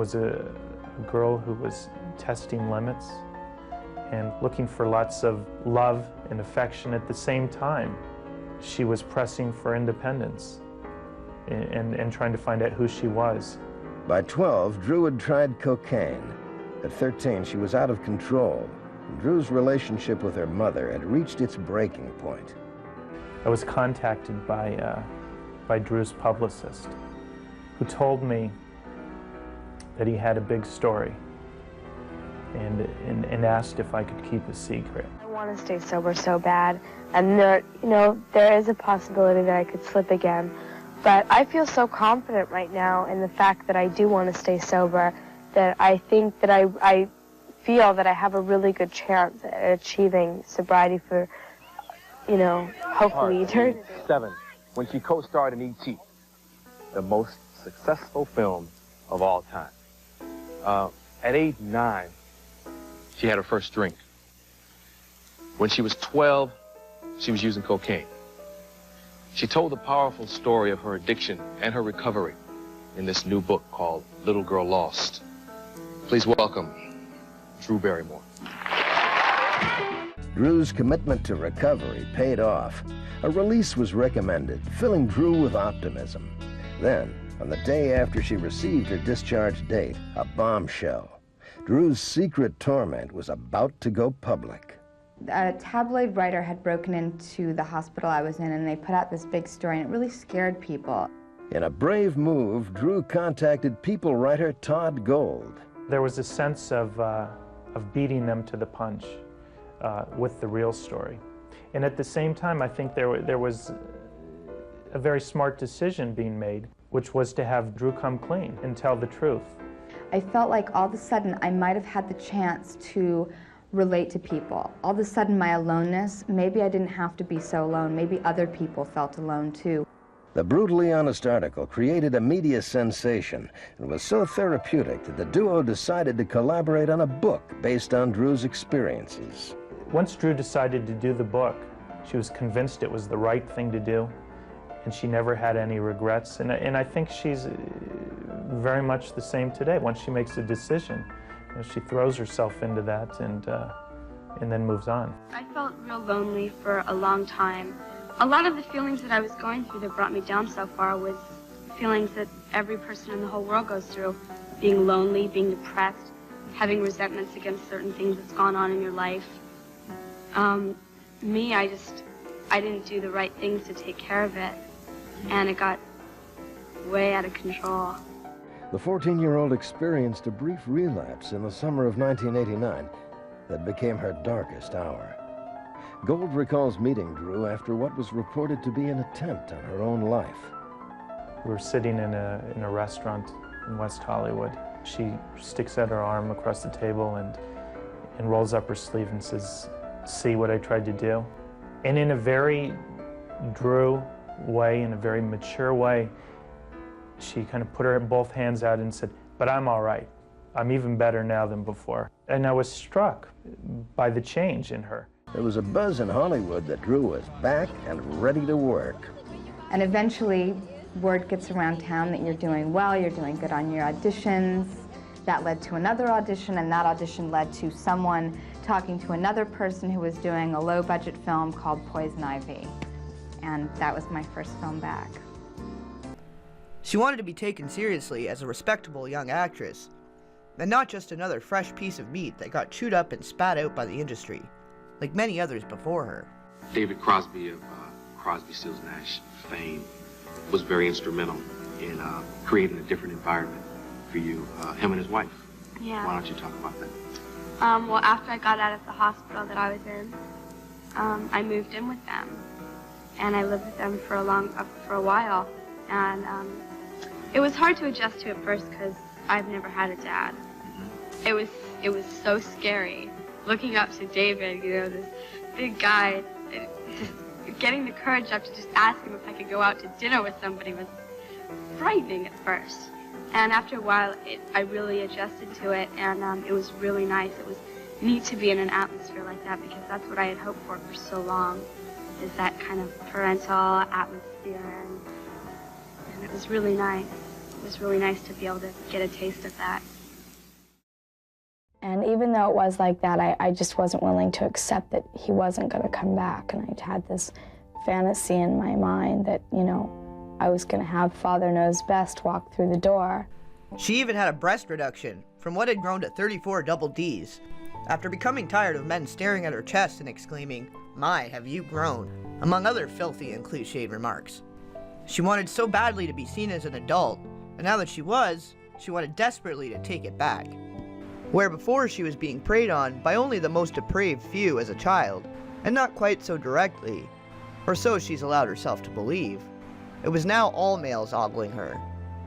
was a girl who was testing limits and looking for lots of love and affection at the same time. She was pressing for independence and trying to find out who she was. By 12, Drew had tried cocaine. At 13, she was out of control. Drew's relationship with her mother had reached its breaking point. I was contacted by Drew's publicist, who told me that he had a big story and asked if I could keep a secret. I want to stay sober so bad, and there is a possibility that I could slip again. But I feel so confident right now in the fact that I do want to stay sober, that I think that I feel that I have a really good chance at achieving sobriety for, hopefully eternity. 7, when she co-starred in E.T., the most successful film of all time. At age 9, she had her first drink. When she was 12, she was using cocaine. She told the powerful story of her addiction and her recovery in this new book called Little Girl Lost. Please welcome Drew Barrymore. Drew's commitment to recovery paid off. A release was recommended, filling Drew with optimism. Then, on the day after she received her discharge date, a bombshell. Drew's secret torment was about to go public. A tabloid writer had broken into the hospital I was in, and they put out this big story, and it really scared people. In a brave move, Drew contacted People writer Todd Gold. There was a sense of beating them to the punch with the real story. And at the same time, I think there was a very smart decision being made, which was to have Drew come clean and tell the truth. I felt like all of a sudden I might have had the chance to relate to people. All of a sudden my aloneness, maybe I didn't have to be so alone. Maybe other people felt alone too. The brutally honest article created a media sensation and was so therapeutic that the duo decided to collaborate on a book based on Drew's experiences. Once Drew decided to do the book, she was convinced it was the right thing to do, and she never had any regrets. And I think she's very much the same today. Once she makes a decision, she throws herself into that and then moves on. I felt real lonely for a long time. A lot of the feelings that I was going through that brought me down so far was feelings that every person in the whole world goes through. Being lonely, being depressed, having resentments against certain things that's gone on in your life. Me, I didn't do the right things to take care of it, and it got way out of control. The 14-year-old experienced a brief relapse in the summer of 1989 that became her darkest hour. Gold recalls meeting Drew after what was reported to be an attempt on her own life. We were sitting in a restaurant in West Hollywood. She sticks out her arm across the table and rolls up her sleeve and says, "See what I tried to do?" And in a very Drew way, in a very mature way, she kind of put her both hands out and said, "But I'm all right. I'm even better now than before." And I was struck by the change in her. There was a buzz in Hollywood that Drew was back and ready to work. And eventually, word gets around town that you're doing well, you're doing good on your auditions. That led to another audition, and that audition led to someone talking to another person who was doing a low-budget film called Poison Ivy. And that was my first film back. She wanted to be taken seriously as a respectable young actress, and not just another fresh piece of meat that got chewed up and spat out by the industry, like many others before her. David Crosby of Crosby, Stills, Nash fame was very instrumental in creating a different environment for you, him and his wife. Yeah. Why don't you talk about that? Well, after I got out of the hospital that I was in, I moved in with them, and I lived with them for a while, and it was hard to adjust to at first because I've never had a dad. It was so scary looking up to David, this big guy. Just getting the courage up to just ask him if I could go out to dinner with somebody was frightening at first. And after a while, I really adjusted to it, and it was really nice. It was neat to be in an atmosphere like that because that's what I had hoped for so long, is that kind of parental atmosphere, and it was really nice. It was really nice to be able to get a taste of that. And even though it was like that, I just wasn't willing to accept that he wasn't going to come back. And I had this fantasy in my mind that, you know, I was going to have Father Knows Best walk through the door. She even had a breast reduction from what had grown to 34 double Ds. After becoming tired of men staring at her chest and exclaiming, "My, have you grown," among other filthy and cliched remarks. She wanted so badly to be seen as an adult, and now that she wanted desperately to take it back. Where before she was being preyed on by only the most depraved few as a child, and not quite so directly, or so she's allowed herself to believe, it was now all males ogling her,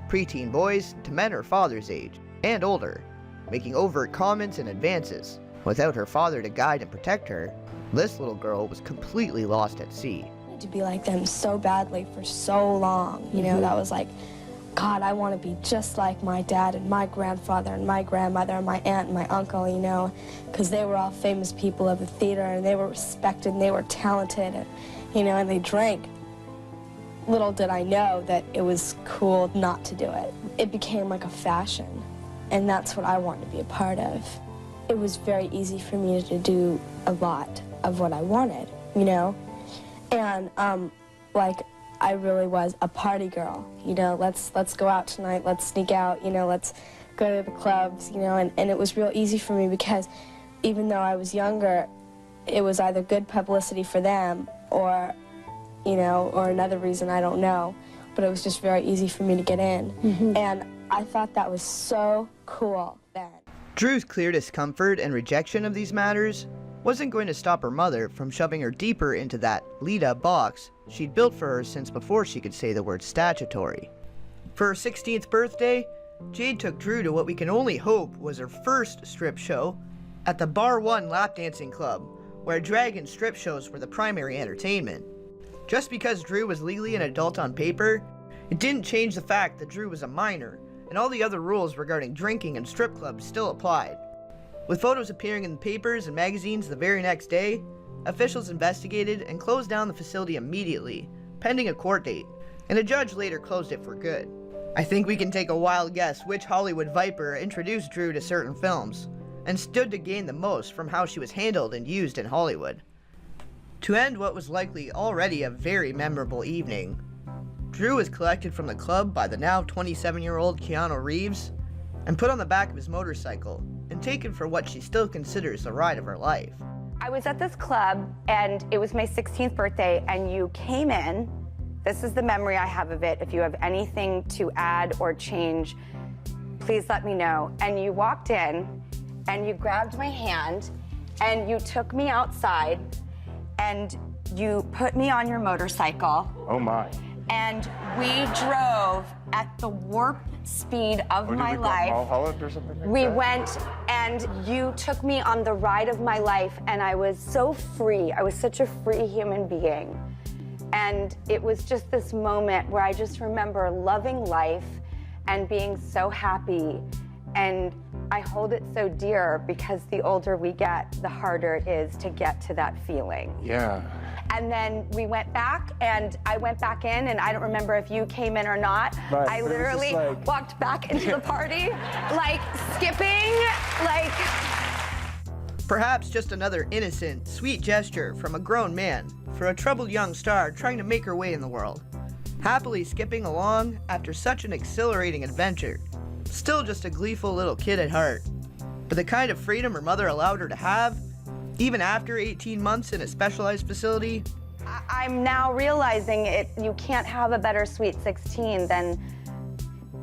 preteen boys to men her father's age, and older, making overt comments and advances. Without her father to guide and protect her, this little girl was completely lost at sea. To be like them so badly for so long, you know, that was like, God, I want to be just like my dad and my grandfather and my grandmother and my aunt and my uncle, you know, because they were all famous people of the theater and they were respected and they were talented and, you know, and they drank. Little did I know that it was cool not to do it. It became like a fashion, and that's what I wanted to be a part of. It was very easy for me to do a lot of what I wanted, you know, and like, I really was a party girl, you know, let's go out tonight, let's sneak out, you know, let's go to the clubs, you know, and it was real easy for me because even though I was younger, it was either good publicity for them or, you know, or another reason, I don't know, but it was just very easy for me to get in. And I thought that was so cool then. Drew's clear discomfort and rejection of these matters wasn't going to stop her mother from shoving her deeper into that Lita box she'd built for her since before she could say the word statutory. For her 16th birthday, Jaid took Drew to what we can only hope was her first strip show at the Bar 1 lap dancing club, where drag and strip shows were the primary entertainment. Just because Drew was legally an adult on paper, it didn't change the fact that Drew was a minor, and all the other rules regarding drinking and strip clubs still applied. With photos appearing in the papers and magazines the very next day, officials investigated and closed down the facility immediately, pending a court date, and a judge later closed it for good. I think we can take a wild guess which Hollywood viper introduced Drew to certain films, and stood to gain the most from how she was handled and used in Hollywood. To end what was likely already a very memorable evening, Drew was collected from the club by the now 27-year-old Keanu Reeves and put on the back of his motorcycle and taken for what she still considers the ride of her life. I was at this club and it was my 16th birthday and you came in. This is the memory I have of it. If you have anything to add or change, please let me know. And you walked in and you grabbed my hand and you took me outside and you put me on your motorcycle. Oh my. And we drove at the warp speed of my life. Mulholland or something like we that? went and you took me on the ride of my life and I was so free. I was such a free human being. And it was just this moment where I just remember loving life and being so happy. And I hold it so dear because the older we get, the harder it is to get to that feeling. Yeah. And then we went back, and I went back in, and I don't remember if you came in or not. Right, I literally walked back into the party, like skipping, like... Perhaps just another innocent, sweet gesture from a grown man for a troubled young star trying to make her way in the world. Happily skipping along after such an exhilarating adventure. Still just a gleeful little kid at heart. But the kind of freedom her mother allowed her to have, even after 18 months in a specialized facility. I'm now realizing you can't have a better sweet 16 than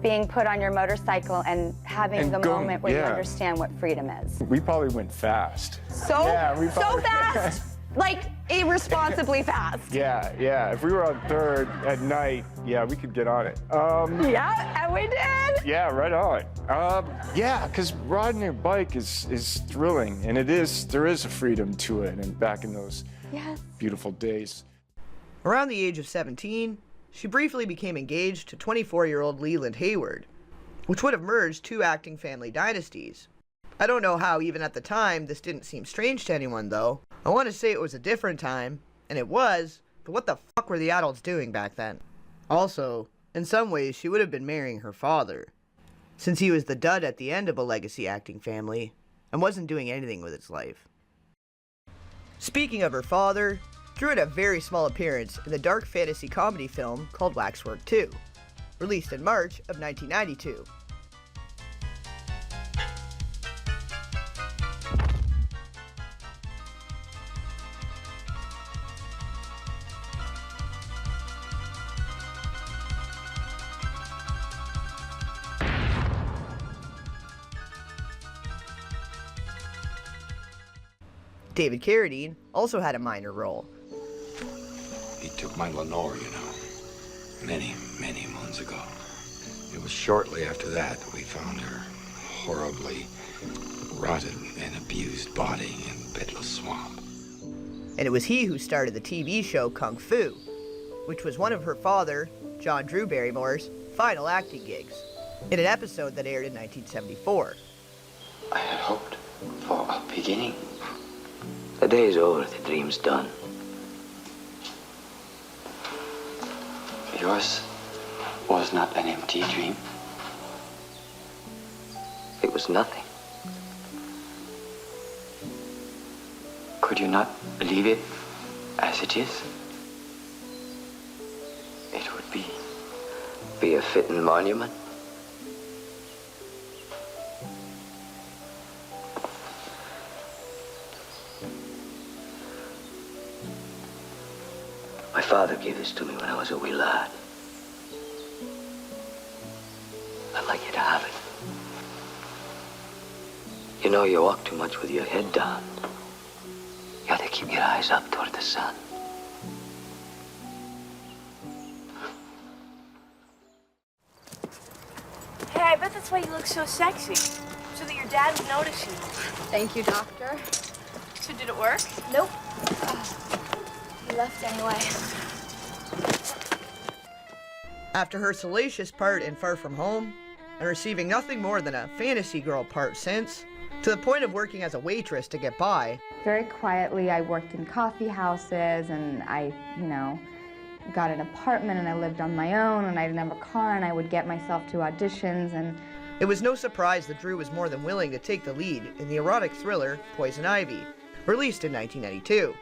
being put on your motorcycle and having the moment where you understand what freedom is. We probably went fast. So fast, like irresponsibly fast. Yeah. If we were on 3rd at night, yeah, we could get on it. Yeah, and we did. Yeah, right on. Yeah, because riding your bike is thrilling, and there is a freedom to it, and back in those beautiful days. Around the age of 17, she briefly became engaged to 24-year-old Leland Hayward, which would have merged two acting family dynasties. I don't know how even at the time this didn't seem strange to anyone though. I want to say it was a different time, and it was, but what the fuck were the adults doing back then? Also, in some ways she would have been marrying her father. Since he was the dud at the end of a legacy acting family, and wasn't doing anything with his life. Speaking of her father, Drew had a very small appearance in the dark fantasy comedy film called Waxwork 2, released in March of 1992. David Carradine also had a minor role. He took my Lenore, you know, many, many moons ago. It was shortly after that we found her horribly rotted and abused body in Bedlow Swamp. And it was he who started the TV show Kung Fu, which was one of her father, John Drew Barrymore's, final acting gigs, in an episode that aired in 1974. I had hoped for a beginning. The day is over, the dream's done. Yours was not an empty dream. It was nothing. Could you not leave it as it is? It would be a fitting monument. My father gave this to me when I was a wee lad. I'd like you to have it. You know, you walk too much with your head down. You have to keep your eyes up toward the sun. Hey, I bet that's why you look so sexy. So that your dad would notice you. Thank you, doctor. So did it work? Nope. He left anyway. After her salacious part in Far From Home, and receiving nothing more than a fantasy girl part since, to the point of working as a waitress to get by. Very quietly, I worked in coffee houses, and I, got an apartment, and I lived on my own, and I didn't have a car, and I would get myself to auditions, and... It was no surprise that Drew was more than willing to take the lead in the erotic thriller Poison Ivy, released in 1992.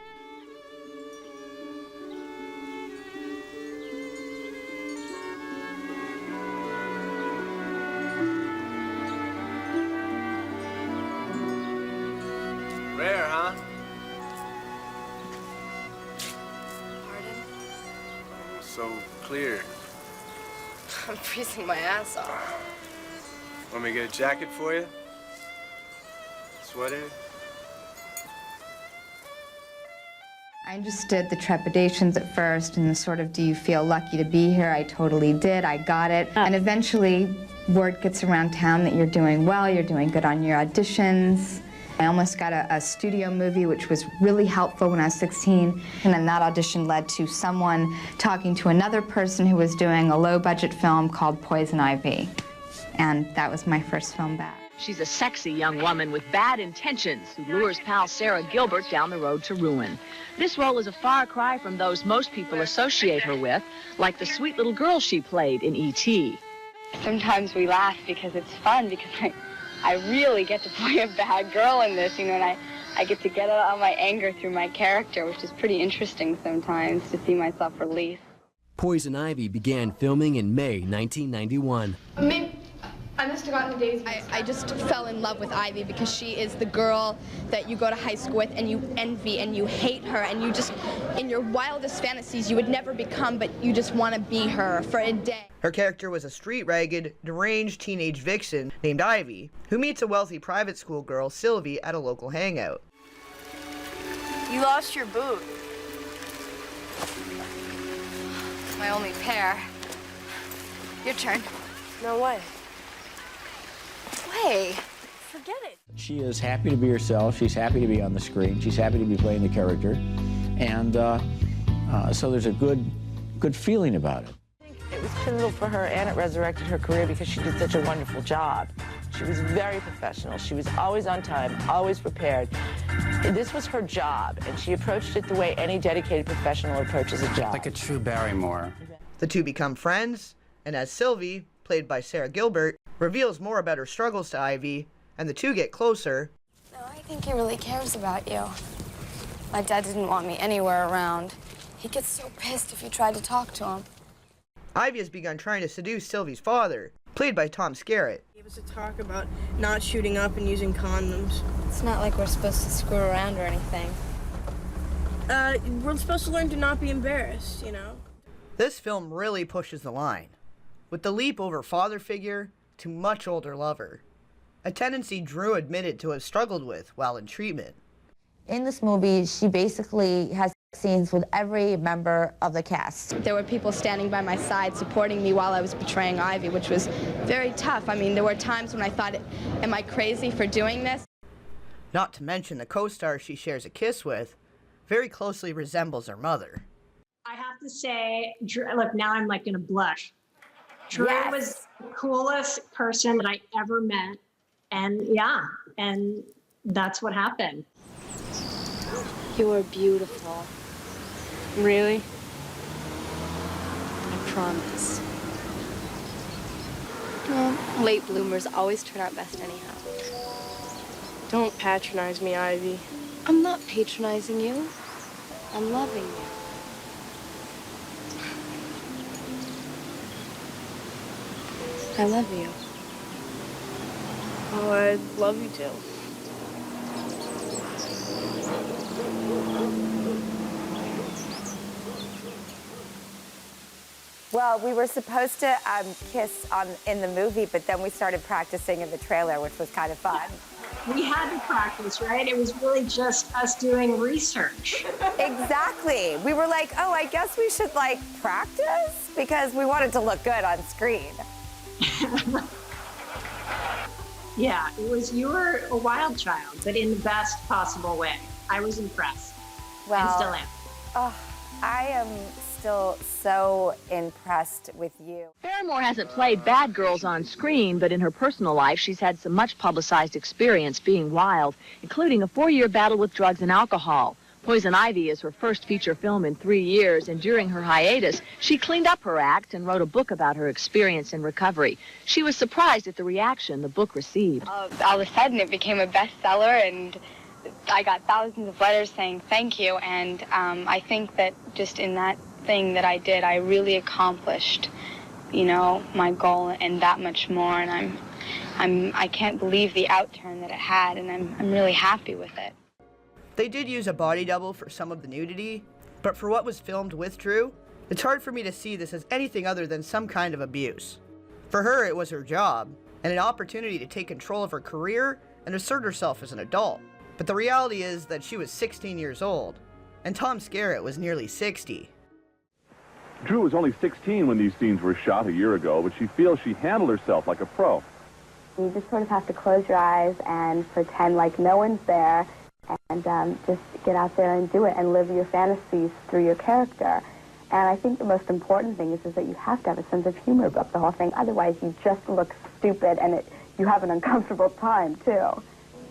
Rare, huh? Pardon? Oh, so clear. I'm freezing my ass off. Want me to get a jacket for you? Sweater? I understood the trepidations at first and the sort of, do you feel lucky to be here? I totally did. I got it. And eventually, word gets around town that you're doing well, you're doing good on your auditions. I almost got a studio movie, which was really helpful when I was 16. And then that audition led to someone talking to another person who was doing a low-budget film called Poison Ivy. And that was my first film back. She's a sexy young woman with bad intentions who lures pal Sarah Gilbert down the road to ruin. This role is a far cry from those most people associate her with, like the sweet little girl she played in E.T. Sometimes we laugh because it's fun, because I really get to play a bad girl in this, and I get to get out all my anger through my character, which is pretty interesting sometimes to see myself release. Poison Ivy began filming in May 1991. I must have gotten the days. I just fell in love with Ivy because she is the girl that you go to high school with and you envy and you hate her and you just, in your wildest fantasies, you would never become, but you just want to be her for a day. Her character was a street-ragged, deranged teenage vixen named Ivy, who meets a wealthy private school girl, Sylvie, at a local hangout. You lost your boot. My only pair. Your turn. No way. Way. Forget it. She is happy to be herself. She's happy to be on the screen. She's happy to be playing the character. And so there's a good feeling about it. It was pivotal for her, and it resurrected her career because she did such a wonderful job. She was very professional. She was always on time, always prepared. This was her job, and she approached it the way any dedicated professional approaches a job. Like a Drew Barrymore. The two become friends, and as Sylvie, played by Sarah Gilbert, reveals more about her struggles to Ivy, and the two get closer. think he really cares about you. My dad didn't want me anywhere around. He gets so pissed if you try to talk to him. Ivy has begun trying to seduce Sylvie's father, played by Tom Skerritt. He gave us a talk about not shooting up and using condoms. It's not like we're supposed to screw around or anything. We're supposed to learn to not be embarrassed, you know? This film really pushes the line, with the leap over father figure to much older lover, a tendency Drew admitted to have struggled with while in treatment. In this movie, she basically has scenes with every member of the cast. There were people standing by my side supporting me while I was betraying Ivy, which was very tough. I mean, there were times when I thought, am I crazy for doing this? Not to mention the co-star she shares a kiss with very closely resembles her mother. I have to say, Drew, look, now I'm like gonna blush. Drew was the coolest person that I ever met. And yeah, and that's what happened. You are beautiful. Really? I promise. Well, late bloomers always turn out best anyhow. Don't patronize me, Ivy. I'm not patronizing you. I'm loving you. I love you. Oh, I love you too. Well, we were supposed to kiss in the movie, but then we started practicing in the trailer, which was kind of fun. We had to practice, right? It was really just us doing research. Exactly. We were like, oh, I guess we should like practice because we wanted to look good on screen. Yeah, it was, you were a wild child, but in the best possible way. I was impressed. Well, and still am. Oh, I am still so impressed with you. Barrymore hasn't played bad girls on screen, but in her personal life, she's had some much publicized experience being wild, including a 4-year battle with drugs and alcohol. Poison Ivy is her first feature film in 3 years, and during her hiatus, she cleaned up her act and wrote a book about her experience in recovery. She was surprised at the reaction the book received. All of a sudden, it became a bestseller, and I got thousands of letters saying thank you, and I think that just in that thing that I did, I really accomplished, you know, my goal and that much more, and I can't believe the outturn that it had, and I'm really happy with it. They did use a body double for some of the nudity, but for what was filmed with Drew, it's hard for me to see this as anything other than some kind of abuse. For her, it was her job, and an opportunity to take control of her career and assert herself as an adult. But the reality is that she was 16 years old, and Tom Skerritt was nearly 60. Drew was only 16 when these scenes were shot a year ago, but she feels she handled herself like a pro. You just sort of have to close your eyes and pretend like no one's there, and just get out there and do it and live your fantasies through your character. And I think the most important thing is that you have to have a sense of humor about the whole thing. Otherwise, you just look stupid, and you have an uncomfortable time, too.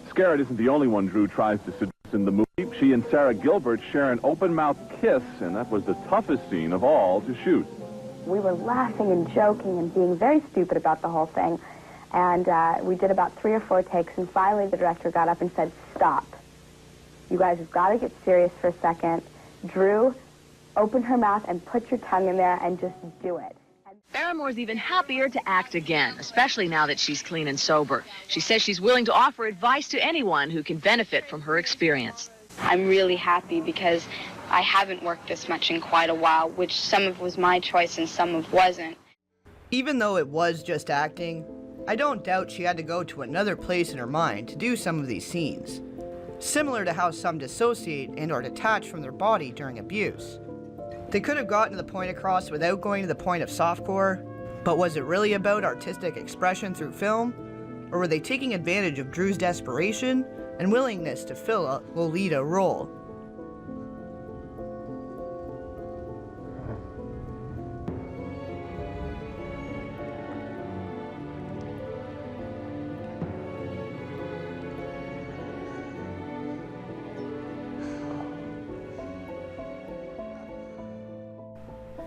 Skerritt isn't the only one Drew tries to seduce in the movie. She and Sarah Gilbert share an open-mouth kiss, and that was the toughest scene of all to shoot. We were laughing and joking and being very stupid about the whole thing. And we did about 3 or 4 takes, and finally the director got up and said, "Stop. You guys have got to get serious for a second. Drew, open her mouth and put your tongue in there and just do it." Barrymore's even happier to act again, especially now that she's clean and sober. She says she's willing to offer advice to anyone who can benefit from her experience. I'm really happy because I haven't worked this much in quite a while, which some of was my choice and some of wasn't. Even though it was just acting, I don't doubt she had to go to another place in her mind to do some of these scenes. Similar to how some dissociate and are detached from their body during abuse. They could have gotten the point across without going to the point of softcore, but was it really about artistic expression through film? Or were they taking advantage of Drew's desperation and willingness to fill a Lolita role?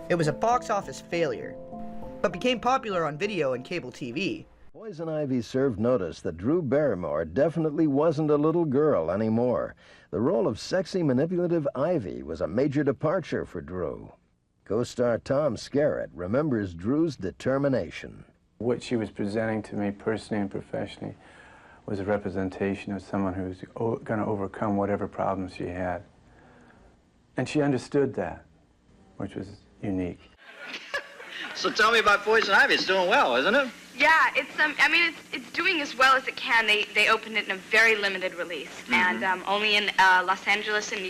It was a box office failure, but became popular on video and cable TV. Poison Ivy served notice that Drew Barrymore definitely wasn't a little girl anymore. The role of sexy, manipulative Ivy was a major departure for Drew. Co-star Tom Skerritt remembers Drew's determination. What she was presenting to me personally and professionally was a representation of someone who's going to overcome whatever problems she had. And she understood that, which was unique. So tell me about Poison Ivy. It's doing well, isn't it? Yeah, I mean, it's doing as well as it can. They opened it in a very limited release, and only in Los Angeles and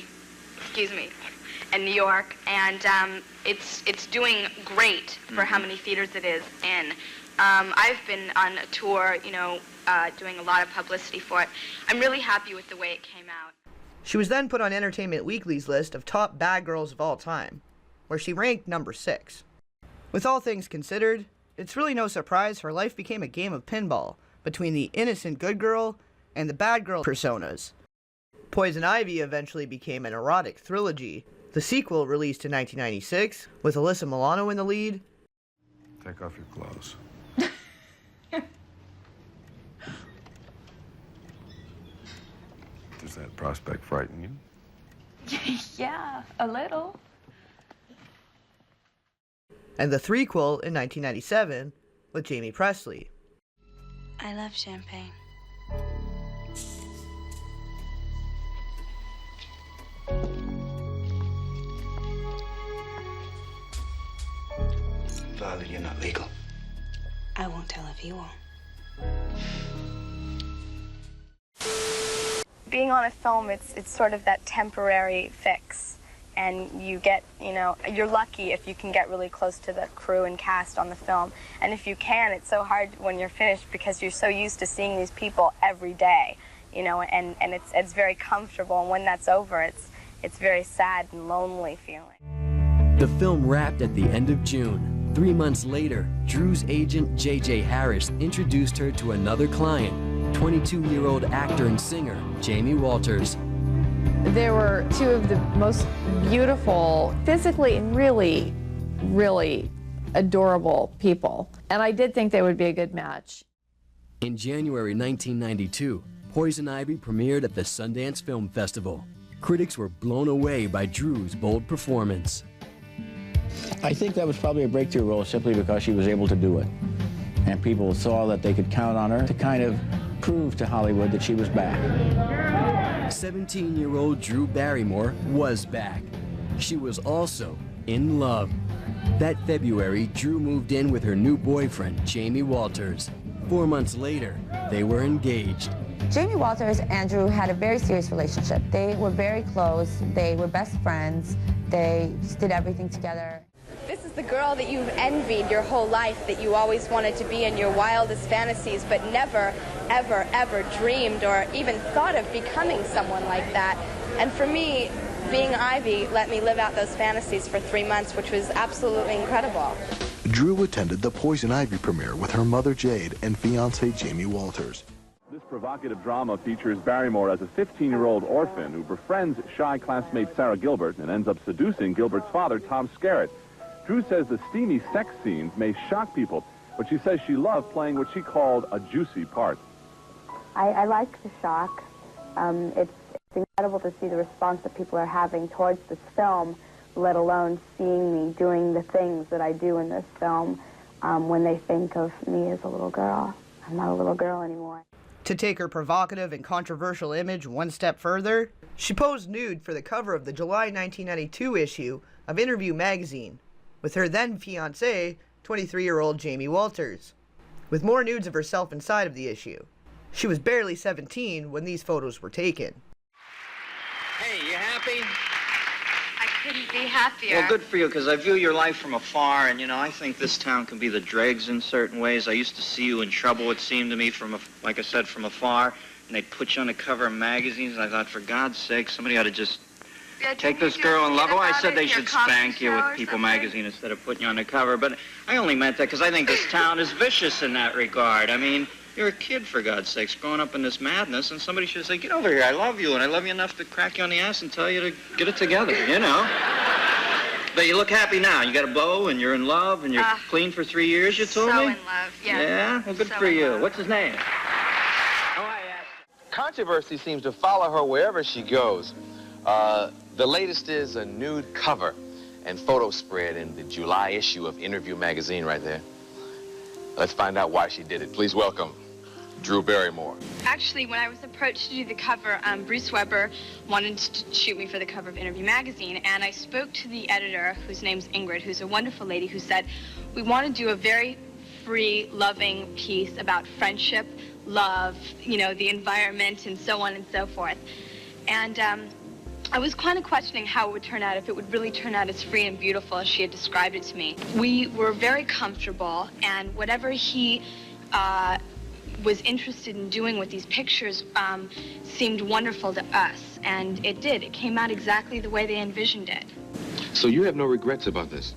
New York, and it's doing great for how many theaters it is in. I've been on a tour, you know, doing a lot of publicity for it. I'm really happy with the way it came out. She was then put on Entertainment Weekly's list of top bad girls of all time, where she ranked number 6. With all things considered, it's really no surprise her life became a game of pinball between the innocent good girl and the bad girl personas. Poison Ivy eventually became an erotic trilogy. The sequel, released in 1996, with Alyssa Milano in the lead. Take off your clothes. Does that prospect frighten you? Yeah, a little. And the threequel in 1997 with Jamie Presley. I love champagne. Father, you're not legal. I won't tell if he won't. Being on a film, it's sort of that temporary fix. And you get, you know, you're lucky if you can get really close to the crew and cast on the film. And if you can, it's so hard when you're finished because you're so used to seeing these people every day, you know, and it's very comfortable. And when that's over, it's very sad and lonely feeling. The film wrapped at the end of June. 3 months later, Drew's agent, J.J. Harris, introduced her to another client, 22-year-old actor and singer, Jamie Walters. They were two of the most beautiful, physically and really, really adorable people. And I did think they would be a good match. In January 1992, Poison Ivy premiered at the Sundance Film Festival. Critics were blown away by Drew's bold performance. I think that was probably a breakthrough role simply because she was able to do it. And people saw that they could count on her to kind of prove to Hollywood that she was back. 17-year-old Drew Barrymore was back. She was also in love. That February, Drew moved in with her new boyfriend, Jamie Walters. 4 months later, they were engaged. Jamie Walters and Drew had a very serious relationship. They were very close. They were best friends. They just did everything together. This is the girl that you've envied your whole life, that you always wanted to be in your wildest fantasies, but never, ever, ever dreamed or even thought of becoming someone like that. And for me, being Ivy let me live out those fantasies for 3 months, which was absolutely incredible. Drew attended the Poison Ivy premiere with her mother Jaid and fiancé Jamie Walters. This provocative drama features Barrymore as a 15-year-old orphan who befriends shy classmate Sarah Gilbert and ends up seducing Gilbert's father, Tom Skerritt. Drew says the steamy sex scenes may shock people, but she says she loved playing what she called a juicy part. I like the shock. It's incredible to see the response that people are having towards this film, let alone seeing me doing the things that I do in this film when they think of me as a little girl. I'm not a little girl anymore. To take her provocative and controversial image one step further, she posed nude for the cover of the July 1992 issue of Interview magazine, with her then fiancé, 23-year-old Jamie Walters, with more nudes of herself inside of the issue. She was barely 17 when these photos were taken. Hey, you happy? I couldn't be happier. Well, good for you, because I view your life from afar, and, you know, I think this town can be the dregs in certain ways. I used to see you in trouble, it seemed to me, like I said, from afar, and they'd put you on the cover of magazines, and I thought, for God's sake, somebody ought to just take this girl and love her. I said they should spank you with People magazine instead of putting you on the cover, but I only meant that because I think this town is vicious in that regard. I mean, you're a kid, for God's sakes, growing up in this madness, and somebody should say, get over here, I love you, and I love you enough to crack you on the ass and tell you to get it together, you know? But you look happy now. You got a beau, and you're in love, and you're clean for 3 years, you told me? So in love, yeah. Yeah? Well, good for you. What's his name? Controversy seems to follow her wherever she goes. The latest is a nude cover and photo spread in the July issue of Interview magazine right there. Let's find out why she did it. Please welcome Drew Barrymore. Actually, when I was approached to do the cover, Bruce Weber wanted to shoot me for the cover of Interview magazine, and I spoke to the editor, whose name's Ingrid, who's a wonderful lady, who said, we want to do a very free, loving piece about friendship, love, you know, the environment, and so on and so forth. And I was kind of questioning how it would turn out, if it would really turn out as free and beautiful as she had described it to me. We were very comfortable, and whatever he was interested in doing with these pictures seemed wonderful to us, and it did. It came out exactly the way they envisioned it. So you have no regrets about this?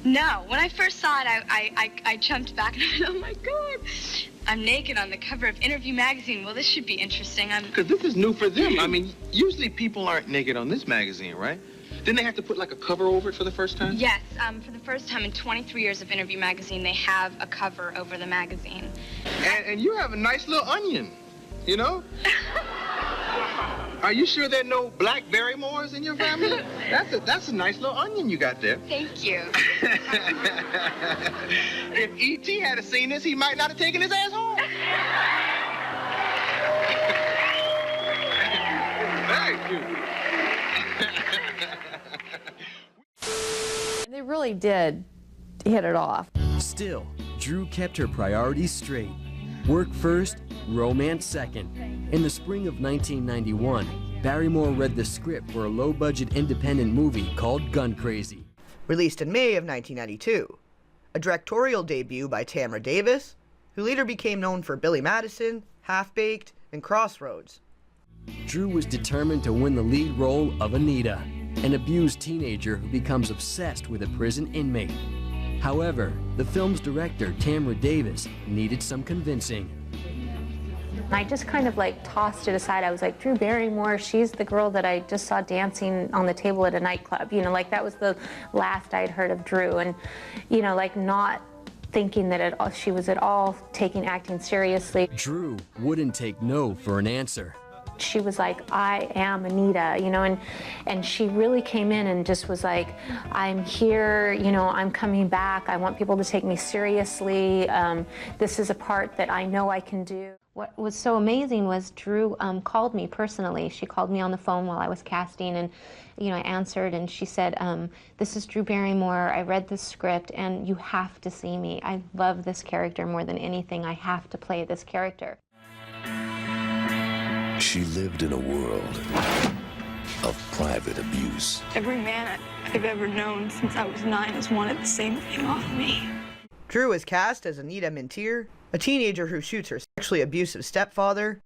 No. When I first saw it, I jumped back and I thought, oh my God, I'm naked on the cover of Interview magazine. Well, this should be interesting. Because this is new for them. I mean, usually people aren't naked on this magazine, right? Didn't they have to put like a cover over it for the first time? Yes, for the first time in 23 years of Interview magazine, they have a cover over the magazine. And you have a nice little onion, you know? Are you sure there are no black Barrymores in your family? That's a nice little onion you got there. Thank you. If E.T. had seen this, he might not have taken his ass home. Thank you. They really did hit it off. Still, Drew kept her priorities straight. Work first, romance second. In the spring of 1991, Barrymore read the script for a low-budget independent movie called Gun Crazy. Released in May of 1992. A directorial debut by Tamra Davis, who later became known for Billy Madison, Half-Baked, and Crossroads. Drew was determined to win the lead role of Anita, an abused teenager who becomes obsessed with a prison inmate. However, the film's director, Tamra Davis, needed some convincing. I just kind of like tossed it aside. I was like, Drew Barrymore, she's the girl that I just saw dancing on the table at a nightclub. You know, like that was the last I'd heard of Drew. And, you know, like not thinking that she was at all taking acting seriously. Drew wouldn't take no for an answer. She was like, I am Anita, you know, and she really came in and just was like, I'm here, you know, I'm coming back. I want people to take me seriously. This is a part that I know I can do. What was so amazing was Drew called me personally. She called me on the phone while I was casting, and you know, I answered, and she said, this is Drew Barrymore. I read the script, and you have to see me. I love this character more than anything. I have to play this character. She lived in a world of private abuse. Every man I've ever known since I was 9 has wanted the same thing off me. Drew is cast as Anita Mintier, a teenager who shoots her sexually abusive stepfather.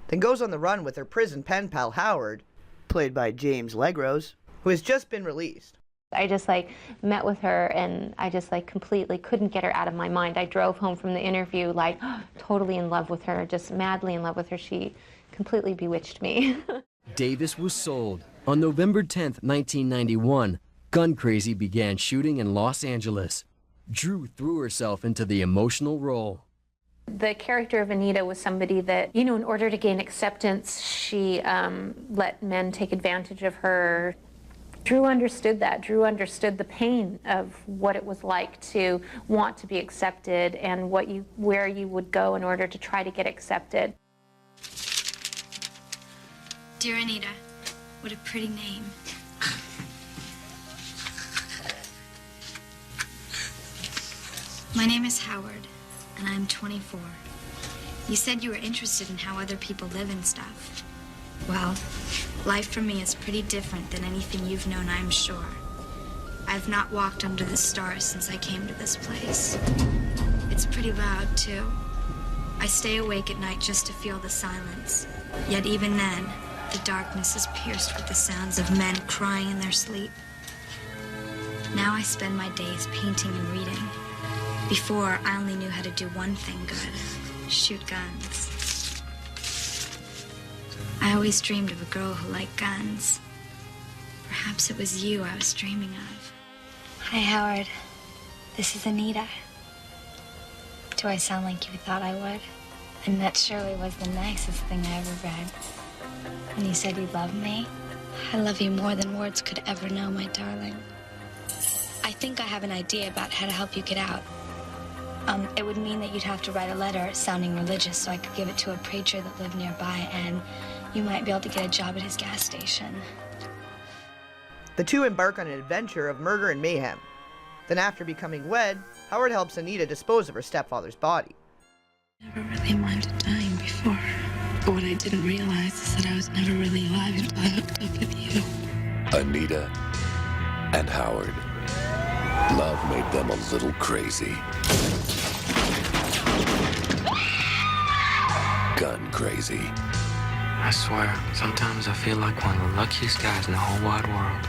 Then goes on the run with her prison pen pal Howard, played by James Legros, who has just been released. I just like met with her, and I just like completely couldn't get her out of my mind. I drove home from the interview like totally in love with her, just madly in love with her. She completely bewitched me. Davis was sold. On November 10th, 1991, Gun Crazy began shooting in Los Angeles. Drew threw herself into the emotional role. The character of Anita was somebody that, you know, in order to gain acceptance, she let men take advantage of her. Drew understood that. Drew understood the pain of what it was like to want to be accepted and where you would go in order to try to get accepted. Dear Anita, what a pretty name. My name is Howard, and I'm 24. You said you were interested in how other people live and stuff. Well, life for me is pretty different than anything you've known, I'm sure. I've not walked under the stars since I came to this place. It's pretty loud, too. I stay awake at night just to feel the silence. Yet even then, the darkness is pierced with the sounds of men crying in their sleep. Now I spend my days painting and reading. Before, I only knew how to do one thing good: shoot guns. I always dreamed of a girl who liked guns. Perhaps it was you I was dreaming of. Hi, Howard. This is Anita. Do I sound like you thought I would? And that surely was the nicest thing I ever read. When you said you loved me, I love you more than words could ever know, my darling. I think I have an idea about how to help you get out. It would mean that you'd have to write a letter sounding religious so I could give it to a preacher that lived nearby, and you might be able to get a job at his gas station. The two embark on an adventure of murder and mayhem. Then after becoming wed, Howard helps Anita dispose of her stepfather's body. I never really minded dying before. But what I didn't realize is that I was never really alive until I hooked up with you. Anita and Howard. Love made them a little crazy. Gun crazy. I swear, sometimes I feel like one of the luckiest guys in the whole wide world.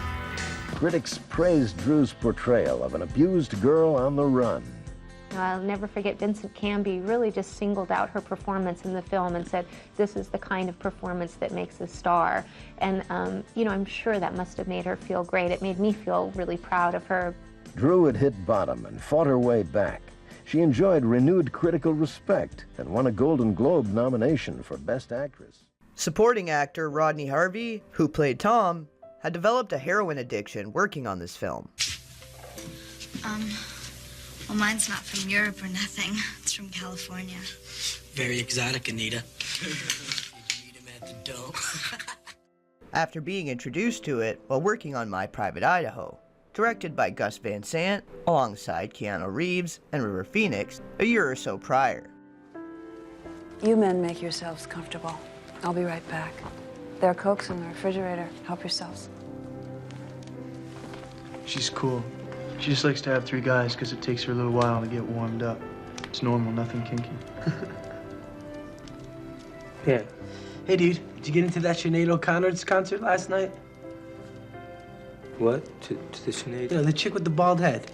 Critics praised Drew's portrayal of an abused girl on the run. I'll never forget Vincent Canby really just singled out her performance in the film and said, this is the kind of performance that makes a star. And, you know, I'm sure that must have made her feel great. It made me feel really proud of her. Drew had hit bottom and fought her way back. She enjoyed renewed critical respect and won a Golden Globe nomination for Best Actress. Supporting actor Rodney Harvey, who played Tom, had developed a heroin addiction working on this film. Well, mine's not from Europe or nothing. It's from California. Very exotic, Anita. Did you meet him at the dump? After being introduced to it while working on My Private Idaho, directed by Gus Van Sant, alongside Keanu Reeves and River Phoenix a year or so prior. You men make yourselves comfortable. I'll be right back. There are Cokes in the refrigerator. Help yourselves. She's cool. She just likes to have 3 guys because it takes her a little while to get warmed up. It's normal, nothing kinky. Yeah. Hey, dude, did you get into that Sinead O'Connor's concert last night? What? To the Sinead? Yeah, the chick with the bald head.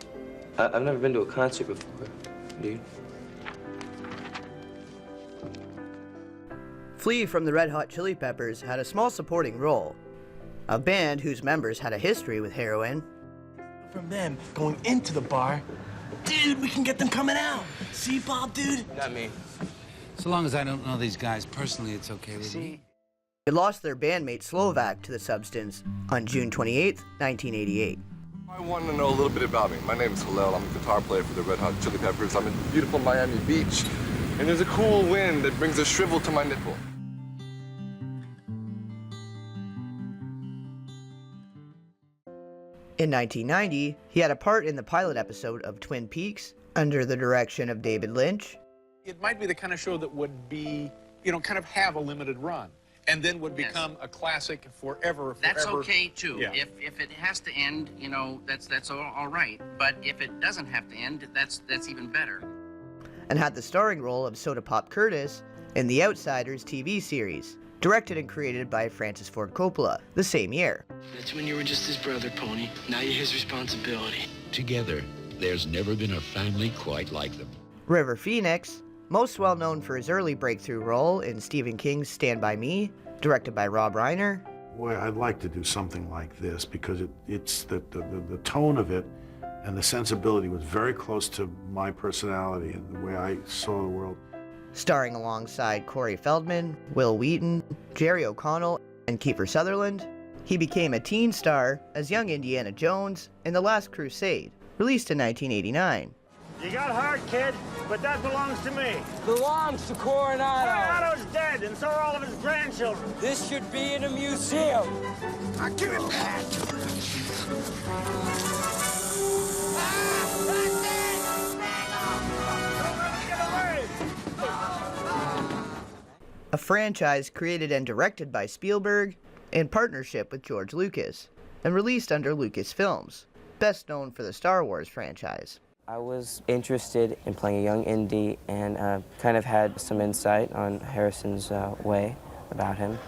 I've never been to a concert before, dude. Flea from the Red Hot Chili Peppers had a small supporting role. A band whose members had a history with heroin. From them going into the bar, dude, we can get them coming out. See, Bob, dude? Not me. So long as I don't know these guys personally, it's okay with me. They lost their bandmate Slovak to the substance on June 28, 1988. I want to know a little bit about me. My name is Hillel. I'm a guitar player for the Red Hot Chili Peppers. I'm in beautiful Miami Beach, and there's a cool wind that brings a shrivel to my nipple. In 1990, he had a part in the pilot episode of Twin Peaks under the direction of David Lynch. It might be the kind of show that would be, you know, kind of have a limited run and then would become a classic forever. That's okay, too. Yeah. If it has to end, you know, that's all right. But if it doesn't have to end, that's even better. And had the starring role of Soda Pop Curtis in The Outsiders TV series, directed and created by Francis Ford Coppola the same year. That's when you were just his brother, Pony. Now you're his responsibility. Together, there's never been a family quite like them. River Phoenix, most well known for his early breakthrough role in Stephen King's Stand By Me, directed by Rob Reiner. Boy, I'd like to do something like this because it's the tone of it and the sensibility was very close to my personality and the way I saw the world. Starring alongside Corey Feldman, Will Wheaton, Jerry O'Connell, and Kiefer Sutherland, he became a teen star as young Indiana Jones in The Last Crusade, released in 1989. You got heart, kid, but that belongs to me. Belongs to Coronado. Coronado's dead, and so are all of his grandchildren. This should be in a museum. Now give it back. A franchise created and directed by Spielberg in partnership with George Lucas, and released under Lucasfilms, best known for the Star Wars franchise. I was interested in playing a young indie and kind of had some insight on Harrison's way about him,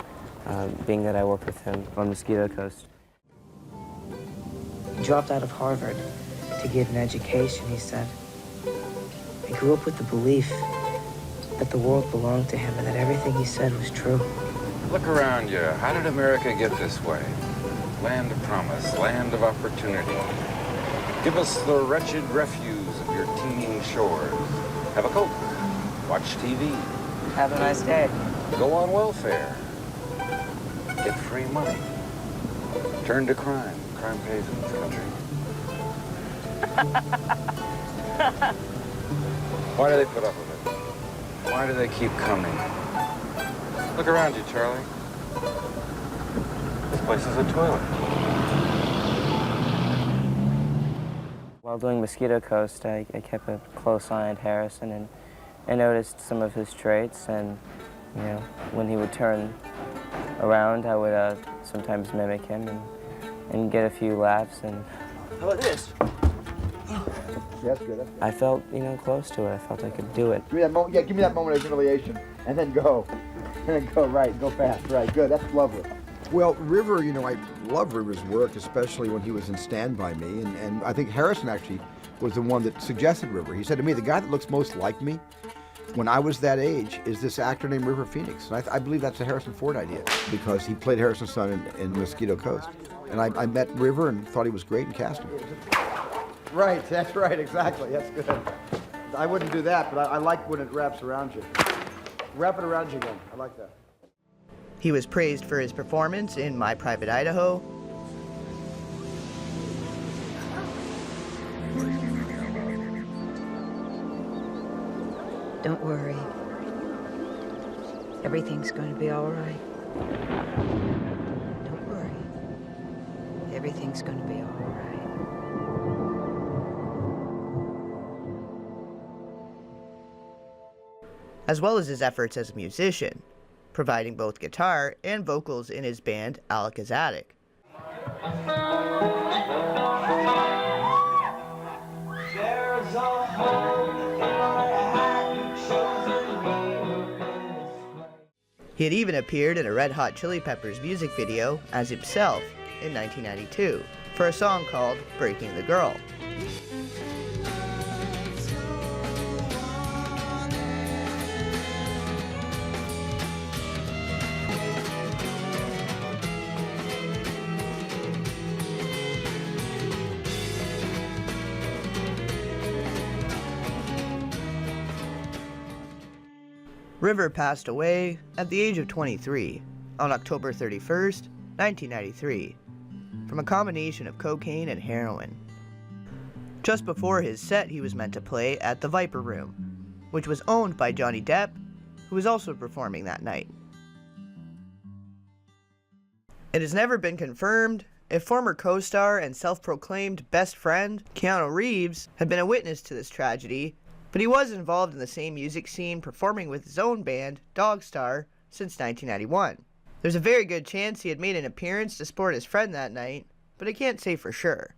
being that I worked with him on Mosquito Coast. He dropped out of Harvard to get an education, he said. He grew up with the belief that the world belonged to him and that everything he said was true. Look around you. How did America get this way? Land of promise, land of opportunity. Give us the wretched refuse of your teeming shores. Have a Coke. Watch TV. Have a nice day. Go on welfare. Get free money. Turn to crime. Crime pays in this country. Why do they put up with it? Why do they keep coming? Look around you, Charlie. This place is a toilet. While doing Mosquito Coast, I kept a close eye on Harrison, and I noticed some of his traits, and you know, when he would turn around, I would sometimes mimic him and get a few laughs. And How about this? That's good. That's good. I felt, you know, close to it. I felt I could do it. Give me that moment. Yeah, give me that moment of humiliation, and then go, right, go fast, right. Good. That's lovely. Well, River, you know, I love River's work, especially when he was in Stand By Me, and I think Harrison actually was the one that suggested River. He said to me, the guy that looks most like me when I was that age is this actor named River Phoenix. And I believe that's a Harrison Ford idea, because he played Harrison's son in Mosquito Coast. And I met River and thought he was great and cast him. Right, that's right, exactly. That's good. I wouldn't do that, but I like when it wraps around you. Wrap it around you again. I like that. He was praised for his performance in My Private Idaho, Don't worry. Everything's going to be all right. Don't worry. Everything's going to be all right. as well as his efforts as a musician, providing both guitar and vocals in his band Alika's Attic. He had even appeared in a Red Hot Chili Peppers music video as himself in 1992 for a song called Breaking the Girl. River passed away at the age of 23 on October 31st, 1993, from a combination of cocaine and heroin. Just before his set, he was meant to play at the Viper Room, which was owned by Johnny Depp, who was also performing that night. It has never been confirmed if former co-star and self-proclaimed best friend Keanu Reeves had been a witness to this tragedy, but he was involved in the same music scene, performing with his own band, Dogstar, since 1991. There's a very good chance he had made an appearance to support his friend that night, but I can't say for sure.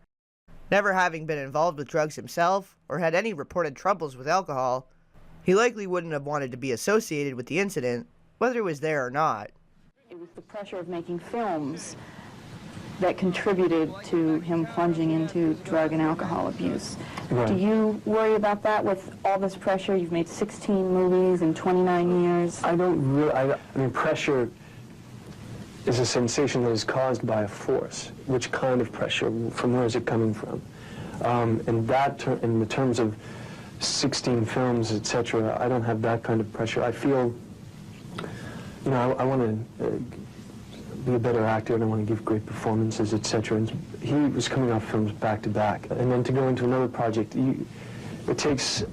Never having been involved with drugs himself, or had any reported troubles with alcohol, he likely wouldn't have wanted to be associated with the incident, whether it was there or not. It was the pressure of making films that contributed to him plunging into drug and alcohol abuse. Right. Do you worry about that with all this pressure? You've made 16 movies in 29 years. I don't really, I mean, pressure is a sensation that is caused by a force. Which kind of pressure? From where is it coming from? And that, in the terms of 16 films, etc., I don't have that kind of pressure. I feel, you know, I want to be a better actor and I want to give great performances, etc. And he was coming off films back to back. And then to go into another project, it takes,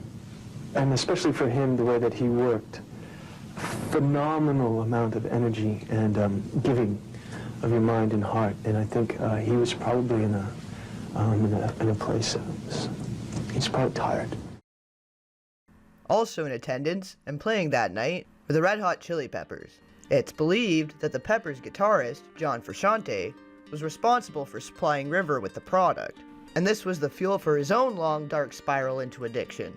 and especially for him, the way that he worked, phenomenal amount of energy and giving of your mind and heart. And I think he was probably in a place he's probably tired. Also in attendance and playing that night were the Red Hot Chili Peppers. It's believed that the Peppers guitarist, John Frusciante, was responsible for supplying River with the product, and this was the fuel for his own long, dark spiral into addiction.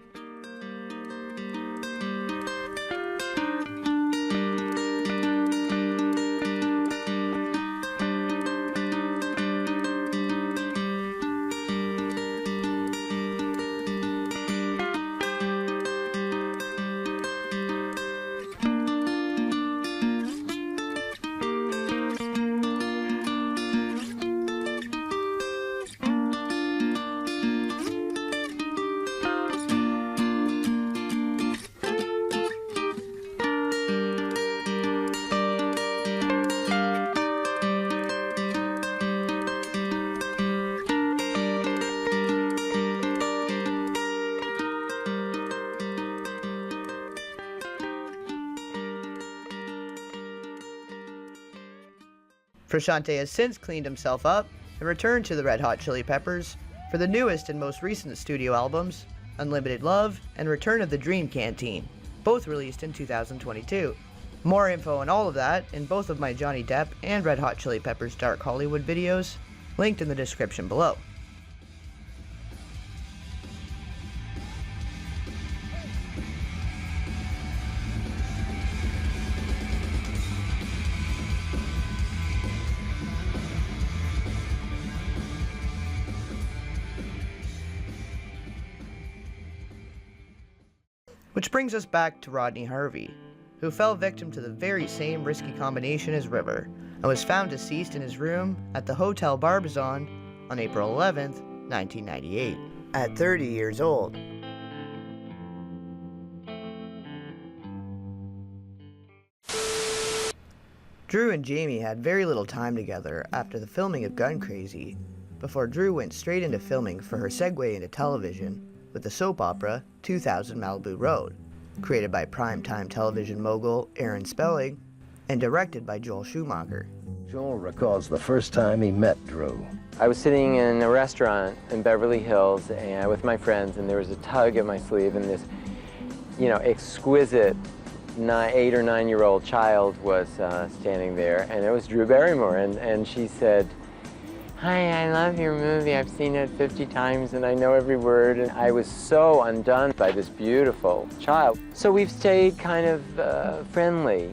Frusciante has since cleaned himself up and returned to the Red Hot Chili Peppers for the newest and most recent studio albums, Unlimited Love and Return of the Dream Canteen, both released in 2022. More info on all of that in both of my Johnny Depp and Red Hot Chili Peppers Dark Hollywood videos, linked in the description below. Which brings us back to Rodney Harvey, who fell victim to the very same risky combination as River, and was found deceased in his room at the Hotel Barbizon on April 11th, 1998, at 30 years old. Drew and Jamie had very little time together after the filming of Gun Crazy, before Drew went straight into filming for her segue into television with the soap opera 2000 Malibu Road, created by primetime television mogul Aaron Spelling and directed by Joel Schumacher. Joel recalls the first time he met Drew. I was sitting in a restaurant in Beverly Hills and with my friends, and there was a tug at my sleeve, and this, exquisite 8 or 9 year old child was standing there, and it was Drew Barrymore, and she said, "Hi, I love your movie. I've seen it 50 times and I know every word." And I was so undone by this beautiful child. So we've stayed kind of friendly,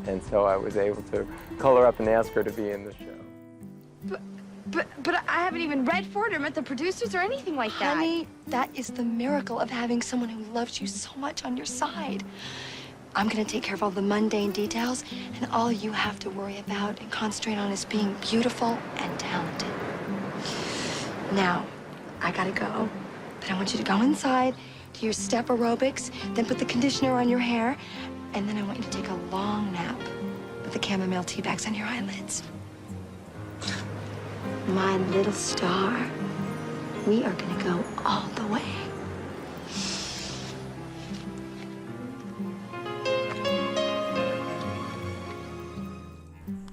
and so I was able to call her up and ask her to be in the show. But I haven't even read for it or met the producers or anything like that. Honey, that is the miracle of having someone who loves you so much on your side. I'm gonna take care of all the mundane details, and all you have to worry about and concentrate on is being beautiful and talented. Now, I gotta go, but I want you to go inside, do your step aerobics, then put the conditioner on your hair, and then I want you to take a long nap with the chamomile tea bags on your eyelids. My little star, we are gonna go all the way.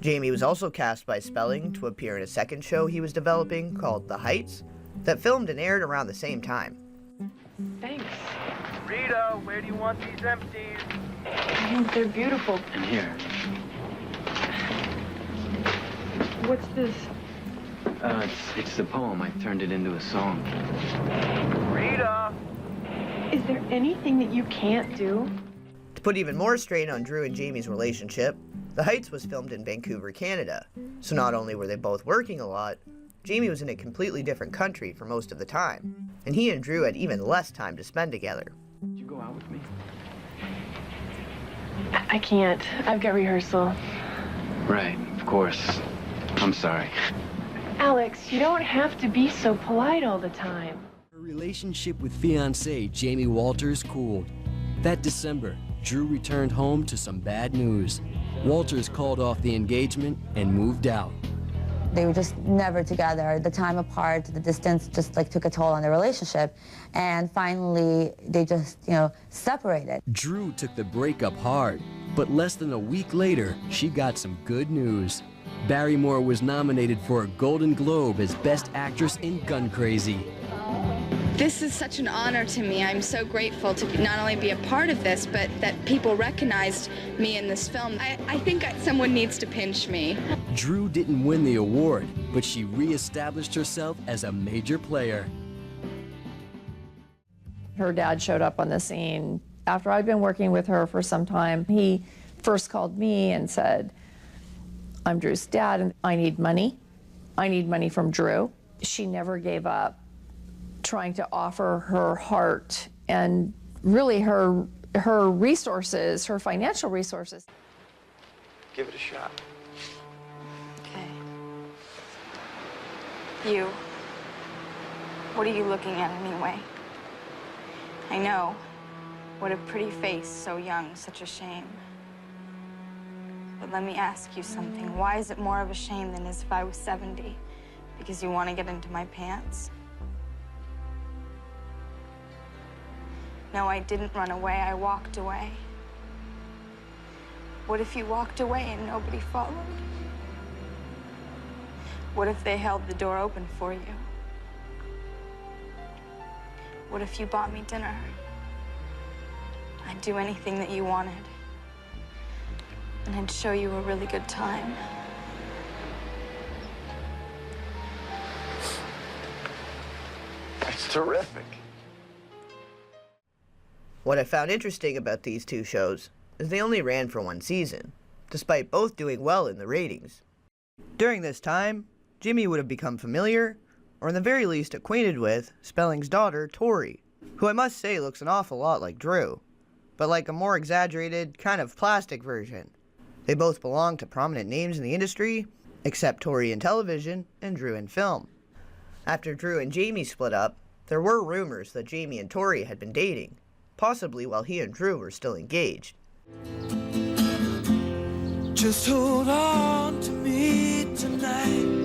Jamie was also cast by Spelling to appear in a second show he was developing called The Heights, that filmed and aired around the same time. Thanks. Rita, where do you want these empties? They're beautiful. In here. What's this? It's the poem. I turned it into a song. Rita! Is there anything that you can't do? To put even more strain on Drew and Jamie's relationship, The Heights was filmed in Vancouver, Canada, so not only were they both working a lot, Jamie was in a completely different country for most of the time, and he and Drew had even less time to spend together. Did you go out with me? I can't. I've got rehearsal. Right, of course. I'm sorry. Alex, you don't have to be so polite all the time. Her relationship with fiancé Jamie Walters cooled. That December, Drew returned home to some bad news. Walters called off the engagement and moved out. They were just never together. The time apart, the distance just took a toll on their relationship. And finally, they just, separated. Drew took the breakup hard, but less than a week later, she got some good news. Barrymore was nominated for a Golden Globe as Best Actress in Gun Crazy. This is such an honor to me. I'm so grateful to not only be a part of this, but that people recognized me in this film. I think someone needs to pinch me. Drew didn't win the award, but she reestablished herself as a major player. Her dad showed up on the scene. After I'd been working with her for some time, he first called me and said, "I'm Drew's dad, and I need money. I need money from Drew." She never gave up trying to offer her heart and really her resources, her financial resources. Give it a shot. Okay. You. What are you looking at anyway? I know. What a pretty face, so young, such a shame. But let me ask you something. Why is it more of a shame than as if I was 70? Because you want to get into my pants? No, I didn't run away. I walked away. What if you walked away and nobody followed? What if they held the door open for you? What if you bought me dinner? I'd do anything that you wanted. And I'd show you a really good time. That's terrific. What I found interesting about these two shows is they only ran for one season, despite both doing well in the ratings. During this time, Jimmy would have become familiar, or in the very least acquainted with, Spelling's daughter, Tori, who I must say looks an awful lot like Drew, but like a more exaggerated, kind of plastic version. They both belong to prominent names in the industry, except Tori in television and Drew in film. After Drew and Jamie split up, there were rumors that Jamie and Tori had been dating, possibly while he and Drew were still engaged. Just hold on to me tonight.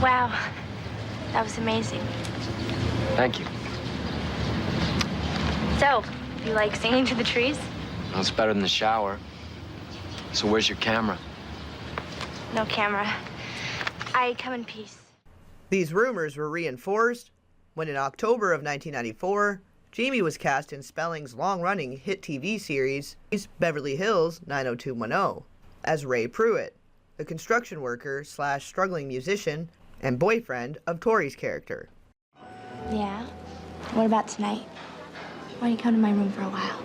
Wow, that was amazing. Thank you. So, you like singing to the trees? Well, it's better than the shower. So where's your camera? No camera. I come in peace. These rumors were reinforced when in October of 1994, Jamie was cast in Spelling's long-running hit TV series, Beverly Hills 90210, as Ray Pruitt, a construction worker slash struggling musician and boyfriend of Tori's character. Yeah? What about tonight? Why don't you come to my room for a while?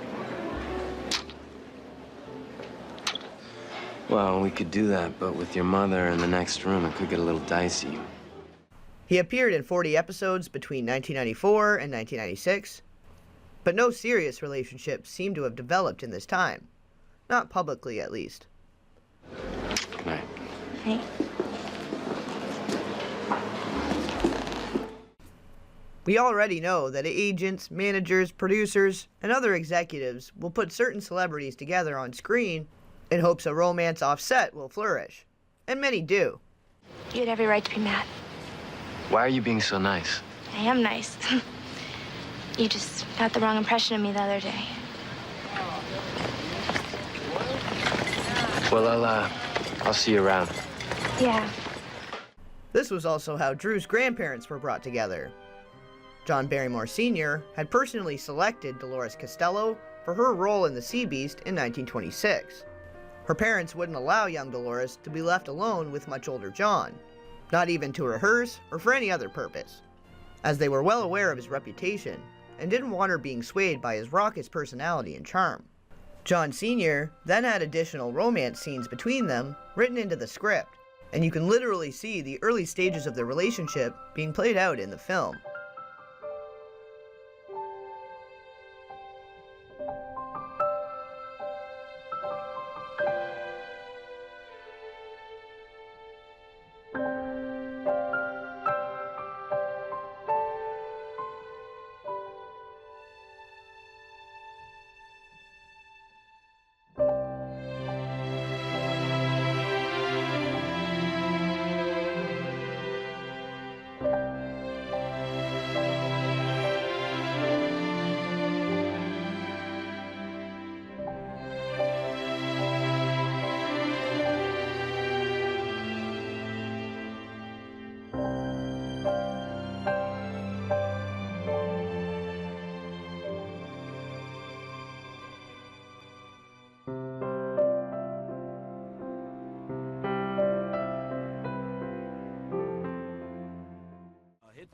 Well, we could do that, but with your mother in the next room, it could get a little dicey. He appeared in 40 episodes between 1994 and 1996, but no serious relationship seemed to have developed in this time. Not publicly, at least. Good night. Hey. We already know that agents, managers, producers, and other executives will put certain celebrities together on screen in hopes a romance offset will flourish. And many do. You had every right to be mad. Why are you being so nice? I am nice. You just got the wrong impression of me the other day. Well, I'll see you around. Yeah. This was also how Drew's grandparents were brought together. John Barrymore Sr. had personally selected Dolores Costello for her role in The Sea Beast in 1926. Her parents wouldn't allow young Dolores to be left alone with much older John, not even to rehearse or for any other purpose, as they were well aware of his reputation and didn't want her being swayed by his raucous personality and charm. John Sr. then had additional romance scenes between them written into the script, and you can literally see the early stages of their relationship being played out in the film.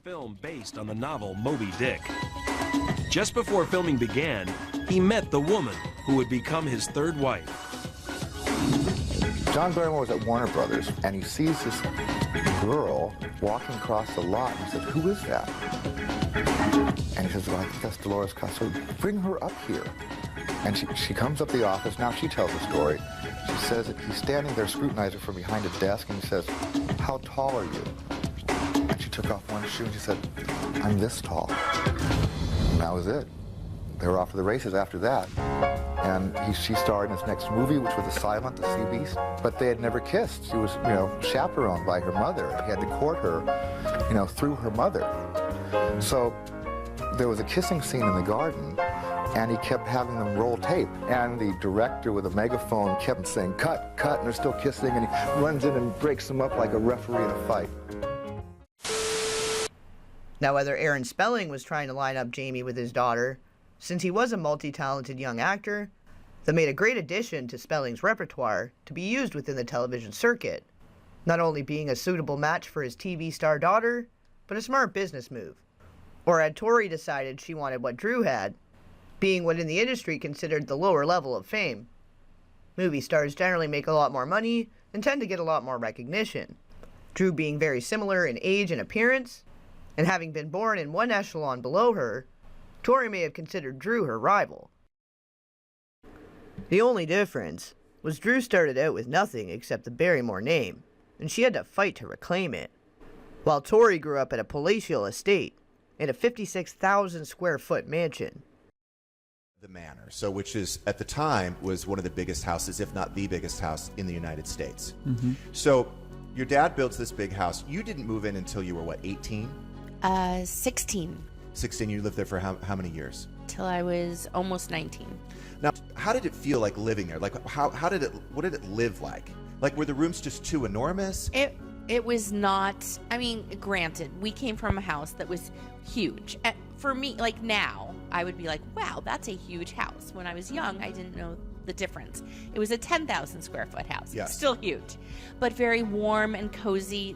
Film based on the novel Moby Dick. Just before filming began, he met the woman who would become his third wife. John Barrymore was at Warner Brothers, and he sees this girl walking across the lot, and he says, "Who is that?" And he says, "Well, I think that's Dolores Costello. Bring her up here." And she comes up the office. Now she tells the story. She says that he's standing there scrutinizing from behind a desk, and he says, "How tall are you?" And she took off one shoe and she said, "I'm this tall." And that was it. They were off to the races after that. And she starred in his next movie, which was Silent, the Sea Beast. But they had never kissed. She was, chaperoned by her mother. He had to court her, through her mother. So there was a kissing scene in the garden, and he kept having them roll tape. And the director with a megaphone kept saying, cut, cut, and they're still kissing, and he runs in and breaks them up like a referee in a fight. Now, whether Aaron Spelling was trying to line up Jamie with his daughter, since he was a multi-talented young actor, that made a great addition to Spelling's repertoire to be used within the television circuit, not only being a suitable match for his TV star daughter, but a smart business move. Or had Tori decided she wanted what Drew had, being what in the industry considered the lower level of fame. Movie stars generally make a lot more money and tend to get a lot more recognition. Drew being very similar in age and appearance, and having been born in one echelon below her, Tori may have considered Drew her rival. The only difference was Drew started out with nothing except the Barrymore name, and she had to fight to reclaim it, while Tori grew up at a palatial estate in a 56,000 square foot mansion. The Manor, which is at the time was one of the biggest houses, if not the biggest house in the United States. Mm-hmm. So your dad builds this big house. You didn't move in until you were what, 18? 16. 16. You lived there for how many years? Till I was almost 19. Now, how did it feel like living there? Like, what did it live like? Like, were the rooms just too enormous? It was not, granted, we came from a house that was huge. For me, like now, I would be like, wow, that's a huge house. When I was young, I didn't know the difference. It was a 10,000 square foot house. Yes. Still huge, but very warm and cozy.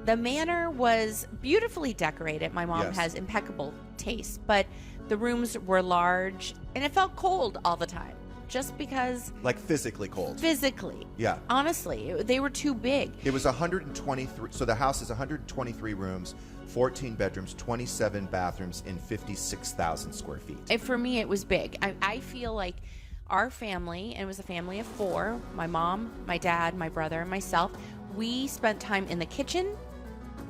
The manor was beautifully decorated. My mom has impeccable taste, but the rooms were large and it felt cold all the time. Just because... Like physically cold? Physically. Yeah. Honestly, they were too big. It was 123, so the house is 123 rooms, 14 bedrooms, 27 bathrooms, and 56,000 square feet. For me, it was big. I feel like our family, and it was a family of 4, my mom, my dad, my brother, and myself, we spent time in the kitchen,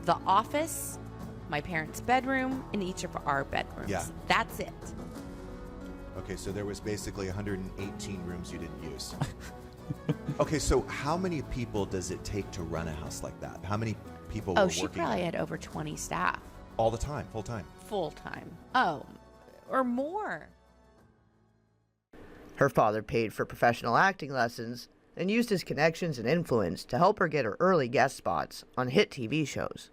the office, my parents' bedroom, and each of our bedrooms. Yeah. That's it. Okay, so there was basically 118 rooms you didn't use. Okay, so how many people does it take to run a house like that? How many people were working? She probably had over 20 staff. All the time, full time? Full time. Oh, or more. Her father paid for professional acting lessons and used his connections and influence to help her get her early guest spots on hit TV shows.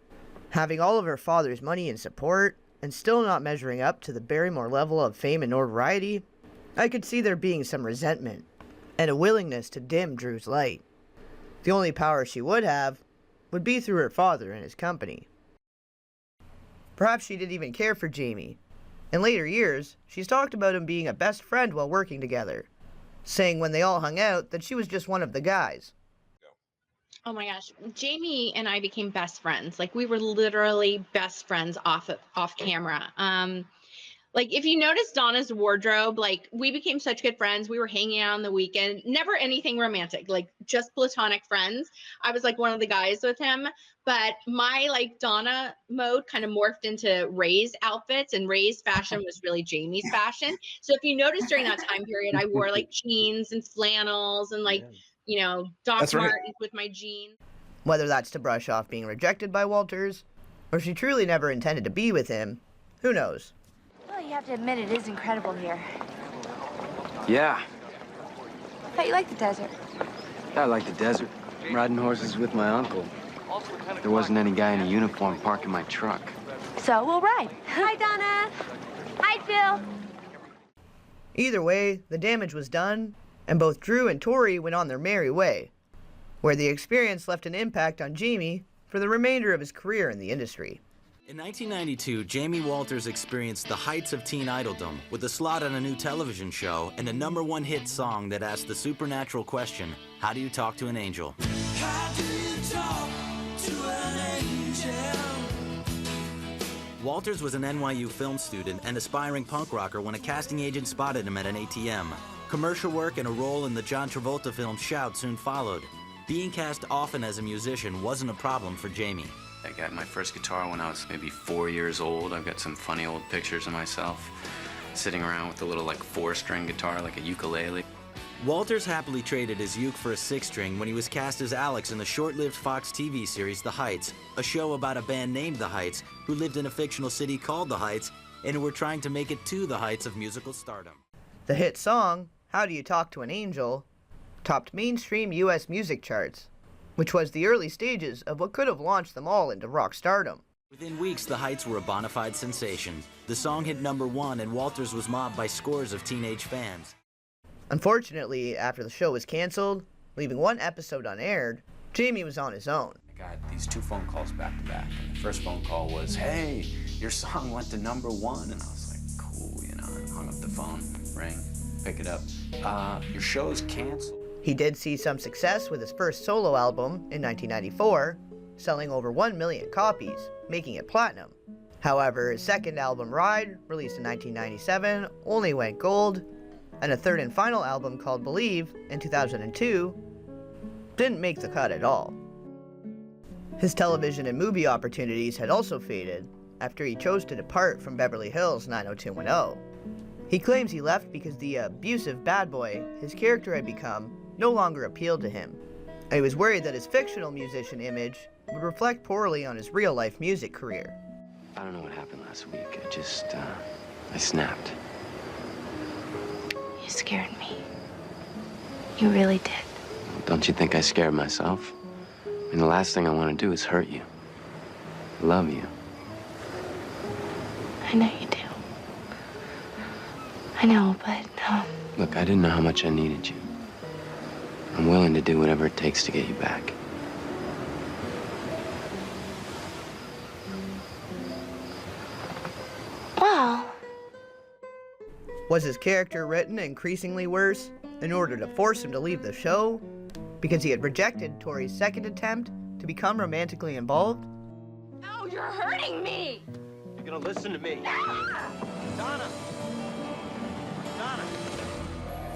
Having all of her father's money and support, and still not measuring up to the Barrymore level of fame and notoriety, I could see there being some resentment and a willingness to dim Drew's light. The only power she would have would be through her father and his company. Perhaps she didn't even care for Jamie. In later years, she's talked about him being a best friend while working together, saying when they all hung out that she was just one of the guys. Oh my gosh, Jamie and I became best friends. Like we were literally best friends off camera. Like if you notice Donna's wardrobe, like we became such good friends. We were hanging out on the weekend, never anything romantic, like just platonic friends. I was like one of the guys with him, but my like Donna mode kind of morphed into Ray's outfits, and Ray's fashion was really Jamie's fashion. So if you notice during that time period, I wore like jeans and flannels and like, Doc Martens with my jeans. Whether that's to brush off being rejected by Walters, or she truly never intended to be with him, who knows? Well, you have to admit it is incredible here. Yeah, I thought you liked the desert. I like the desert. Riding horses with my uncle. There wasn't any guy in a uniform parking my truck. So we'll ride. Hi, Donna. Hi, Phil. Either way, the damage was done, and both Drew and Tori went on their merry way, where the experience left an impact on Jamie for the remainder of his career in the industry. In 1992, Jamie Walters experienced the heights of teen idoldom with a slot on a new television show and a #1 hit song that asked the supernatural question, how do you talk to an angel? How do you talk to an angel? Walters was an NYU film student and aspiring punk rocker when a casting agent spotted him at an ATM. Commercial work and a role in the John Travolta film Shout soon followed. Being cast often as a musician wasn't a problem for Jamie. I got my first guitar when I was maybe 4 years old. I've got some funny old pictures of myself sitting around with a little, like, 4-string guitar, like a ukulele. Walters happily traded his uke for a 6-string when he was cast as Alex in the short-lived Fox TV series The Heights, a show about a band named The Heights who lived in a fictional city called The Heights and who were trying to make it to the heights of musical stardom. The hit song, How Do You Talk to an Angel, topped mainstream U.S. music charts, which was the early stages of what could have launched them all into rock stardom. Within weeks, The Heights were a bona fide sensation. The song hit #1 and Walters was mobbed by scores of teenage fans. Unfortunately, after the show was canceled, leaving one episode unaired, Jamie was on his own. I got these 2 phone calls back to back. And the first phone call was, hey, your song went to #1. And I was like, cool, you know, and hung up the phone, ring, pick it up. Your show's canceled. He did see some success with his first solo album in 1994, selling over 1 million copies, making it platinum. However, his second album, Ride, released in 1997, only went gold, and a third and final album called Believe in 2002 didn't make the cut at all. His television and movie opportunities had also faded after he chose to depart from Beverly Hills 90210. He claims he left because the abusive bad boy his character had become no longer appealed to him, and he was worried that his fictional musician image would reflect poorly on his real-life music career. I don't know what happened last week. I snapped. You scared me. You really did. Don't you think I scared myself? I mean, the last thing I want to do is hurt you. I love you. I know you do. I know, but, Look, I didn't know how much I needed you. I'm willing to do whatever it takes to get you back. well, Was his character written increasingly worse in order to force him to leave the show because he had rejected Tori's second attempt to become romantically involved? Oh, you're hurting me! You're gonna listen to me. Donna!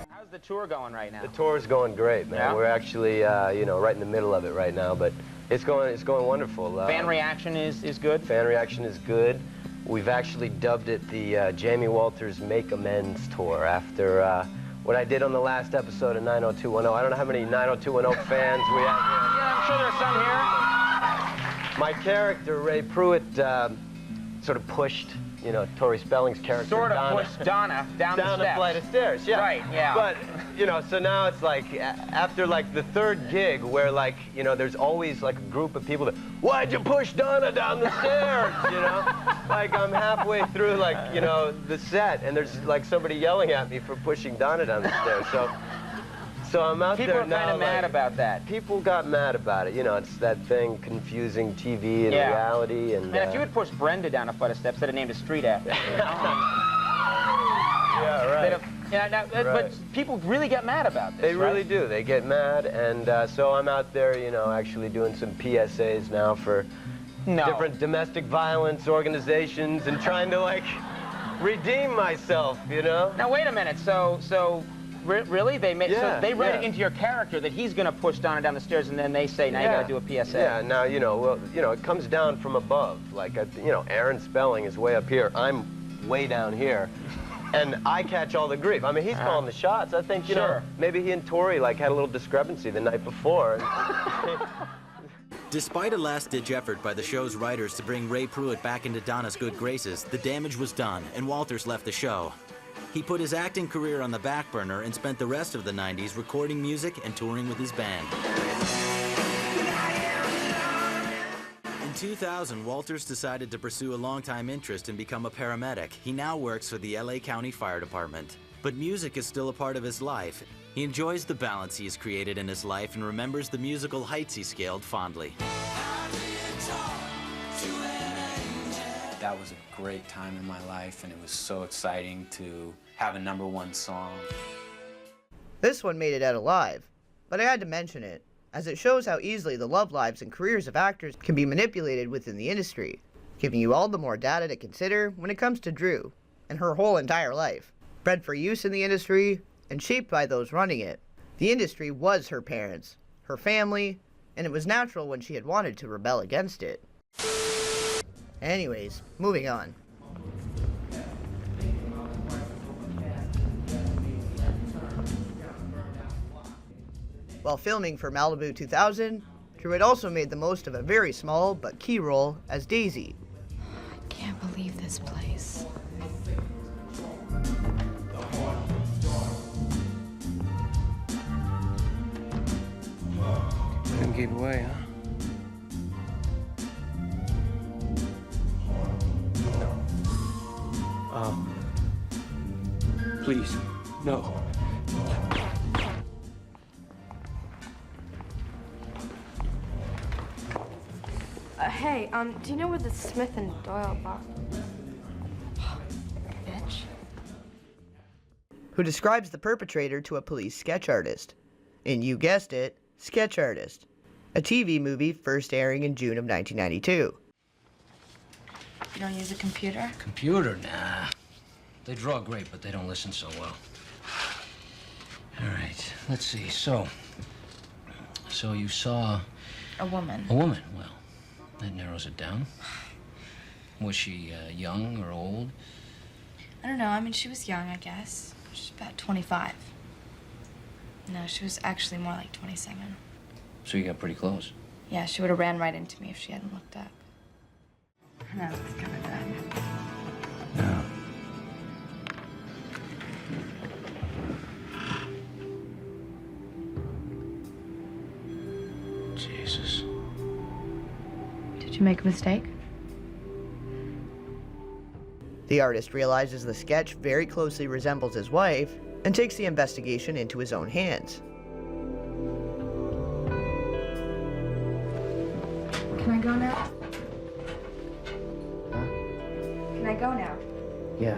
How's the tour going right now? The tour's going great, man. Yeah? We're actually, you know, right in the middle of it right now, but it's going wonderful. Fan reaction is good? Fan reaction is good. We've actually dubbed it the Jamie Walters Make Amends Tour after what I did on the last episode of 90210. I don't know how many 90210 fans we have here. Yeah, I'm sure there's some here. My character, Ray Pruitt, sort of pushed, you know, Tori Spelling's character, Sort of Donna, pushed Donna down the steps. a flight of stairs, yeah. Right, yeah. But, you know, so now it's like, after like the 3rd gig where like, you know, there's always like a group of people that, why'd you push Donna down the stairs, you know? Like I'm halfway through like, you know, the set and there's like somebody yelling at me for pushing Donna down the stairs. So I'm out People there are now. kind of mad about that. People got mad about it. You know, it's that thing, confusing TV and reality. And if you had pushed Brenda down a flight of steps, they'd have named a street after her. Yeah, right. But people really get mad about this, They really right? do. They get mad, and so I'm out there, you know, actually doing some PSAs now for different domestic violence organizations and trying to, like, redeem myself, you know? Now, wait a minute. So really? They made, so they read it into your character that he's going to push Donna down the stairs, and then they say, now you got to do a PSA. Yeah, now, you know, well, you know, it comes down from above. Like, you know, Aaron Spelling is way up here. I'm way down here. And I catch all the grief. I mean, he's calling the shots. I think, you know, maybe he and Tori, like, had a little discrepancy the night before. Despite a last-ditch effort by the show's writers to bring Ray Pruitt back into Donna's good graces, the damage was done, and Walters left the show. He put his acting career on the back burner and spent the rest of the 90s recording music and touring with his band. In 2000, Walters decided to pursue a longtime interest and become a paramedic. He now works for the LA County Fire Department. But music is still a part of his life. He enjoys the balance he has created in his life and remembers the musical heights he scaled fondly. That was a great time in my life, and it was so exciting to have a #1 song. This one made it out alive, but I had to mention it, as it shows how easily the love lives and careers of actors can be manipulated within the industry, giving you all the more data to consider when it comes to Drew and her whole entire life. Bred for use in the industry and shaped by those running it, the industry was her parents, her family, and it was natural when she had wanted to rebel against it. Anyways, moving on. While filming for Malibu 2000, Drew had also made the most of a very small but key role as Daisy. I can't believe this place. Couldn't keep away, huh? Please, no. Hey, do you know where the Smith and Doyle box? Bitch. Who describes the perpetrator to a police sketch artist. And you guessed it, Sketch Artist. A TV movie first airing in June of 1992. You don't use a computer? Computer? Nah. They draw great, but they don't listen so well. All right, let's see. So you saw... A woman. A woman, well, that narrows it down. Was she young or old? I don't know. I mean, she was young, I guess. She's about 25. No, she was actually more like 27. So you got pretty close. Yeah, she would have ran right into me if she hadn't looked up. No, it's kind of bad. No. Jesus. Did you make a mistake? The artist realizes the sketch very closely resembles his wife and takes the investigation into his own hands. Can I go now? Can I go now? Yeah.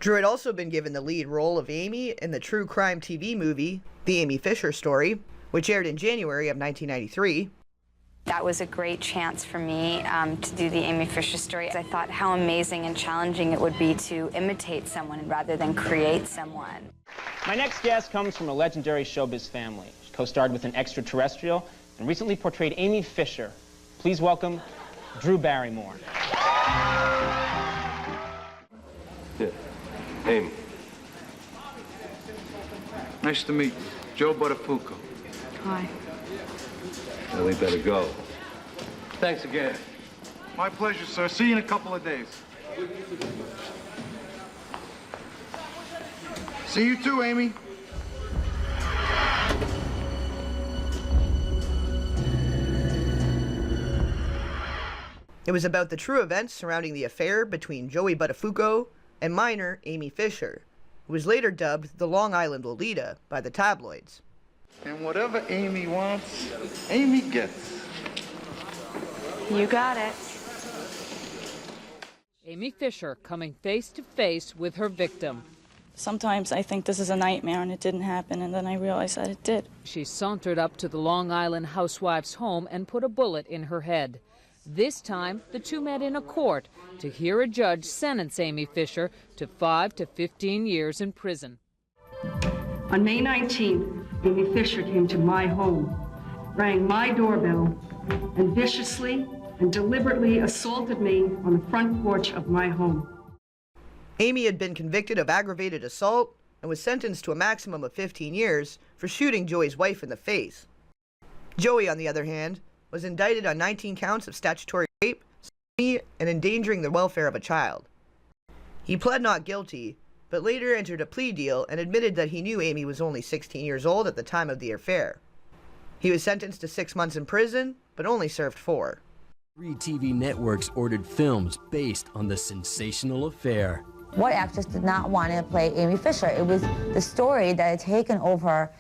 Drew had also been given the lead role of Amy in the true crime TV movie, The Amy Fisher Story, which aired in January of 1993. That was a great chance for me to do the Amy Fisher story. I thought how amazing and challenging it would be to imitate someone rather than create someone. My next guest comes from a legendary showbiz family. She co-starred with an extraterrestrial and recently portrayed Amy Fisher. Please welcome Drew Barrymore. Yeah. Amy. Nice to meet you. Joe Buttafuoco. Hi. Well, we better go. Thanks again. My pleasure, sir. See you in a couple of days. See you too, Amy. It was about the true events surrounding the affair between Joey Buttafuoco and minor Amy Fisher, who was later dubbed the Long Island Lolita by the tabloids. And whatever Amy wants, Amy gets. You got it. Amy Fisher coming face to face with her victim. Sometimes I think this is a nightmare and it didn't happen, and then I realize that it did. She sauntered up to the Long Island housewife's home and put a bullet in her head. This time, the two met in a court to hear a judge sentence Amy Fisher to 5 to 15 years in prison. On May 19th, Amy Fisher came to my home, rang my doorbell, and viciously and deliberately assaulted me on the front porch of my home. Amy had been convicted of aggravated assault and was sentenced to a maximum of 15 years for shooting Joey's wife in the face. Joey, on the other hand, was indicted on 19 counts of statutory rape, sodomy, and endangering the welfare of a child. He pled not guilty, but later entered a plea deal and admitted that he knew Amy was only 16 years old at the time of the affair. He was sentenced to 6 months in prison, but only served 4. 3 TV networks ordered films based on the sensational affair. What actress did not want to play Amy Fisher? It was the story that had taken over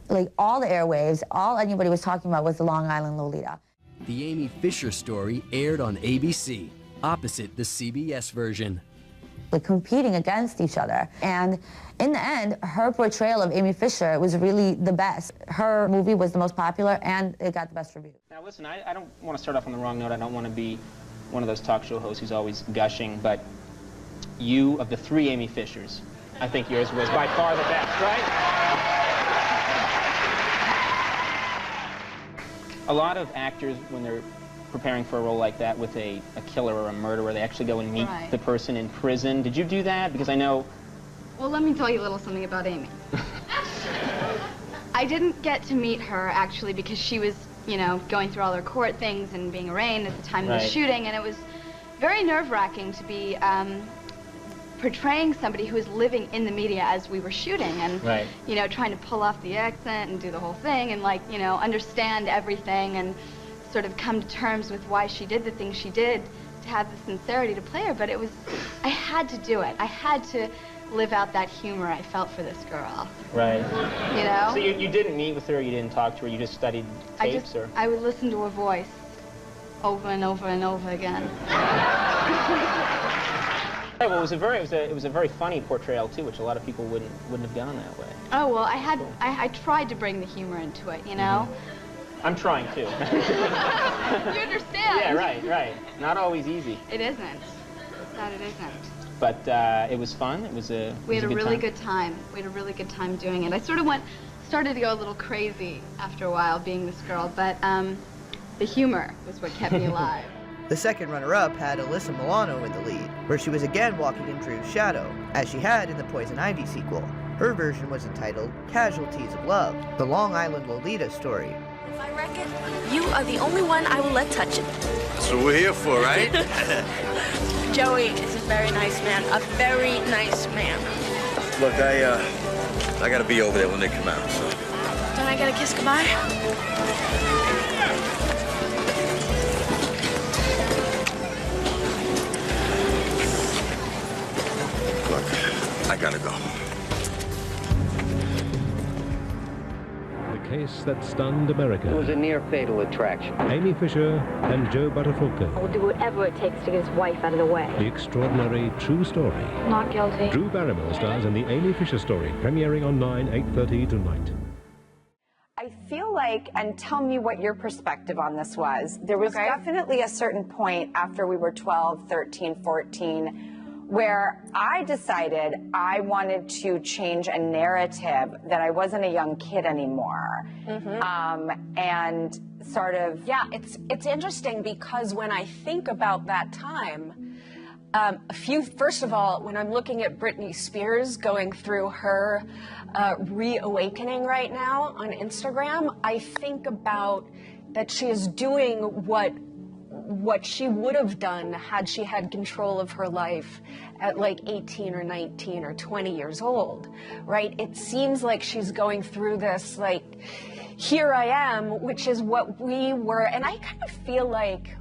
like all the airwaves. All anybody was talking about was the Long Island Lolita. The Amy Fisher Story aired on ABC, opposite the CBS version. Like competing against each other. And in the end, her portrayal of Amy Fisher was really the best. Her movie was the most popular and it got the best reviews. Now listen, I don't want to start off on the wrong note. I don't want to be one of those talk show hosts who's always gushing, but you, of the 3 Amy Fishers, I think yours was by far the best, right? A lot of actors, when they're preparing for a role like that with a killer or a murderer, they actually go and meet the person in prison. Did you do that? Because I know Well, let me tell you a little something about Amy. I didn't get to meet her, actually, because she was, you know, going through all her court things and being arraigned at the time of the shooting, and it was very nerve-wracking to be portraying somebody who was living in the media as we were shooting, and, you know, trying to pull off the accent and do the whole thing, and, like, you know, understand everything and sort of come to terms with why she did the things she did, to have the sincerity to play her. But it was, I had to do it. I had to live out that humor I felt for this girl. Right. You know? So you didn't meet with her, you didn't talk to her, you just studied tapes, or? I would listen to her voice over and over and over again. Well, it was a very funny portrayal too, which a lot of people wouldn't have gone that way. Oh well, I tried to bring the humor into it, you know. I'm trying too. You understand? Yeah, right. Not always easy. It isn't. That it isn't. But it was fun. We had a really good time. We had a really good time doing it. I sort of started to go a little crazy after a while being this girl, but the humor was what kept me alive. The second runner-up had Alyssa Milano in the lead, where she was again walking in Drew's shadow, as she had in the Poison Ivy sequel. Her version was entitled Casualties of Love, the Long Island Lolita story. If I wreck it, you are the only one I will let touch it. That's what we're here for, right? Joey is a very nice man, a very nice man. Look, I gotta be over there when they come out, so. Don't I get a kiss goodbye? Look, I gotta go. The case that stunned America. It was a near-fatal attraction. Amy Fisher and Joe Bartolfo. I will do whatever it takes to get his wife out of the way. The extraordinary true story. Not guilty. Drew Barrymore stars in the Amy Fisher story, premiering on 9/8:30 tonight. I feel like, and tell me what your perspective on this was, there was definitely a certain point after we were 12, 13, 14, where I decided I wanted to change a narrative that I wasn't a young kid anymore. And sort of... Yeah, it's interesting because when I think about that time, first of all, when I'm looking at Britney Spears going through her reawakening right now on Instagram, I think about that she is doing what she would have done had she had control of her life at like 18 or 19 or 20 years old, right? It seems like she's going through this, like, here I am, which is what we were. And I kind of feel like,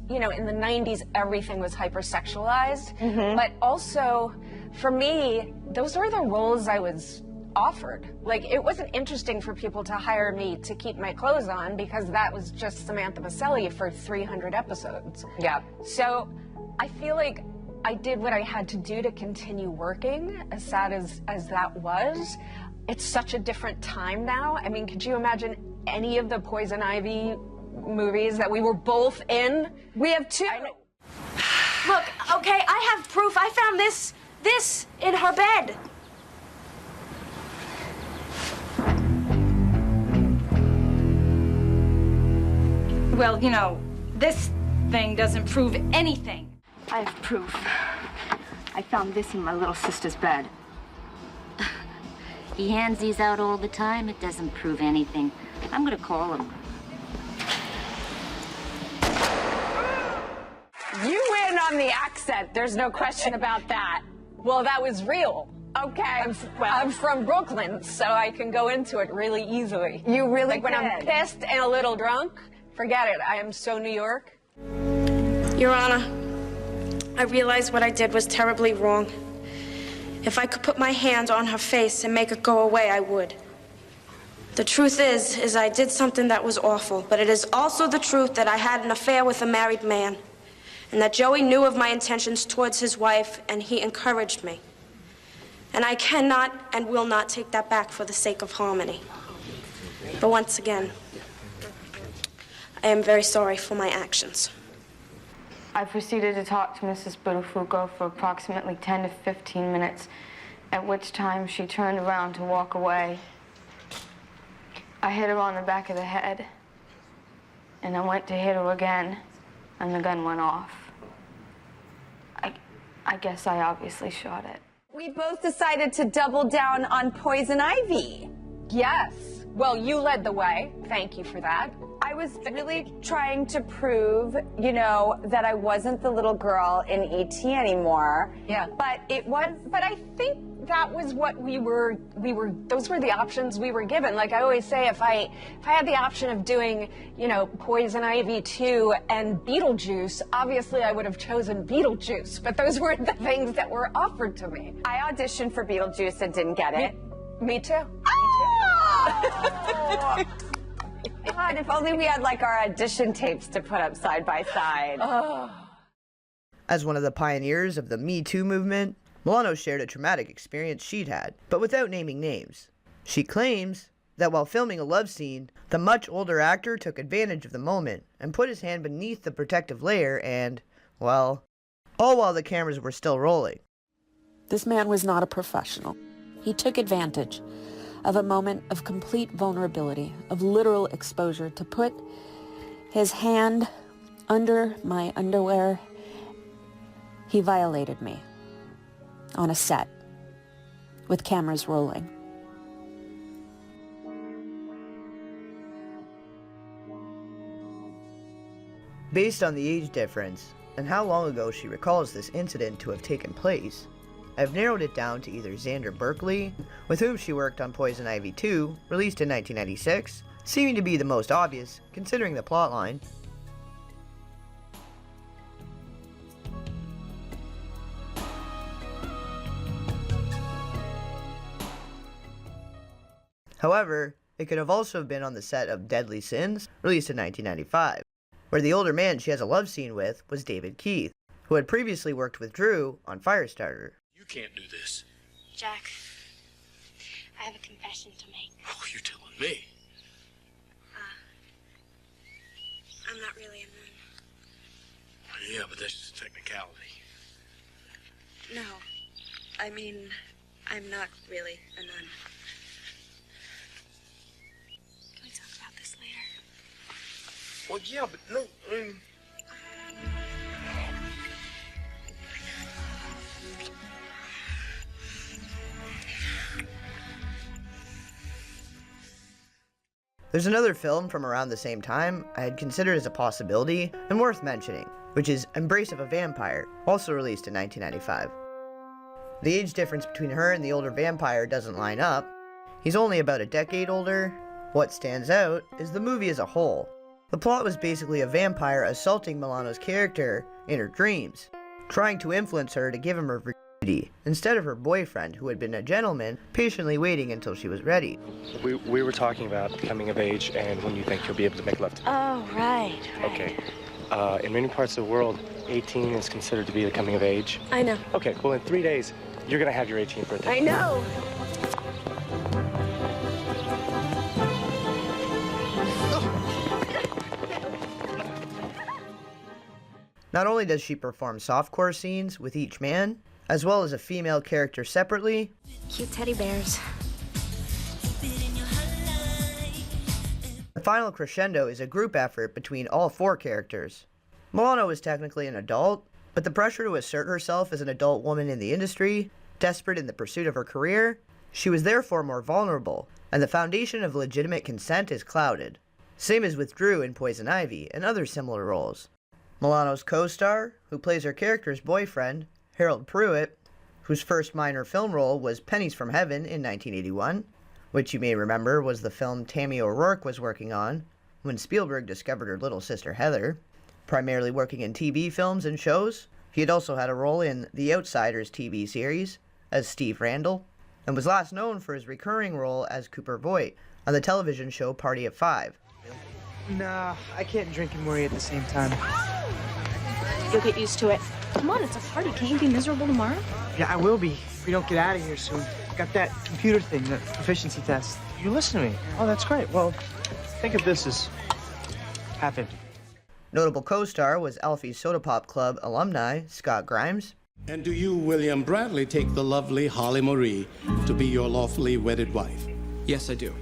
you know, in the 90s, everything was hypersexualized. But also, for me, those were the roles I was offered. Like, it wasn't interesting for people to hire me to keep my clothes on because that was just Samantha Maselli for 300 episodes. Yeah. So I feel like I did what I had to do to continue working, as sad as that was. It's such a different time now. I mean, could you imagine any of the Poison Ivy movies that we were both in? We have two. Look, okay, I have proof. I found this in her bed. Well, you know, this thing doesn't prove anything. I have proof. I found this in my little sister's bed. He hands these out all the time. It doesn't prove anything. I'm gonna call him. You win on the accent. There's no question about that. Well, that was real. Okay. I'm from Brooklyn, so I can go into it really easily. You really Like when I'm pissed and a little drunk, forget it. I am so New York. Your Honor, I realize what I did was terribly wrong. If I could put my hand on her face and make it go away, I would. The truth is I did something that was awful, but it is also the truth that I had an affair with a married man, and that Joey knew of my intentions towards his wife, and he encouraged me. And I cannot and will not take that back for the sake of harmony. But once again, I am very sorry for my actions. I proceeded to talk to Mrs. Buttafuoco for approximately 10 to 15 minutes, at which time she turned around to walk away. I hit her on the back of the head, and I went to hit her again, and the gun went off. I guess I obviously shot it. We both decided to double down on Poison Ivy. Yes. Well, you led the way. Thank you for that. I was really trying to prove, you know, that I wasn't the little girl in E.T. anymore. Yeah. But it was... But I think that was what those were the options we were given. Like I always say, if I had the option of doing, you know, Poison Ivy 2 and Beetlejuice, obviously I would have chosen Beetlejuice, but those weren't the things that were offered to me. I auditioned for Beetlejuice and didn't get it. Me too. Oh! God, if only we had like our audition tapes to put up side by side. Oh. As one of the pioneers of the Me Too movement, Milano shared a traumatic experience she'd had, but without naming names. She claims that while filming a love scene, the much older actor took advantage of the moment and put his hand beneath the protective layer and, well, all while the cameras were still rolling. This man was not a professional. He took advantage of a moment of complete vulnerability, of literal exposure, to put his hand under my underwear. He violated me on a set with cameras rolling. Based on the age difference and how long ago she recalls this incident to have taken place, I've narrowed it down to either Xander Berkeley, with whom she worked on Poison Ivy 2, released in 1996, seeming to be the most obvious considering the plotline, however, it could have also been on the set of Deadly Sins, released in 1995, where the older man she has a love scene with was David Keith, who had previously worked with Drew on Firestarter. You can't do this. Jack, I have a confession to make. Oh, you're telling me. I'm not really a nun. Yeah, but that's just a technicality. No, I mean, I'm not really a nun. Can we talk about this later? Well, yeah, but no, I mean... There's another film from around the same time I had considered as a possibility and worth mentioning, which is Embrace of a Vampire, also released in 1995. The age difference between her and the older vampire doesn't line up. He's only about a decade older. What stands out is the movie as a whole. The plot was basically a vampire assaulting Milano's character in her dreams, trying to influence her to give him her virginity, instead of her boyfriend, who had been a gentleman, patiently waiting until she was ready. We were talking about coming of age and when you think you'll be able to make love to me. Oh, right. Okay. In many parts of the world, 18 is considered to be the coming of age. I know. Okay, well, in 3 days, you're going to have your 18th birthday. I know. Not only does she perform softcore scenes with each man, as well as a female character separately, Cute teddy bears. the final crescendo is a group effort between all four characters. Milano is technically an adult, but the pressure to assert herself as an adult woman in the industry, desperate in the pursuit of her career, she was therefore more vulnerable, and the foundation of legitimate consent is clouded. Same as with Drew in Poison Ivy and other similar roles. Milano's co-star, who plays her character's boyfriend, Harold Pruitt, whose first minor film role was Pennies from Heaven in 1981, which you may remember was the film Tammy O'Rourke was working on when Spielberg discovered her little sister Heather. Primarily working in TV films and shows, he had also had a role in The Outsiders TV series as Steve Randall, and was last known for his recurring role as Cooper Voigt on the television show Party of Five. Nah, I can't drink and worry at the same time. You'll get used to it. Come on, it's a party. Can't you be miserable tomorrow? Yeah, I will be if we don't get out of here soon. Got that computer thing, the proficiency test. You listen to me. Oh, that's great. Well, think of this as half empty. Notable co-star was Alfie's Soda Pop Club alumni Scott Grimes. And do you, William Bradley, take the lovely Holly Marie to be your lawfully wedded wife? Yes, I do.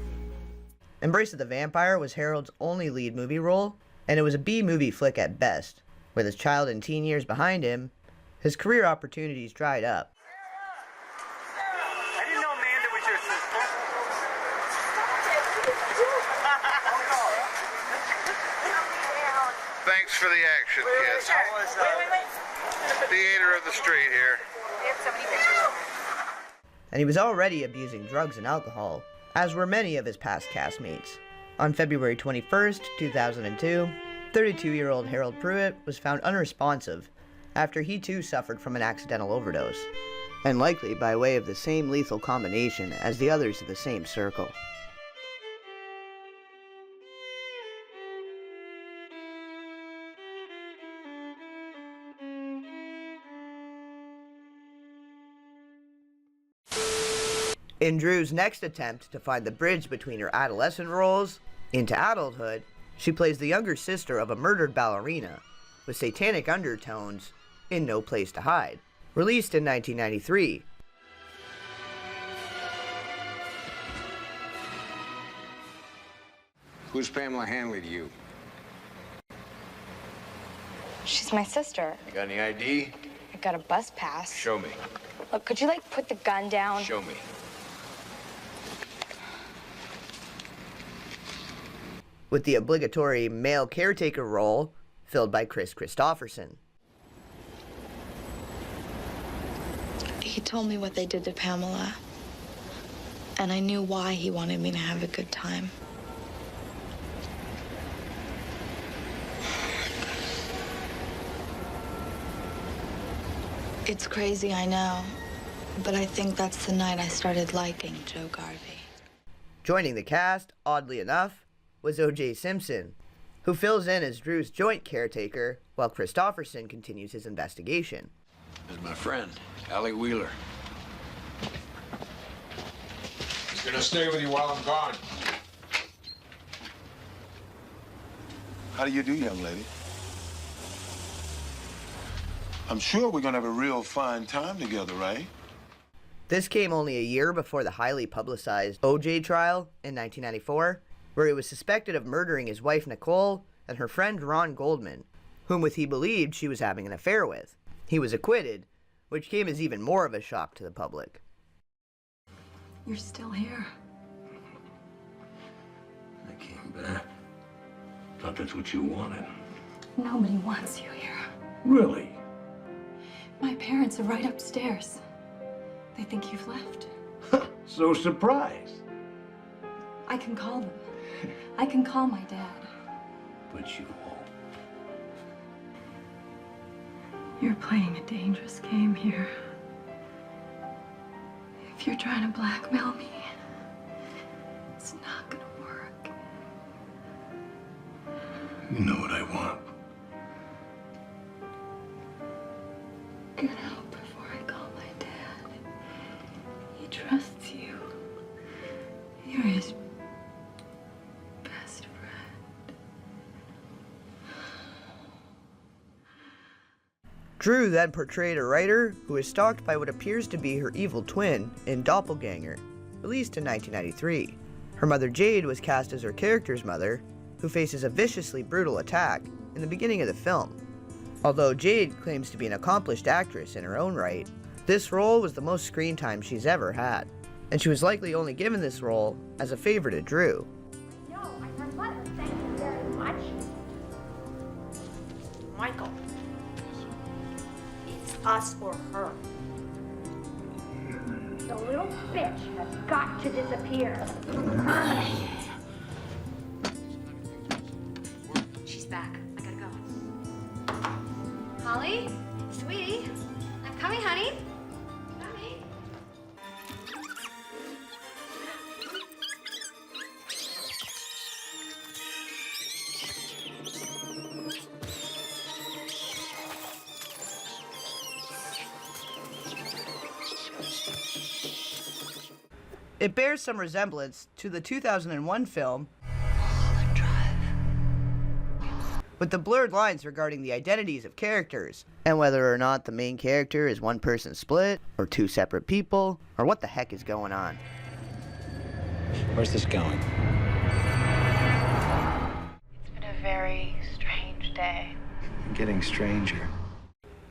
Embrace of the Vampire was Harold's only lead movie role, and it was a B-movie flick at best. With his child and teen years behind him, his career opportunities dried up. your sister. Thanks for the action, kids. Theater of the street here. And he was already abusing drugs and alcohol, as were many of his past castmates. On February 21st, 2002, 32-year-old Harold Pruitt was found unresponsive after he too suffered from an accidental overdose, and likely by way of the same lethal combination as the others of the same circle. In Drew's next attempt to find the bridge between her adolescent roles into adulthood, she plays the younger sister of a murdered ballerina with satanic undertones in No Place to Hide, released in 1993. Who's Pamela Hanley to you? She's my sister. You got any ID? I got a bus pass. Show me. Look, could you, like, put the gun down? Show me. With the obligatory male caretaker role filled by Chris Christopherson. He told me what they did to Pamela, and I knew why he wanted me to have a good time. It's crazy, I know, but I think that's the night I started liking Joe Garvey. Joining the cast, oddly enough, was O.J. Simpson, who fills in as Drew's joint caretaker while Christopherson continues his investigation. There's my friend, Allie Wheeler. He's gonna stay with you while I'm gone. How do you do, young lady? I'm sure we're gonna have a real fine time together, right? This came only a year before the highly publicized O.J. trial in 1994, where he was suspected of murdering his wife Nicole and her friend Ron Goldman, whom he believed she was having an affair with. He was acquitted, which came as even more of a shock to the public. You're still here. I came back. Thought that's what you wanted. Nobody wants you here. Really? My parents are right upstairs. They think you've left. So surprised. I can call them. I can call my dad. But you won't. You're playing a dangerous game here. If you're trying to blackmail me, it's not gonna work. You know what I want. Get out before I call my dad. He trusts you. You're his best friend. Drew then portrayed a writer who is stalked by what appears to be her evil twin in Doppelganger, released in 1993. Her mother Jaid was cast as her character's mother, who faces a viciously brutal attack in the beginning of the film. Although Jaid claims to be an accomplished actress in her own right, this role was the most screen time she's ever had, and she was likely only given this role as a favor to Drew. No, I'm her mother. Thank you very much. Michael, it's us or her. The little bitch has got to disappear. She's back. I gotta go. Holly? Sweetie? I'm coming, honey. Coming. It bears some resemblance to the 2001 film, with the blurred lines regarding the identities of characters, and whether or not the main character is one person split, or two separate people, or what the heck is going on. Where's this going? It's been a very strange day. Getting stranger.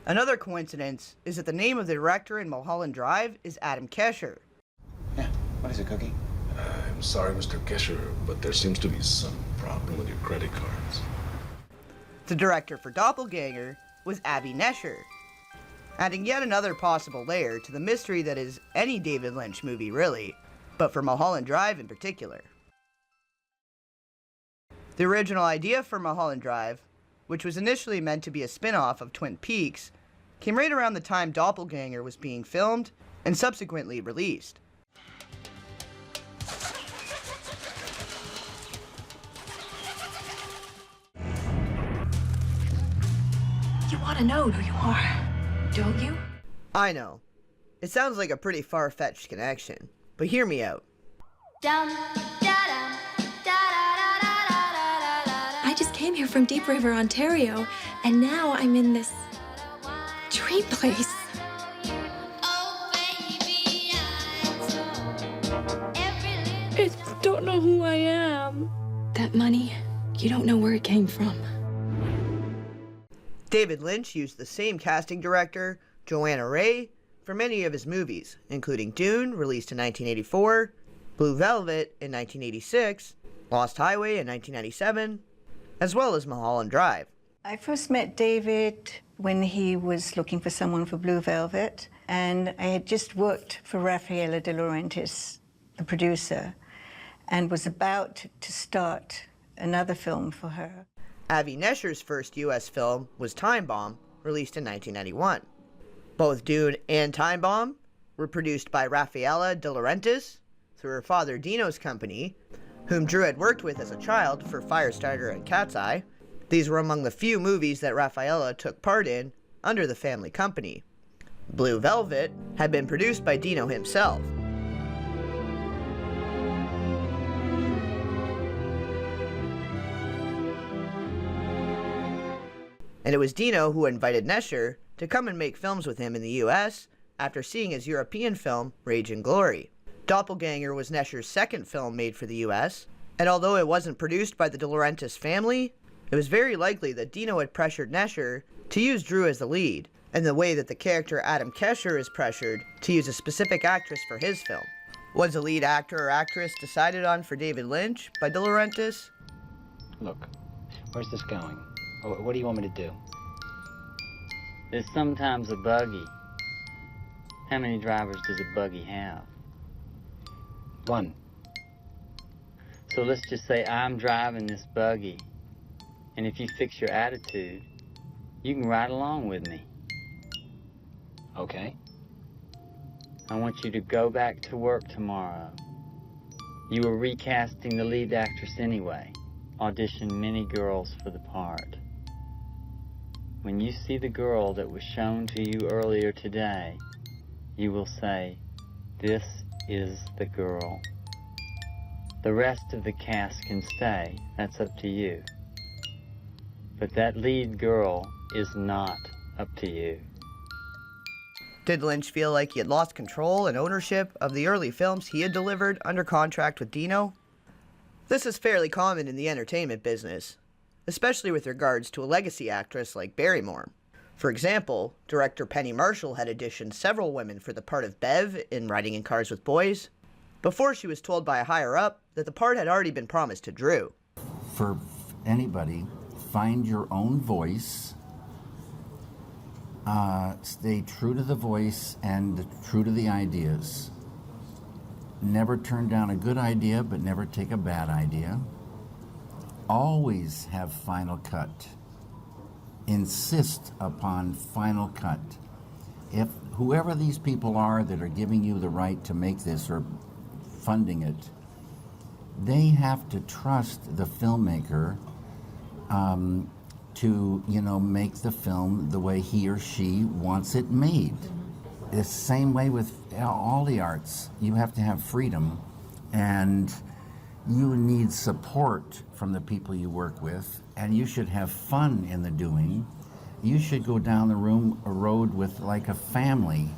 Another coincidence is that the name of the director in Mulholland Drive is Adam Kesher. Yeah, What is it, Cookie? I'm sorry, Mr. Gesher, but there seems to be some problem with your credit cards. The director for Doppelganger was Avi Nesher, adding yet another possible layer to the mystery that is any David Lynch movie, really, but for Mulholland Drive in particular. The original idea for Mulholland Drive, which was initially meant to be a spin-off of Twin Peaks, came right around the time Doppelganger was being filmed and subsequently released. You want to know who you are, don't you? I know. It sounds like a pretty far-fetched connection, but hear me out. I just came here from Deep River, Ontario, and now I'm in this dream place. I don't know who I am. That money, you don't know where it came from. David Lynch used the same casting director, Joanna Ray, for many of his movies, including Dune, released in 1984, Blue Velvet in 1986, Lost Highway in 1997, as well as Mulholland Drive. I first met David when he was looking for someone for Blue Velvet, and I had just worked for Raffaella De Laurentiis, the producer, and was about to start another film for her. Avi Nesher's first U.S. film was Time Bomb, released in 1991. Both Dune and Time Bomb were produced by Raffaella De Laurentiis through her father Dino's company, whom Drew had worked with as a child for Firestarter and Cat's Eye. These were among the few movies that Raffaella took part in under the family company. Blue Velvet had been produced by Dino himself. And it was Dino who invited Nesher to come and make films with him in the US after seeing his European film, Rage and Glory. Doppelganger was Nesher's second film made for the US, and although it wasn't produced by the De Laurentiis family, it was very likely that Dino had pressured Nesher to use Drew as the lead, in the way that the character Adam Kesher is pressured to use a specific actress for his film. Was the lead actor or actress decided on for David Lynch by De Laurentiis? Look, where's this going? What do you want me to do? There's sometimes a buggy. How many drivers does a buggy have? One. So let's just say I'm driving this buggy. And if you fix your attitude, you can ride along with me. Okay. I want you to go back to work tomorrow. You were recasting the lead actress anyway. Auditioned many girls for the part. When you see the girl that was shown to you earlier today, you will say, "This is the girl." The rest of the cast can stay. That's up to you. But that lead girl is not up to you. Did Lynch feel like he had lost control and ownership of the early films he had delivered under contract with Dino? This is fairly common in the entertainment business, especially with regards to a legacy actress like Barrymore. For example, director Penny Marshall had auditioned several women for the part of Bev in Riding in Cars with Boys, before she was told by a higher-up that the part had already been promised to Drew. For anybody, find your own voice, stay true to the voice and true to the ideas. Never turn down a good idea, but never take a bad idea. Always have final cut. Insist upon final cut. If whoever these people are that are giving you the right to make this or funding it, they have to trust the filmmaker to, make the film the way he or she wants it made. The same way with all the arts. You have to have freedom, and you need support from the people you work with, and you should have fun in the doing. You should go down the road with like a family,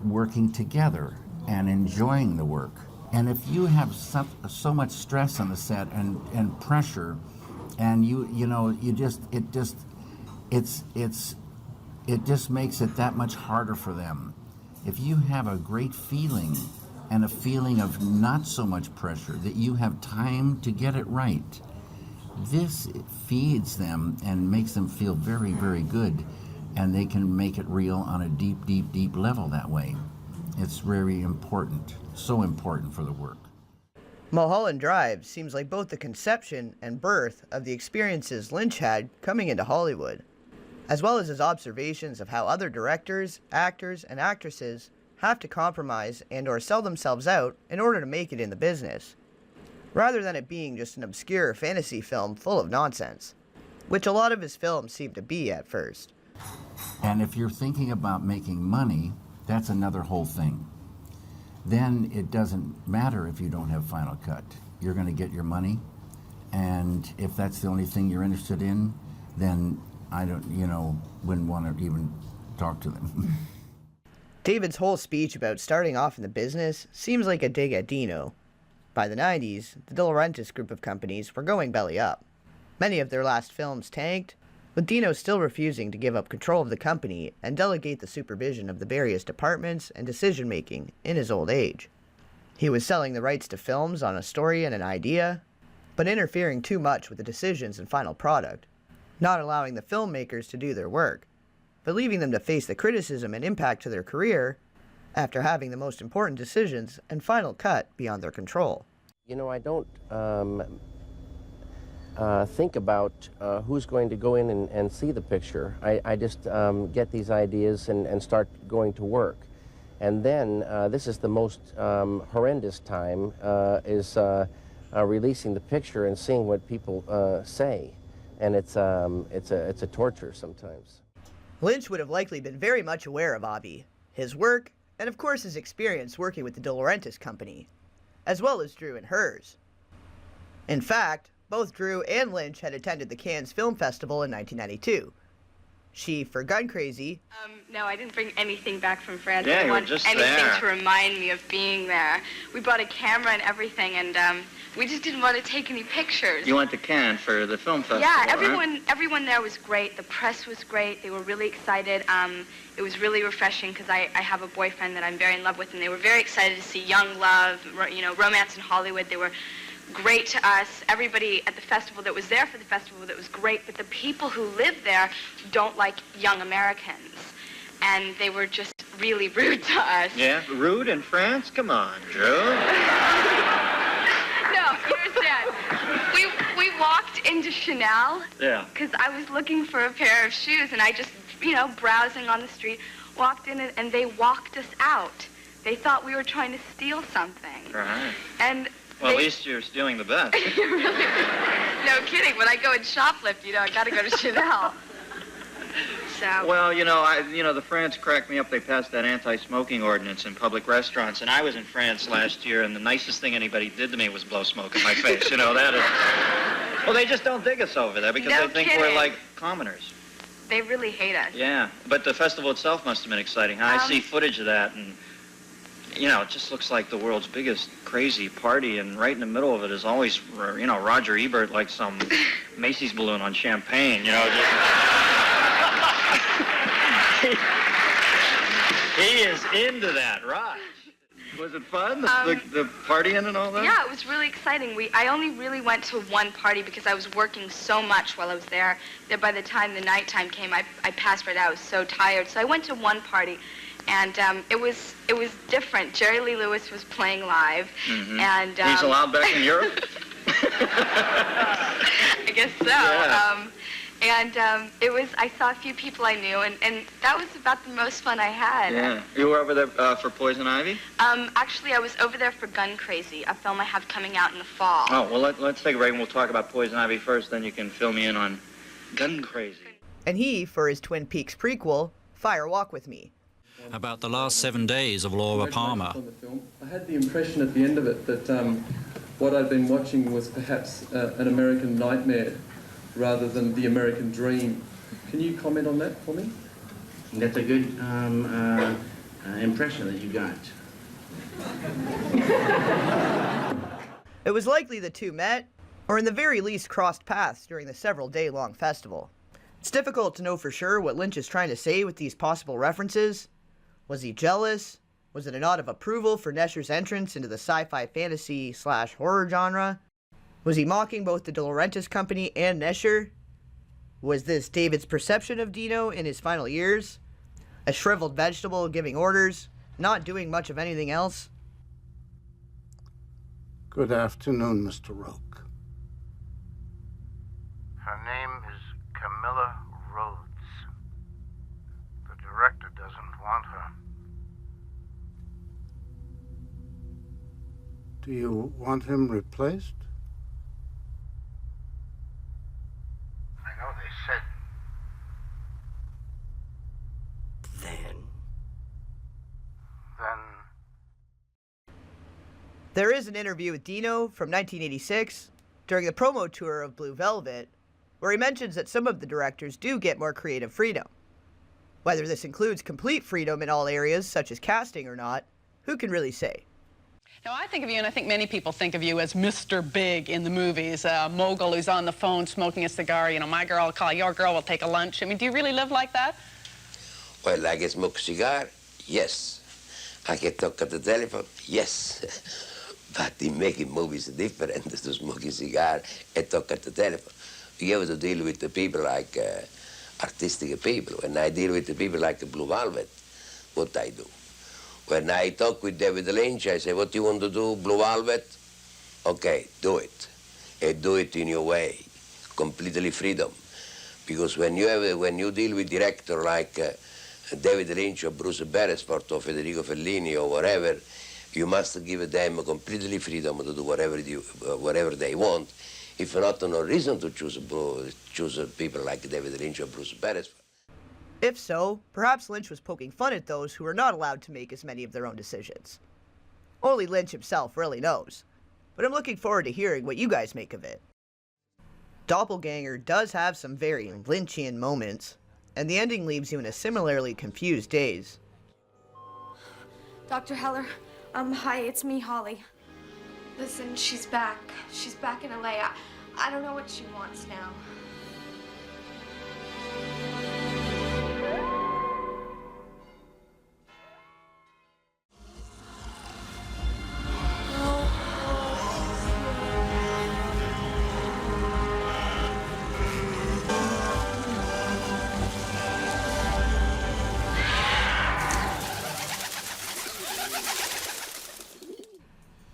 working together and enjoying the work. And if you have so much stress on the set and pressure, and it just makes it that much harder for them. If you have a great feeling and a feeling of not so much pressure, that you have time to get it right. This feeds them and makes them feel very, very good, and they can make it real on a deep, deep, deep level that way. It's very important, so important for the work. Mulholland Drive seems like both the conception and birth of the experiences Lynch had coming into Hollywood, as well as his observations of how other directors, actors, and actresses have to compromise and or sell themselves out in order to make it in the business, rather than it being just an obscure fantasy film full of nonsense, which a lot of his films seem to be at first. And if you're thinking about making money, that's another whole thing. Then it doesn't matter if you don't have Final Cut. You're going to get your money, and if that's the only thing you're interested in, then I don't, wouldn't want to even talk to them. David's whole speech about starting off in the business seems like a dig at Dino. By the 90s, the De Laurentiis group of companies were going belly up. Many of their last films tanked, with Dino still refusing to give up control of the company and delegate the supervision of the various departments and decision-making in his old age. He was selling the rights to films on a story and an idea, but interfering too much with the decisions and final product, not allowing the filmmakers to do their work, but leaving them to face the criticism and impact to their career after having the most important decisions and final cut beyond their control. I don't think about who's going to go in and see the picture. I just get these ideas and start going to work. And then this is the most horrendous time, is releasing the picture and seeing what people say. And it's a torture sometimes. Lynch would have likely been very much aware of Avi, his work, and of course his experience working with the De Laurentiis company, as well as Drew and hers. In fact, both Drew and Lynch had attended the Cannes Film Festival in 1992. She for Gun Crazy. No, I didn't bring anything back from France. Yeah, I you were want just anything there. to remind me of being there. We brought a camera and everything, and we just didn't want to take any pictures. You went to Cannes for the film festival, Yeah, right? everyone there was great. The press was great. They were really excited. It was really refreshing because I have a boyfriend that I'm very in love with, and they were very excited to see young love, romance in Hollywood. They were great to us. Everybody at the festival that was there for the festival, that was great, but the people who live there don't like young Americans, and they were just really rude to us. Yeah, rude in France? Come on, Drew. No, you understand. We walked into Chanel. Yeah. Because I was looking for a pair of shoes, and I just, browsing on the street, walked in, and they walked us out. They thought we were trying to steal something. Right. And Well, at least you're stealing the best. Really? No kidding. When I go and shoplift, I got to go to Chanel. So. Well, the France cracked me up. They passed that anti-smoking ordinance in public restaurants, and I was in France last year, and the nicest thing anybody did to me was blow smoke in my face. That is. Well, they just don't dig us over there because No they think kidding. we're like commoners. They really hate us. Yeah, but the festival itself must have been exciting. I see footage of that, and it just looks like the world's biggest crazy party, and right in the middle of it is always, Roger Ebert like some Macy's balloon on champagne, he is into that, right? Was it fun, the partying and all that? Yeah, it was really exciting. I only really went to one party because I was working so much while I was there that by the time the nighttime came, I passed right out. I was so tired. So I went to one party, and it was different. Jerry Lee Lewis was playing live, and he's allowed back in Europe. I guess so. Yeah. I saw a few people I knew, and that was about the most fun I had. Yeah. You were over there for Poison Ivy? Actually, I was over there for Gun Crazy, a film I have coming out in the fall. Oh, well, let's take a break and we'll talk about Poison Ivy first, then you can fill me in on Gun Crazy. And he, for his Twin Peaks prequel, Fire Walk With Me. About the last 7 days of Laura Palmer. I had the impression at the end of it that what I'd been watching was perhaps an American nightmare rather than the American dream. Can you comment on that for me? That's a good impression that you got. It was likely the two met, or in the very least crossed paths during the several day-long festival. It's difficult to know for sure what Lynch is trying to say with these possible references. Was he jealous? Was it a nod of approval for Nesher's entrance into the sci-fi fantasy/horror genre? Was he mocking both the De Laurentiis company and Nesher? Was this David's perception of Dino in his final years? A shriveled vegetable giving orders, not doing much of anything else? Good afternoon, Mr. Roque. Her name is Camilla Rhodes. The director doesn't want her. Do you want him replaced? I know they said. Then? There is an interview with Dino from 1986 during the promo tour of Blue Velvet, where he mentions that some of the directors do get more creative freedom. Whether this includes complete freedom in all areas, such as casting or not, who can really say? Now, I think of you, and I think many people think of you as Mr. Big in the movies, a mogul who's on the phone smoking a cigar. You know, my girl will call, your girl will take a lunch. I mean, do you really live like that? Well, I can smoke cigar, yes. I can talk at the telephone, yes. But in making movies is different to smoking cigar and talk at the telephone. You have to deal with the people like artistic people. When I deal with the people like Blue Velvet, what I do? When I talk with David Lynch, I say, what do you want to do, Blue Velvet? Okay, do it. And do it in your way, completely freedom. Because when you deal with director like David Lynch or Bruce Beresford or Federico Fellini or whatever, you must give them completely freedom to do whatever they want. If not, no reason to choose people like David Lynch or Bruce Beresford. If so, perhaps Lynch was poking fun at those who were not allowed to make as many of their own decisions. Only Lynch himself really knows, but I'm looking forward to hearing what you guys make of it. Doppelganger does have some very Lynchian moments, and the ending leaves you in a similarly confused daze. Dr. Heller, hi, it's me, Holly. Listen, she's back. She's back in LA. I don't know what she wants now.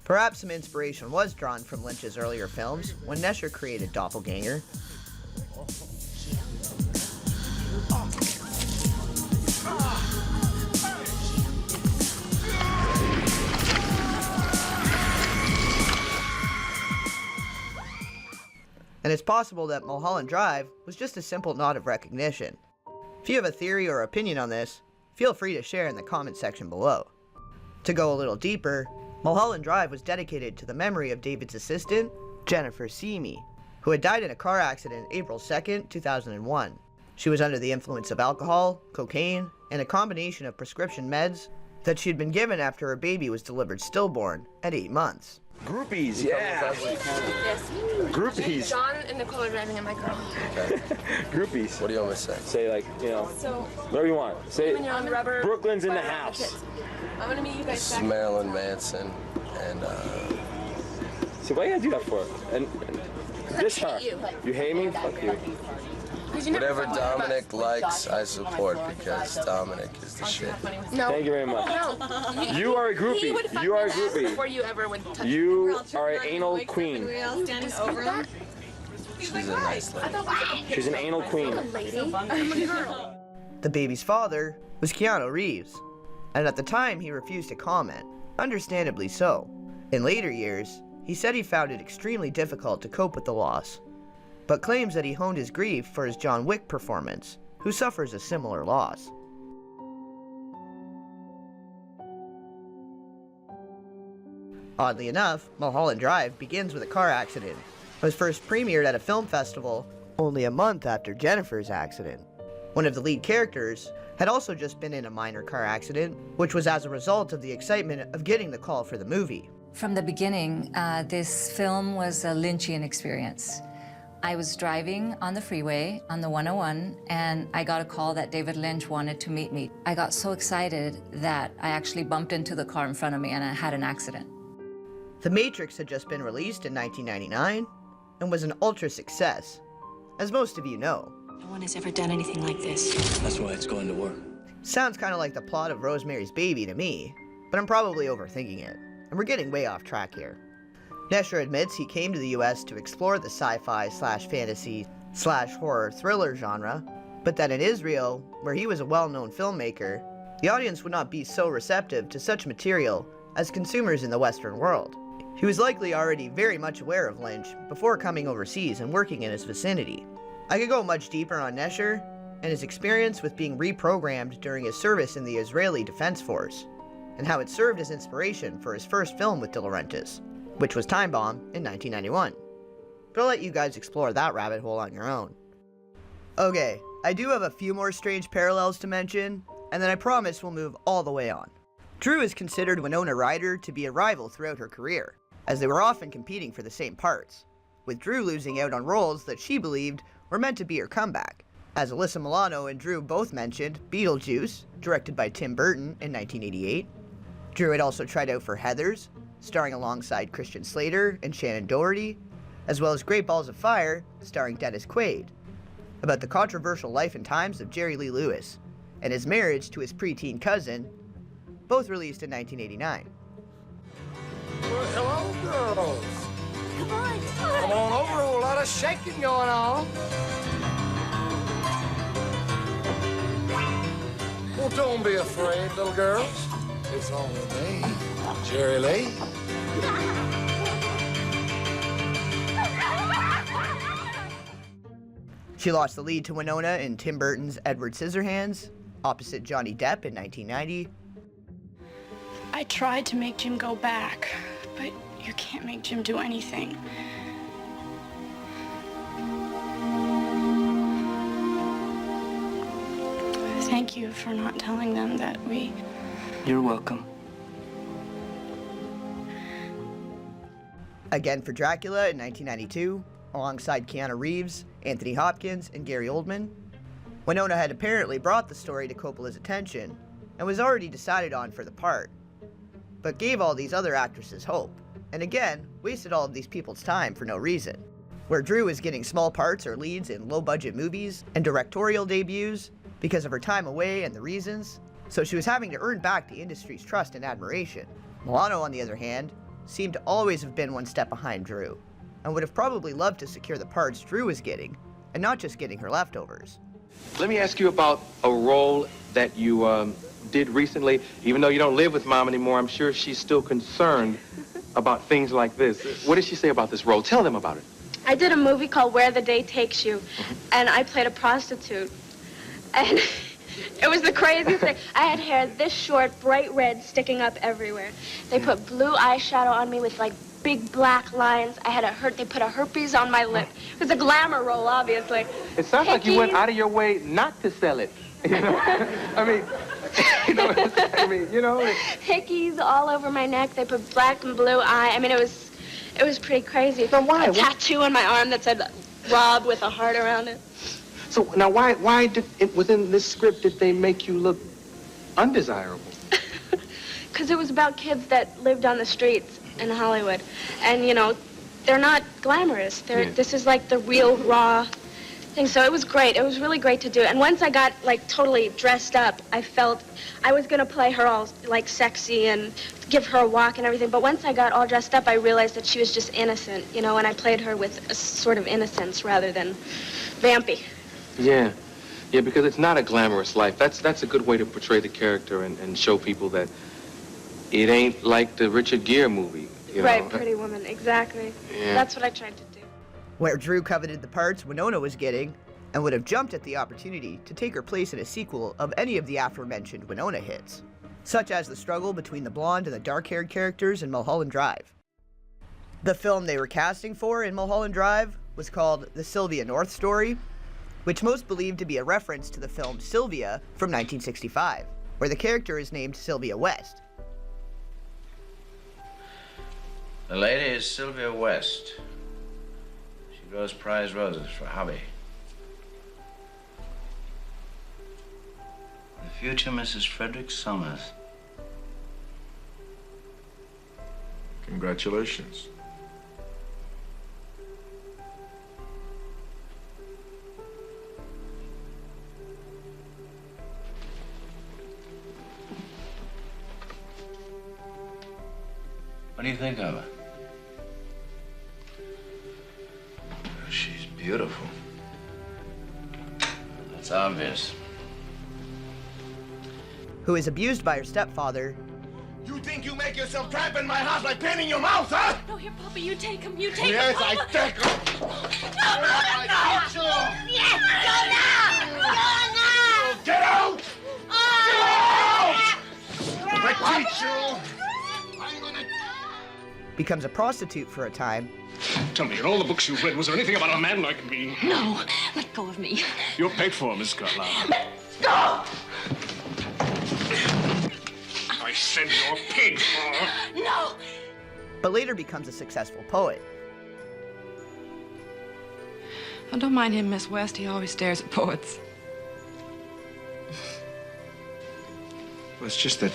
Perhaps some inspiration was drawn from Lynch's earlier films when Nesher created Doppelganger. And it's possible that Mulholland Drive was just a simple nod of recognition. If you have a theory or opinion on this, feel free to share in the comment section below. To go a little deeper, Mulholland Drive was dedicated to the memory of David's assistant, Jennifer Seamy, who had died in a car accident April 2nd, 2001. She was under the influence of alcohol, cocaine, and a combination of prescription meds that she'd been given after her baby was delivered stillborn at 8 months. Groupies, yeah. Yes. Groupies. John and Nicole are driving in my car. Okay. Groupies. What do you always say? Say like, you know, So, whatever you want. Say rubber, Brooklyn's in the house. I'm gonna meet you guys This is back. Marilyn Manson, and See, why you gotta do that for? And this her. You hate me? Fuck you. whatever Dominic likes, I support because Dominic is the shit. No. Thank you very much. No. You are a groupie. He would fuck You are a my ass groupie. Before you ever would touch You me. are an anal queen. Standing over him. She's a nice lady. She's an anal queen. I'm a lady. I'm a girl. The baby's father was Keanu Reeves, and at the time he refused to comment, understandably so. In later years, he said he found it extremely difficult to cope with the loss, but claims that he honed his grief for his John Wick performance, who suffers a similar loss. Oddly enough, Mulholland Drive begins with a car accident. It was first premiered at a film festival only a month after Jennifer's accident. One of the lead characters had also just been in a minor car accident, which was as a result of the excitement of getting the call for the movie. From the beginning, this film was a Lynchian experience. I was driving on the freeway on the 101, and I got a call that David Lynch wanted to meet me. I got so excited that I actually bumped into the car in front of me and I had an accident. The Matrix had just been released in 1999 and was an ultra success, as most of you know. No one has ever done anything like this. That's why it's going to work. Sounds kind of like the plot of Rosemary's Baby to me, but I'm probably overthinking it, and we're getting way off track here. Nesher admits he came to the US to explore the sci-fi slash fantasy slash horror thriller genre, but that in Israel, where he was a well-known filmmaker, the audience would not be so receptive to such material as consumers in the Western world. He was likely already very much aware of Lynch before coming overseas and working in his vicinity. I could go much deeper on Nesher and his experience with being reprogrammed during his service in the Israeli Defense Force, and how it served as inspiration for his first film with De Laurentiis, which was Time Bomb in 1991. But I'll let you guys explore that rabbit hole on your own. Okay, I do have a few more strange parallels to mention, and then I promise we'll move all the way on. Drew has considered Winona Ryder to be a rival throughout her career, as they were often competing for the same parts, with Drew losing out on roles that she believed were meant to be her comeback. As Alyssa Milano and Drew both mentioned, Beetlejuice, directed by Tim Burton in 1988. Drew had also tried out for Heathers, starring alongside Christian Slater and Shannon Doherty, as well as Great Balls of Fire, starring Dennis Quaid, about the controversial life and times of Jerry Lee Lewis, and his marriage to his preteen cousin, both released in 1989. Well, hello, girls. Come on over. A whole lot of shaking going on. Well, don't be afraid, little girls. It's all with me, Jerry Lee. She lost the lead to Winona in Tim Burton's Edward Scissorhands, opposite Johnny Depp in 1990. I tried to make Jim go back, but you can't make Jim do anything. Thank you for not telling them that we... You're welcome. Again for Dracula in 1992, alongside Keanu Reeves, Anthony Hopkins, and Gary Oldman. Winona had apparently brought the story to Coppola's attention and was already decided on for the part, but gave all these other actresses hope, and again, wasted all of these people's time for no reason. Where Drew is getting small parts or leads in low-budget movies and directorial debuts because of her time away and the reasons, so she was having to earn back the industry's trust and admiration. Milano, on the other hand, seemed to always have been one step behind Drew, and would have probably loved to secure the parts Drew was getting, and not just getting her leftovers. Let me ask you about a role that you did recently. Even though you don't live with Mom anymore, I'm sure she's still concerned about things like this. What did she say about this role? Tell them about it. I did a movie called Where the Day Takes You, and I played a prostitute. And it was the craziest thing. I had hair this short, bright red, sticking up everywhere. They put blue eyeshadow on me with, like, big black lines. They put a herpes on my lip. It was a glamour role, obviously. It sounds like you went out of your way not to sell it. You know? I mean, Hickeys all over my neck. They put black and blue eye. I mean, it was pretty crazy. But why? A tattoo on my arm that said Rob with a heart around it. So now why did it, within this script, did they make you look undesirable? Because it was about kids that lived on the streets in Hollywood. And, you know, they're not glamorous. This is like the real, raw thing. So it was great. It was really great to do. And once I got, like, totally dressed up, I felt I was going to play her all, like, sexy and give her a walk and everything. But once I got all dressed up, I realized that she was just innocent, you know, and I played her with a sort of innocence rather than vampy. Yeah, because it's not a glamorous life. That's a good way to portray the character and show people that it ain't like the Richard Gere movie. You Right, know? Pretty Woman, exactly. Yeah. That's what I tried to do. Where Drew coveted the parts Winona was getting, and would have jumped at the opportunity to take her place in a sequel of any of the aforementioned Winona hits, such as the struggle between the blonde and the dark-haired characters in Mulholland Drive. The film they were casting for in Mulholland Drive was called The Sylvia North Story, which most believed to be a reference to the film Sylvia from 1965, where the character is named Sylvia West. The lady is Sylvia West. She grows prize roses for hobby. The future Mrs. Frederick Summers. Congratulations. What do you think of her? She's beautiful. That's obvious. Who is abused by her stepfather. You think you make yourself trap in my house by pinning your mouth, huh? No, here, Papa, you take him. You take him. Yes, I Papa. take him. No, Yes, go now. Go now. Get out! Oh. Get out! I teach you. Becomes a prostitute for a time. Tell me, in all the books you've read, was there anything about a man like me? No, let go of me. You're paid for, Miss Carlyle. Go! I said you're paid for. No! But later becomes a successful poet. Oh, don't mind him, Miss West. He always stares at poets. Well, it's just that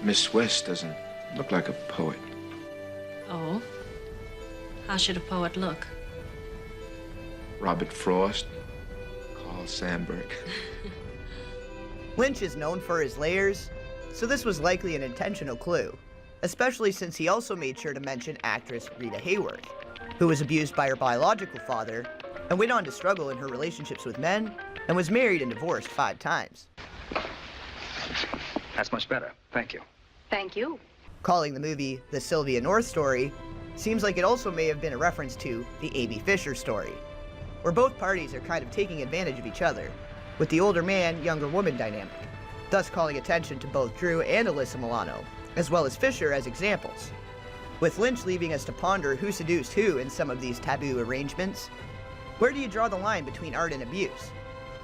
Miss West doesn't look like a poet. Oh? How should a poet look? Robert Frost, Carl Sandburg. Lynch is known for his layers, so this was likely an intentional clue, especially since he also made sure to mention actress Rita Hayworth, who was abused by her biological father and went on to struggle in her relationships with men and was married and divorced 5 times. That's much better. Thank you. Thank you. Calling the movie the Sylvia North story seems like it also may have been a reference to the Amy Fisher story, where both parties are kind of taking advantage of each other, with the older man, younger woman dynamic, thus calling attention to both Drew and Alyssa Milano, as well as Fisher as examples. With Lynch leaving us to ponder who seduced who in some of these taboo arrangements, where do you draw the line between art and abuse,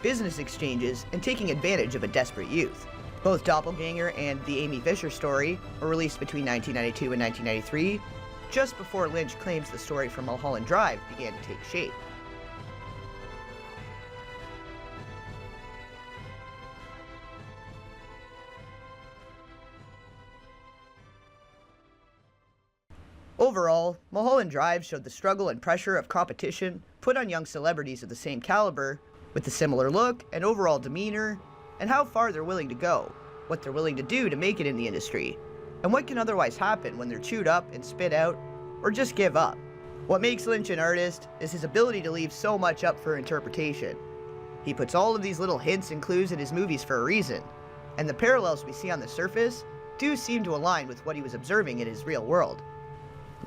business exchanges, and taking advantage of a desperate youth? Both Doppelganger and the Amy Fisher story were released between 1992 and 1993, just before Lynch claims the story from Mulholland Drive began to take shape. Overall, Mulholland Drive showed the struggle and pressure of competition put on young celebrities of the same caliber, with a similar look and overall demeanor, and how far they're willing to go, what they're willing to do to make it in the industry, and what can otherwise happen when they're chewed up and spit out, or just give up. What makes Lynch an artist is his ability to leave so much up for interpretation. He puts all of these little hints and clues in his movies for a reason, and the parallels we see on the surface do seem to align with what he was observing in his real world.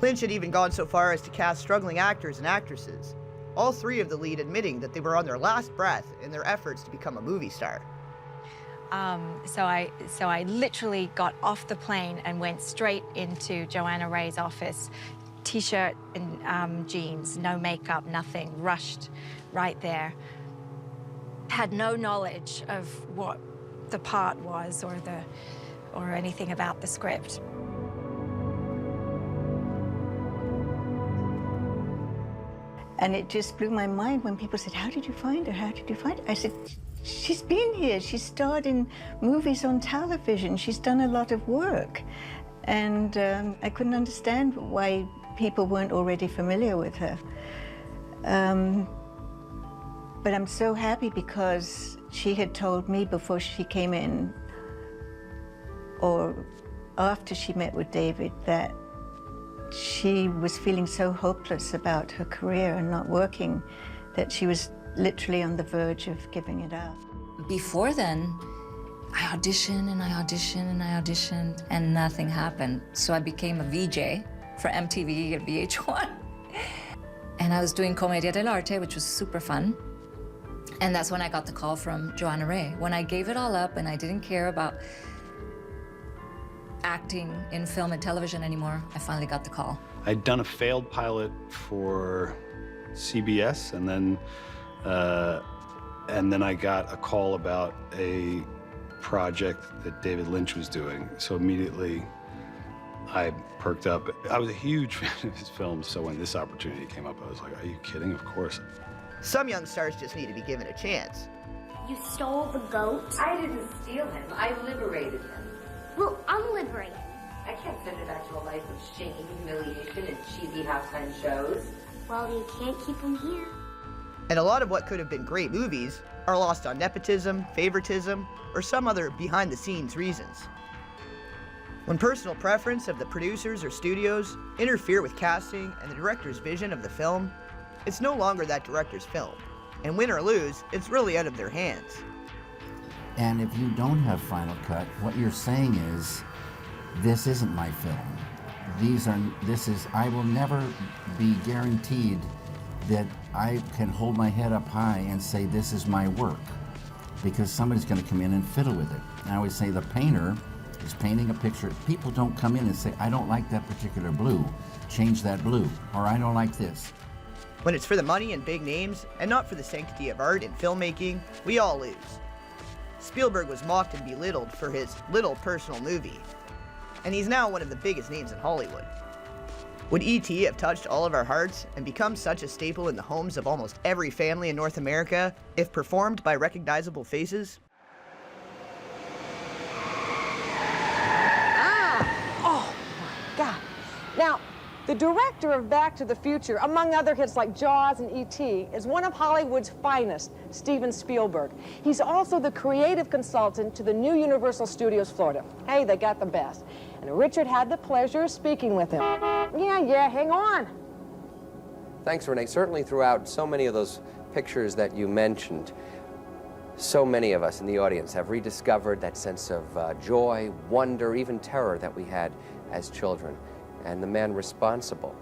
Lynch had even gone so far as to cast struggling actors and actresses, all 3 of the lead admitting that they were on their last breath in their efforts to become a movie star. So I literally got off the plane and went straight into Joanna Ray's office, t-shirt and jeans, no makeup, nothing, rushed right there. Had no knowledge of what the part was or anything about the script. And it just blew my mind when people said, "How did you find her? How did you find her?" I said, "She's been here. She's starred in movies on television. She's done a lot of work." And I couldn't understand why people weren't already familiar with her. But I'm so happy because she had told me before she came in, or after she met with David, that she was feeling so hopeless about her career and not working, that she was literally on the verge of giving it up. Before then, I auditioned and I auditioned and I auditioned and nothing happened. So I became a VJ for MTV and VH1. And I was doing Commedia dell'arte, which was super fun. And that's when I got the call from Joanna Ray. When I gave it all up and I didn't care about acting in film and television anymore, I finally got the call. I'd done a failed pilot for CBS, and then I got a call about a project that David Lynch was doing. So immediately I perked up. I was a huge fan of his films, so when this opportunity came up, I was like, are you kidding? Of course. Some young stars just need to be given a chance. You stole the goat? I didn't steal him. I liberated him. Well, unliberate him. I can't send her back to a life of shame, humiliation, and cheesy halftime shows. Well, you can't keep him here. And a lot of what could have been great movies are lost on nepotism, favoritism, or some other behind-the-scenes reasons. When personal preference of the producers or studios interfere with casting and the director's vision of the film, it's no longer that director's film. And win or lose, it's really out of their hands. And if you don't have final cut, what you're saying is, this isn't my film. I will never be guaranteed that I can hold my head up high and say this is my work, because somebody's going to come in and fiddle with it. And I always say the painter is painting a picture. People don't come in and say, I don't like that particular blue, change that blue, or I don't like this. When it's for the money and big names, and not for the sanctity of art and filmmaking, we all lose. Spielberg was mocked and belittled for his little personal movie, and he's now one of the biggest names in Hollywood. Would E.T. have touched all of our hearts and become such a staple in the homes of almost every family in North America if performed by recognizable faces? Oh my God. Now, the director of Back to the Future, among other hits like Jaws and E.T., is one of Hollywood's finest, Steven Spielberg. He's also the creative consultant to the new Universal Studios Florida. Hey, they got the best. And Richard had the pleasure of speaking with him. Yeah, hang on. Thanks, Renee. Certainly throughout so many of those pictures that you mentioned, so many of us in the audience have rediscovered that sense of joy, wonder, even terror that we had as children. And the man responsible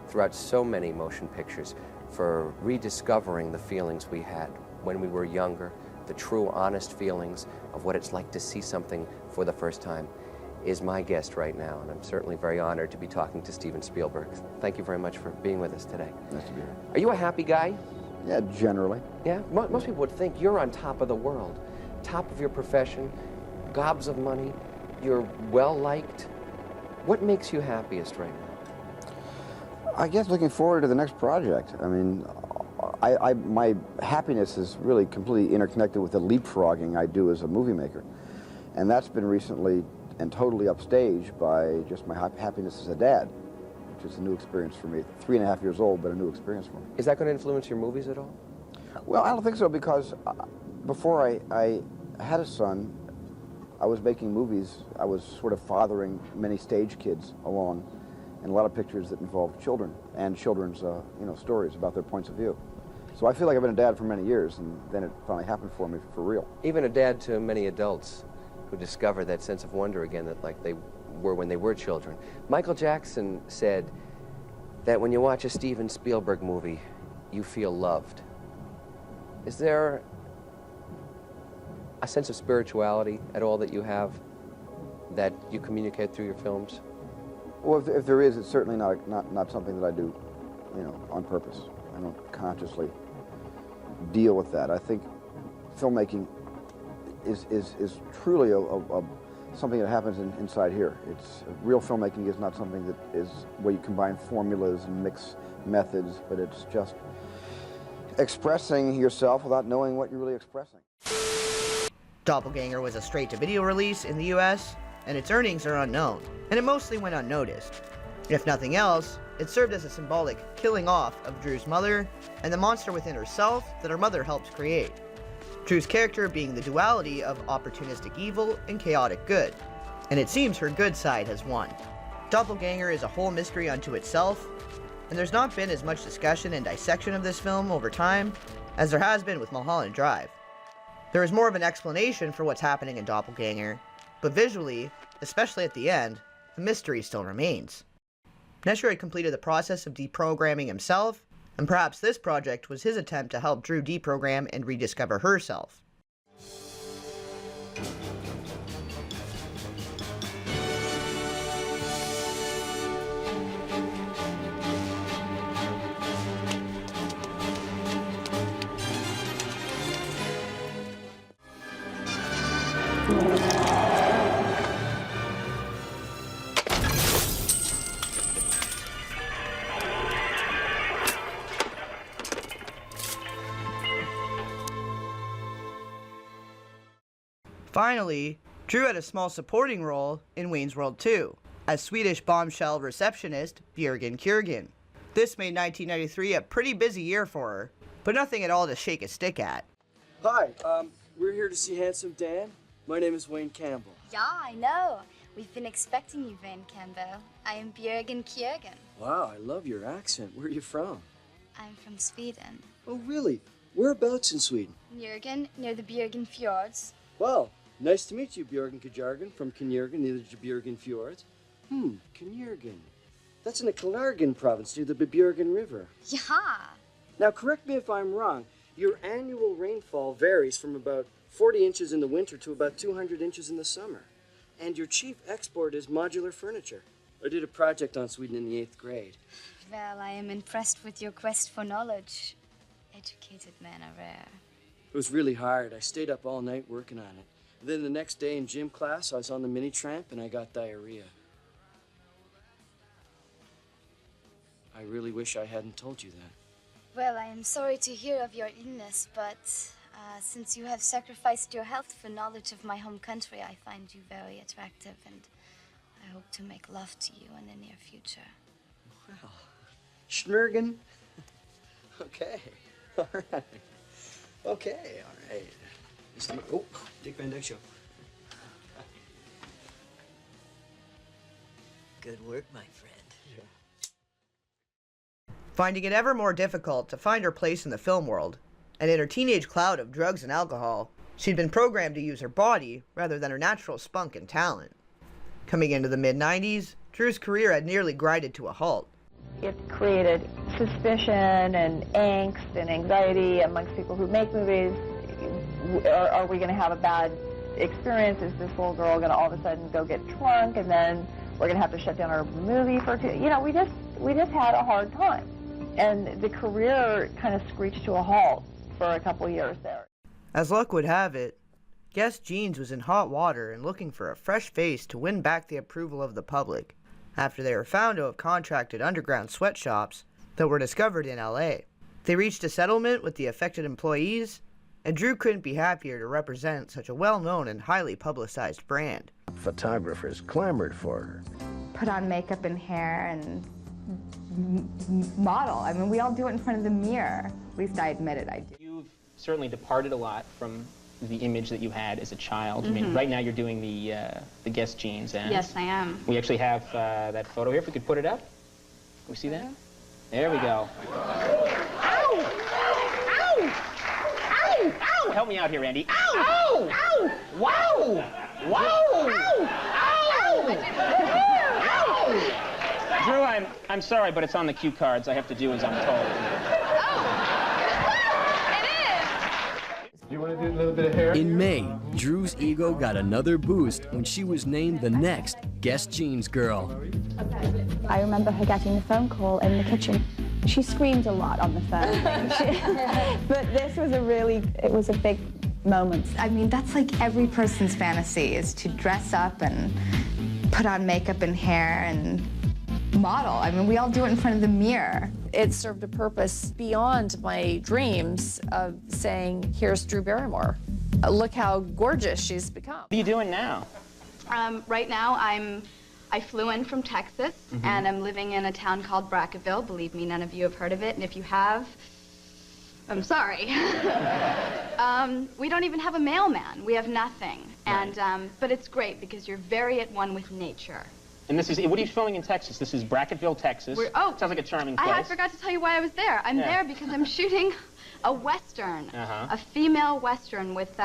throughout so many motion pictures for rediscovering the feelings we had when we were younger, the true, honest feelings of what it's like to see something for the first time, is my guest right now. And I'm certainly very honored to be talking to Steven Spielberg. Thank you very much for being with us today. Nice to be here. Are you a happy guy? Yeah, generally. Yeah? Most people would think you're on top of the world, top of your profession, gobs of money, you're well-liked. What makes you happiest right now? I guess looking forward to the next project. I mean, my happiness is really completely interconnected with the leapfrogging I do as a movie maker. And that's been recently and totally upstaged by just my happiness as a dad, which is a new experience for me. 3.5 years old, but a new experience for me. Is that going to influence your movies at all? Well, I don't think so, because before I had a son, I was making movies. I was sort of fathering many stage kids along, and a lot of pictures that involved children and children's stories about their points of view. So I feel like I've been a dad for many years, and then it finally happened for me for real. Even a dad to many adults who discover that sense of wonder again that like they were when they were children. Michael Jackson said that when you watch a Steven Spielberg movie, you feel loved. Is there a sense of spirituality at all that you have that you communicate through your films? Well, if there is, it's certainly not something that I do, on purpose. I don't consciously deal with that. I think filmmaking is truly something that happens inside here. It's real filmmaking is not something that is where you combine formulas and mix methods, but it's just expressing yourself without knowing what you're really expressing. Doppelganger was a straight-to-video release in the US, and its earnings are unknown, and it mostly went unnoticed. If nothing else, it served as a symbolic killing off of Drew's mother and the monster within herself that her mother helped create. Drew's character being the duality of opportunistic evil and chaotic good, and it seems her good side has won. Doppelganger is a whole mystery unto itself, and there's not been as much discussion and dissection of this film over time as there has been with Mulholland Drive. There is more of an explanation for what's happening in Doppelganger, but visually, especially at the end, the mystery still remains. Nesher had completed the process of deprogramming himself, and perhaps this project was his attempt to help Drew deprogram and rediscover herself. Finally, Drew had a small supporting role in Wayne's World 2 as Swedish bombshell receptionist Björgen Kjörgen. This made 1993 a pretty busy year for her, but nothing at all to shake a stick at. Hi, we're here to see Handsome Dan. My name is Wayne Campbell. Yeah, I know. We've been expecting you, Van Campbell. I am Björgen Kjörgen. Wow, I love your accent. Where are you from? I'm from Sweden. Oh, really? Whereabouts in Sweden? Jörgen, near the Björgen Fjords. Well, nice to meet you, Björgen Kjörgen from Knjörgen, near the Björgen Fjords. Knjörgen. That's in the Knargen province, near the Björgen River. Yeah. Now, correct me if I'm wrong. Your annual rainfall varies from about 40 inches in the winter to about 200 inches in the summer. And your chief export is modular furniture. I did a project on Sweden in the 8th grade. Well, I am impressed with your quest for knowledge. Educated men are rare. It was really hard. I stayed up all night working on it. Then the next day in gym class, I was on the mini tramp and I got diarrhea. I really wish I hadn't told you that. Well, I am sorry to hear of your illness, but since you have sacrificed your health for knowledge of my home country, I find you very attractive, and I hope to make love to you in the near future. Well, Schnurgen. Okay, all right. Okay, all right. Oh, Dick Van Dyke Show. Good work, my friend. Finding it ever more difficult to find her place in the film world, and in her teenage cloud of drugs and alcohol, she'd been programmed to use her body rather than her natural spunk and talent. Coming into the mid-90s, Drew's career had nearly grinded to a halt. It created suspicion and angst and anxiety amongst people who make movies. Are we going to have a bad experience? Is this little girl going to all of a sudden go get drunk and then we're going to have to shut down our movie for two? You know, we just had a hard time. And the career kind of screeched to a halt for a couple years there. As luck would have it, Guess Jeans was in hot water and looking for a fresh face to win back the approval of the public after they were found to have contracted underground sweatshops that were discovered in LA. They reached a settlement with the affected employees, and Drew couldn't be happier to represent such a well-known and highly publicized brand. Photographers clamored for her. Put on makeup and hair and model. I mean, we all do it in front of the mirror. At least I admit it, I do. You've certainly departed a lot from the image that you had as a child. I mean, right now you're doing the Guess Jeans ads. Yes, I am. We actually have that photo here. If we could put it up. Can we see that? There we go. Ow! Ow! Ow! Ow! Help me out here, Andy. Ow! Ow! Ow! Wow! Wow! Ow! Ow! Ow! Drew, I'm sorry, but it's on the cue cards. I have to do as I'm told. You want to do a little bit of hair? In May, Drew's ego got another boost when she was named the next Guess Jeans girl. I remember her getting the phone call in the kitchen. She screamed a lot on the phone. But this was it was a big moment. I mean, that's like every person's fantasy, is to dress up and put on makeup and hair and model. I mean, we all do it in front of the mirror. It served a purpose beyond my dreams of saying, here's Drew Barrymore. Look how gorgeous she's become. What are you doing now? Right now, I flew in from Texas, and I'm living in a town called Brackettville. Believe me, none of you have heard of it, and if you have, I'm sorry. We don't even have a mailman. We have nothing. And, but it's great because you're very at one with nature. And this is, what are you filming in Texas? This is Brackettville, Texas. Sounds like a charming place. I forgot to tell you why I was there. I'm there because I'm shooting a Western, a female Western with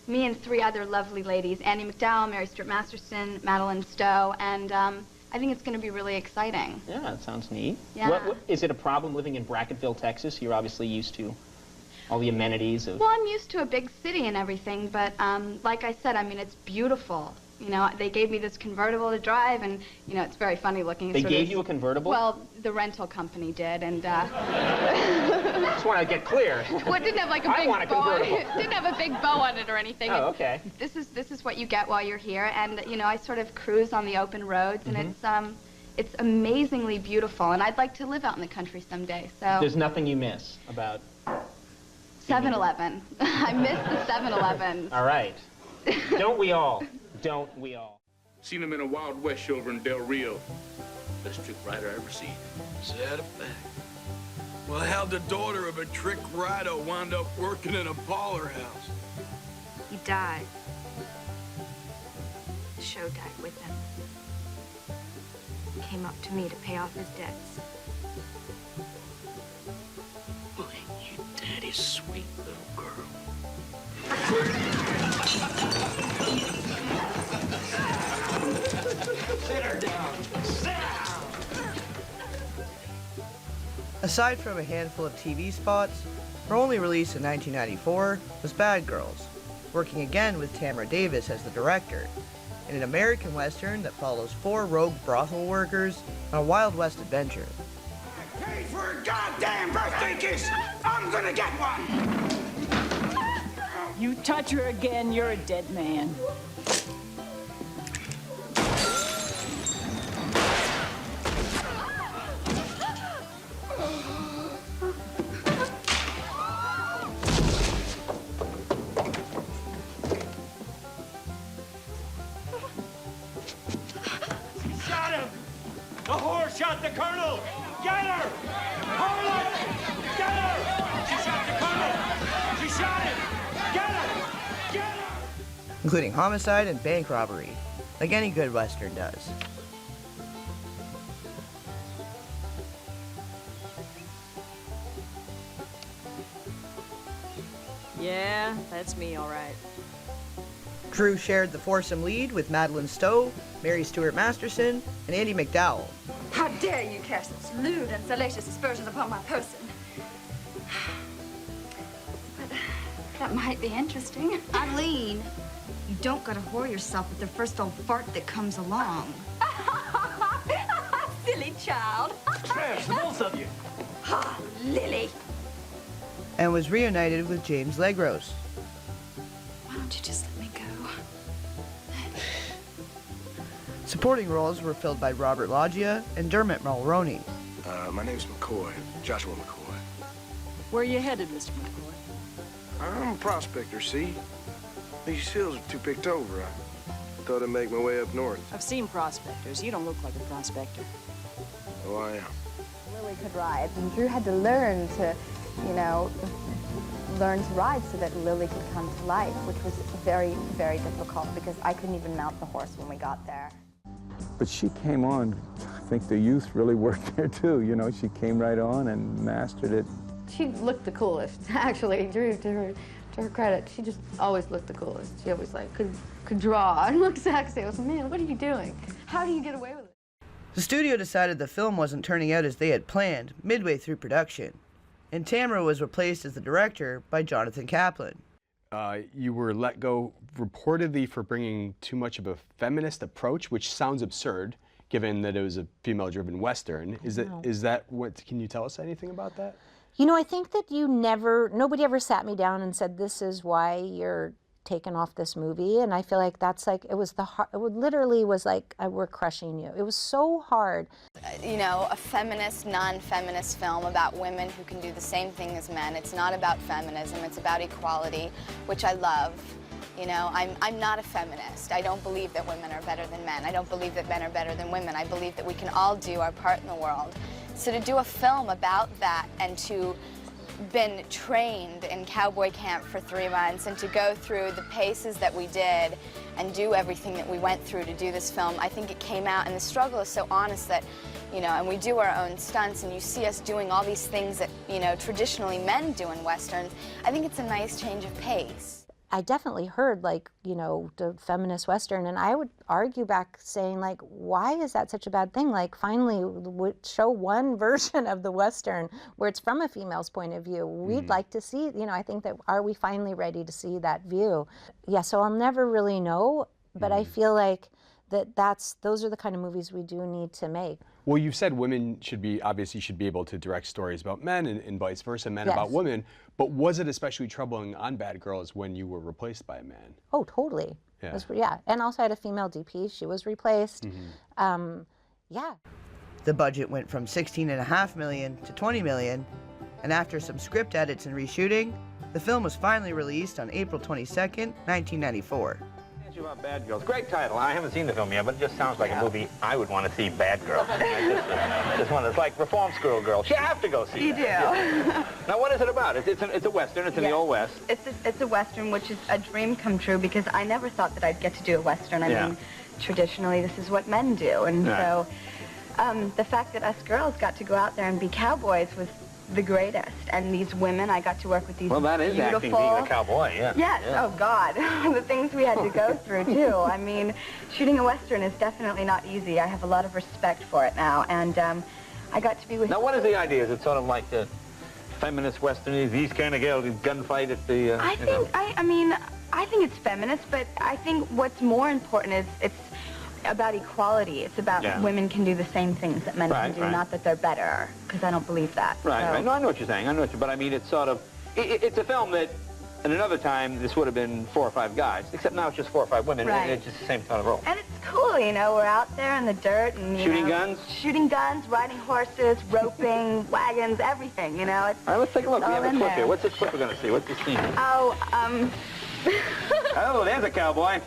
me and 3 other lovely ladies, Annie McDowell, Mary Stuart Masterson, Madeline Stowe, and I think it's going to be really exciting. Yeah, that sounds neat. Yeah. Is it a problem living in Brackettville, Texas? You're obviously used to all the amenities of... Well, I'm used to a big city and everything, but like I said, I mean, it's beautiful. You know, they gave me this convertible to drive, and, you know, it's very funny looking. They gave you a convertible? Well, the rental company did, and, Just want to get clear. Well, it didn't have like a big bow. It didn't have a big bow on it or anything. Oh, okay. This is what you get while you're here, and, you know, I sort of cruise on the open roads, and it's amazingly beautiful, and I'd like to live out in the country someday, so. There's nothing you miss about... 7-Eleven. I miss the 7-Eleven. All right. Don't we all? Don't we all? Seen him in a Wild West show over in Del Rio. Best trick rider I ever seen. Is that a fact? Well, how'd the daughter of a trick rider wind up working in a parlor house? He died. The show died with him. He came up to me to pay off his debts. Boy, you daddy's sweet little girl. Sit her down. Sit down. Aside from a handful of TV spots, her only release in 1994 was Bad Girls, working again with Tamara Davis as the director, in an American Western that follows 4 rogue brothel workers on a Wild West adventure. Paid for a goddamn birthday kiss! I'm gonna get one! You touch her again, you're a dead man. Shot him! The whore shot the colonel! Get her! Harlan! Get her! She shot the colonel! She shot him! Get her! Get her! Including homicide and bank robbery, like any good Western does. Yeah, that's me, all right. Drew shared the foursome lead with Madeline Stowe, Mary Stuart Masterson, and Andy McDowell. How dare you cast such lewd and salacious aspersions upon my person? But that might be interesting. Eileen, you don't gotta whore yourself with the first old fart that comes along. Silly child. Trash, the both of you. Ah, Lily. And was reunited with James Legros. Why don't you just let me go? Supporting roles were filled by Robert Loggia and Dermot Mulroney. My name's McCoy, Joshua McCoy. Where are you headed, Mr. McCoy? I'm a prospector, see? These hills are too picked over. I thought I'd make my way up north. I've seen prospectors. You don't look like a prospector. Oh, I am. Lily could ride, and Drew had to learn to, you know, learn to ride so that Lily could come to life, which was very, very difficult because I couldn't even mount the horse when we got there. But she came on, I think the youth really worked there too, you know, she came right on and mastered it. She looked the coolest, actually, Drew, to her credit. She just always looked the coolest. She always like could draw and look sexy. I was like, man, what are you doing? How do you get away with it? The studio decided the film wasn't turning out as they had planned midway through production, and Tamara was replaced as the director by Jonathan Kaplan. You were let go reportedly for bringing too much of a feminist approach, which sounds absurd, given that it was a female-driven Western. Is that what? Can you tell us anything about that? You know, I think that nobody ever sat me down and said, this is why you're taken off this movie. And I feel like that's like, it literally was like, we're crushing you. It was so hard. You know, a feminist, non-feminist film about women who can do the same thing as men. It's not about feminism, it's about equality, which I love. You know, I'm not a feminist. I don't believe that women are better than men. I don't believe that men are better than women. I believe that we can all do our part in the world. So to do a film about that and to been trained in cowboy camp for 3 months and to go through the paces that we did and do everything that we went through to do this film, I think it came out, and the struggle is so honest that, you know, and we do our own stunts and you see us doing all these things that, you know, traditionally men do in Westerns. I think it's a nice change of pace. I definitely heard, like, you know, the feminist Western, and I would argue back saying, like, why is that such a bad thing? Like, finally, show one version of the Western where it's from a female's point of view. We'd like to see, you know, I think that, are we finally ready to see that view? Yeah, so I'll never really know, but I feel like those are the kind of movies we do need to make. Well, you've said women should be able to direct stories about men and vice versa, men about women. But was it especially troubling on Bad Girls when you were replaced by a man? Oh, totally. Yeah. And also I had a female DP. She was replaced. Yeah. The budget went from $16.5 million to $20 million, and after some script edits and reshooting, the film was finally released on April 22nd, 1994. You about Bad Girls. Great title. I haven't seen the film yet, but it just sounds like a movie I would want to see. Bad Girls. Just one that's like Reform School Girls. You have to go see You that. Do. Now, what is it about? It's a Western. It's in the Old West. It's a Western, which is a dream come true because I never thought that I'd get to do a Western. I mean, traditionally, this is what men do. And so the fact that us girls got to go out there and be cowboys was the greatest. And these women, I got to work with these Well, that is beautiful... acting, being a cowboy, yeah. Yes, Yeah. oh God, the things we had to go through too. I mean, shooting a Western is definitely not easy. I have a lot of respect for it now, and I got to be with... Now, what is the idea? Is it sort of like the feminist Western, these kind of girls, gunfight at the... I think it's feminist, but I think what's more important is it's about equality. It's about women can do the same things that men can do, not that they're better, because I don't believe that. Right, so. right. No, I know what you're saying. But I mean, it's sort of... It's a film that, in another time, this would have been 4 or 5 guys, except now it's just 4 or 5 women, and it's just the same kind of role. And it's cool, you know, we're out there in the dirt and, Shooting guns? Shooting guns, riding horses, roping, wagons, everything, you know. It's all right, let's take a look. We have a clip there. here. What's this clip we're going to see? What's this scene? Oh, there's a cowboy.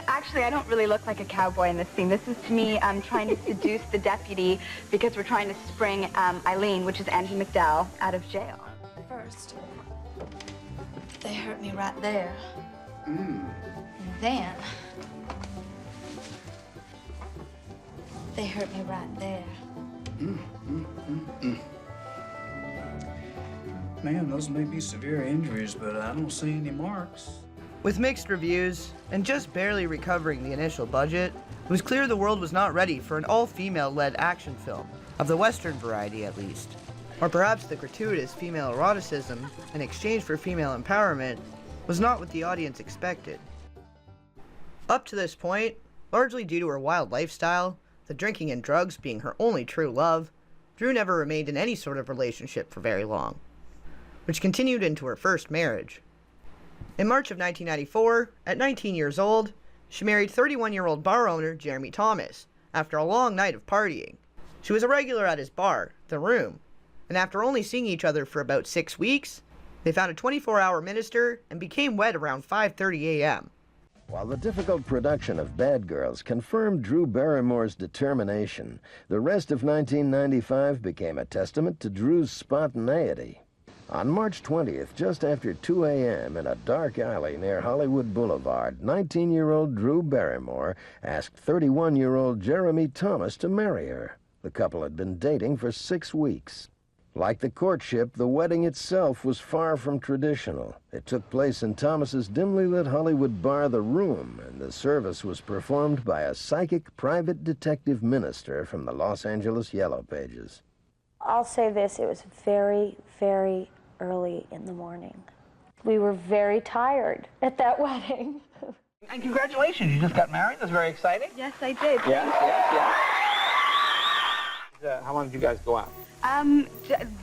Actually, I don't really look like a cowboy in this scene. This is me trying to seduce the deputy because we're trying to spring Eileen, which is Angie McDowell, out of jail. First, they hurt me right there. Mm. And then, they hurt me right there. Man, those may be severe injuries, but I don't see any marks. With mixed reviews, and just barely recovering the initial budget, it was clear the world was not ready for an all-female-led action film, of the Western variety at least. Or perhaps the gratuitous female eroticism, in exchange for female empowerment, was not what the audience expected. Up to this point, largely due to her wild lifestyle, the drinking and drugs being her only true love, Drew never remained in any sort of relationship for very long, which continued into her first marriage. In March of 1994, at 19 years old, she married 31-year-old bar owner Jeremy Thomas, after a long night of partying. She was a regular at his bar, The Room, and after only seeing each other for about 6 weeks, they found a 24-hour minister and became wed around 5:30 a.m. While the difficult production of Bad Girls confirmed Drew Barrymore's determination, the rest of 1995 became a testament to Drew's spontaneity. On March 20th, just after 2 a.m. in a dark alley near Hollywood Boulevard, 19-year-old Drew Barrymore asked 31-year-old Jeremy Thomas to marry her. The couple had been dating for 6 weeks. Like the courtship, the wedding itself was far from traditional. It took place in Thomas's dimly lit Hollywood bar, The Room, and the service was performed by a psychic private detective minister from the Los Angeles Yellow Pages. I'll say this, it was very, very early in the morning. We were very tired at that wedding. And congratulations, you just got married. That's very exciting. Yes, I did. How long did you guys go out?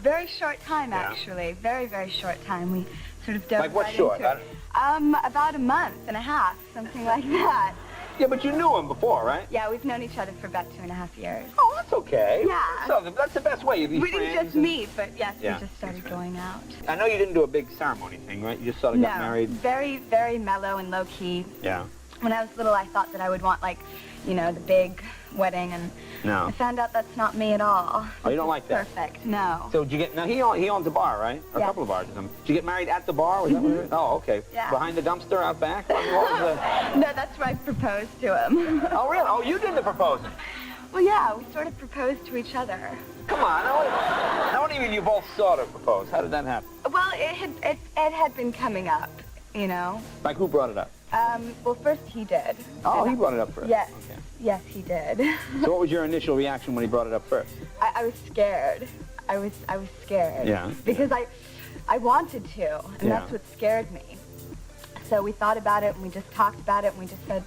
Very short time, actually. Very, very short time. We sort of dove Like what right short? into it. About a month and a half, something like that. Yeah, but you knew him before, right? Yeah, we've known each other for about 2.5 years. Oh, that's okay. Yeah. So that's the best way. You be We didn't friends just and- meet, but yes, Yeah. we just started going out. I know you didn't do a big ceremony thing, right? You just sort of got married. Very, very mellow and low-key. Yeah. When I was little, I thought that I would want, like, you know, the big wedding, and No. I found out that's not me at all. Oh, you don't like that? Perfect, no. So did you get, now he owns a bar, right? Or a couple of bars. Did you get married at the bar? Was that what it is? Oh, okay. Yeah. Behind the dumpster out back? I mean, what was the... No, that's where I proposed to him. Oh, really? Oh, you did the proposing? Well, yeah, we sort of proposed to each other. Come on. I don't even you both sort of proposed. How did that happen? Well, it had been coming up, you know. Like, who brought it up? Well, first he did. Oh, he brought it up first. Yes. Okay. Yes, he did. So what was your initial reaction when he brought it up first? I was scared. I was scared. Yeah. Because I wanted to, and Yeah. that's what scared me. So we thought about it, and we just talked about it, and we just said,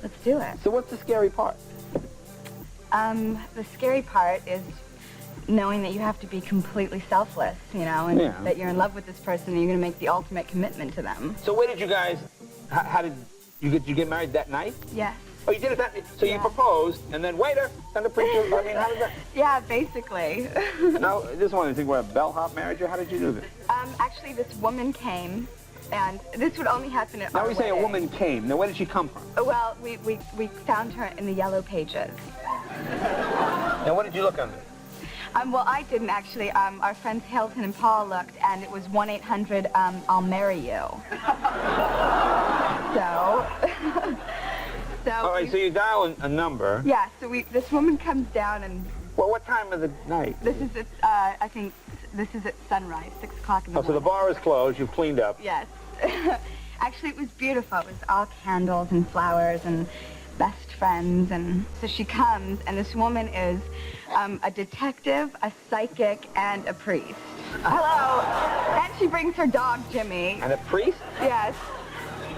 let's do it. So what's the scary part? The scary part is knowing that you have to be completely selfless, you know, and Yeah. that you're in love with this person and you're going to make the ultimate commitment to them. So where did you guys, how did you get married that night? Yes. Oh, you did it that night? So you proposed, and then waiter, send a preacher, I mean, how did that? Yeah, basically. Now, this one, I think we're a bellhop marriage, or how did you do this? Actually, this woman came, And this would only happen at Now our we say a wedding. woman came. Now where did she come from? Well, we found her in the Yellow Pages. Now what did you look under? Well, I didn't actually. Our friends Hilton and Paul looked, and it was 1-800 I'll marry you. So All right, so you dial a number. yeah. So this woman comes down, and Well, what time of the night? this is at I think this is at sunrise, 6 o'clock in the Oh, so the morning. bar is closed. You've cleaned up. Yes. Actually, it was beautiful. It was all candles and flowers and best friends. And so she comes, and this woman is a detective, a psychic, and a priest. Hello. And she brings her dog, Jimmy. And a priest? Yes.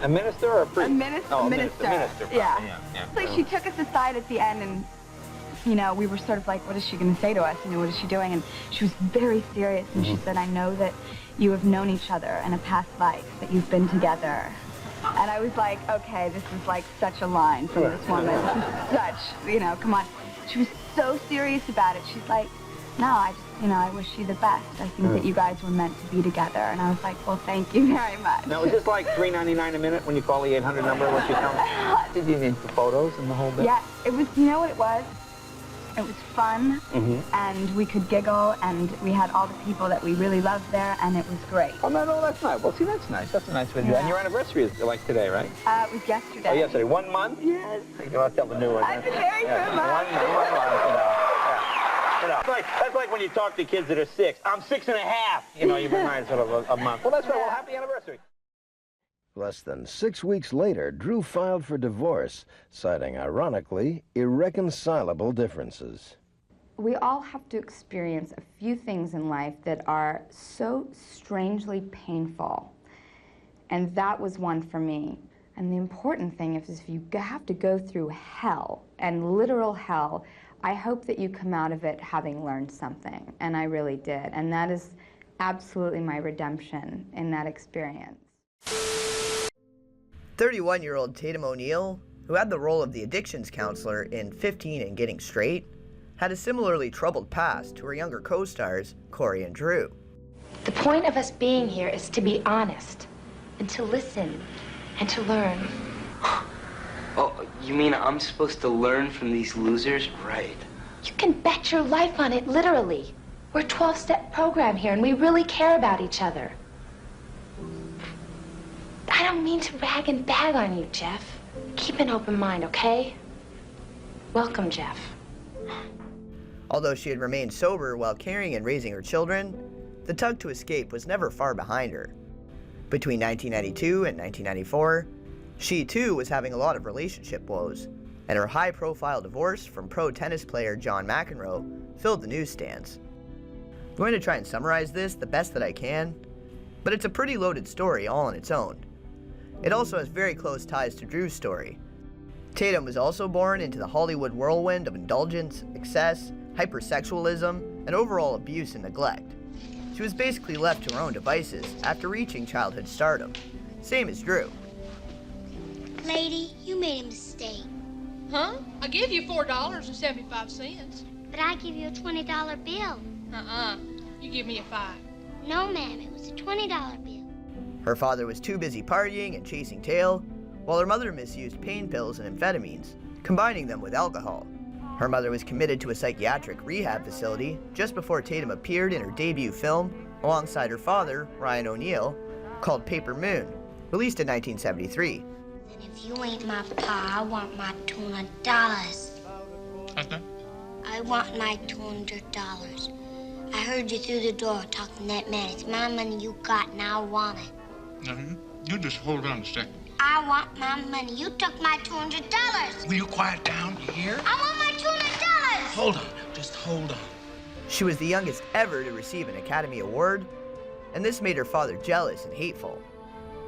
A minister or a priest? A minister. Oh, a a minister. minister. Yeah. So she took us aside at the end, and you know, we were sort of like, what is she going to say to us? You know, what is she doing? And she was very serious, and she said, I know that you have known each other in a past life, that you've been together. And I was like, okay, this is like such a line from this woman. This is such, you know, come on. She was so serious about it. She's like, no, I just, you know, I wish you the best. I think that you guys were meant to be together. And I was like, well, thank you very much. Now, is this like $3.99 a minute when you call the 800 number? What you tell me? Did you need the photos and the whole bit? Yeah, it was, you know what it was? It was fun, and we could giggle, and we had all the people that we really loved there, and it was great. Oh, no, that's nice. Well, see, that's nice. That's a nice video. Yeah. And your anniversary is like today, right? It was yesterday. Oh, yesterday. 1 month? Yes. You want to tell the new one. I've been married for a month. 1 month, you know. You know, that's like when you talk to kids that are 6. I'm 6.5. You know, you've been married sort of a month. Well, that's right. Well, happy anniversary. Less than 6 weeks later, Drew filed for divorce, citing, ironically, irreconcilable differences. We all have to experience a few things in life that are so strangely painful. And that was one for me. And the important thing is if you have to go through hell, and literal hell, I hope that you come out of it having learned something. And I really did. And that is absolutely my redemption in that experience. 31-year-old Tatum O'Neal, who had the role of the addictions counselor in 15 and Getting Straight, had a similarly troubled past to her younger co-stars, Corey and Drew. The point of us being here is to be honest, and to listen, and to learn. Oh, you mean I'm supposed to learn from these losers? Right. You can bet your life on it, literally. We're a 12-step program here, and we really care about each other. I don't mean to rag and bag on you, Jeff. Keep an open mind, okay? Welcome, Jeff. Although she had remained sober while caring and raising her children, the tug to escape was never far behind her. Between 1992 and 1994, she too was having a lot of relationship woes, and her high-profile divorce from pro tennis player John McEnroe filled the newsstands. I'm going to try and summarize this the best that I can, but it's a pretty loaded story all on its own. It also has very close ties to Drew's story. Tatum was also born into the Hollywood whirlwind of indulgence, excess, hypersexualism, and overall abuse and neglect. She was basically left to her own devices after reaching childhood stardom. Same as Drew. Lady, you made a mistake. Huh? I gave you $4.75. But I give you a $20 bill. You give me a 5. No, ma'am, it was a $20 bill. Her father was too busy partying and chasing tail, while her mother misused pain pills and amphetamines, combining them with alcohol. Her mother was committed to a psychiatric rehab facility just before Tatum appeared in her debut film alongside her father, Ryan O'Neal, called Paper Moon, released in 1973. And if you ain't my pa, I want my $200. I want my $200. I heard you through the door talking to that man. It's my money you got, and I want it. You just hold on a second. I want my money. You took my $200. Will you quiet down, you hear? I want my $200. Hold on, just hold on. She was the youngest ever to receive an Academy Award, and this made her father jealous and hateful.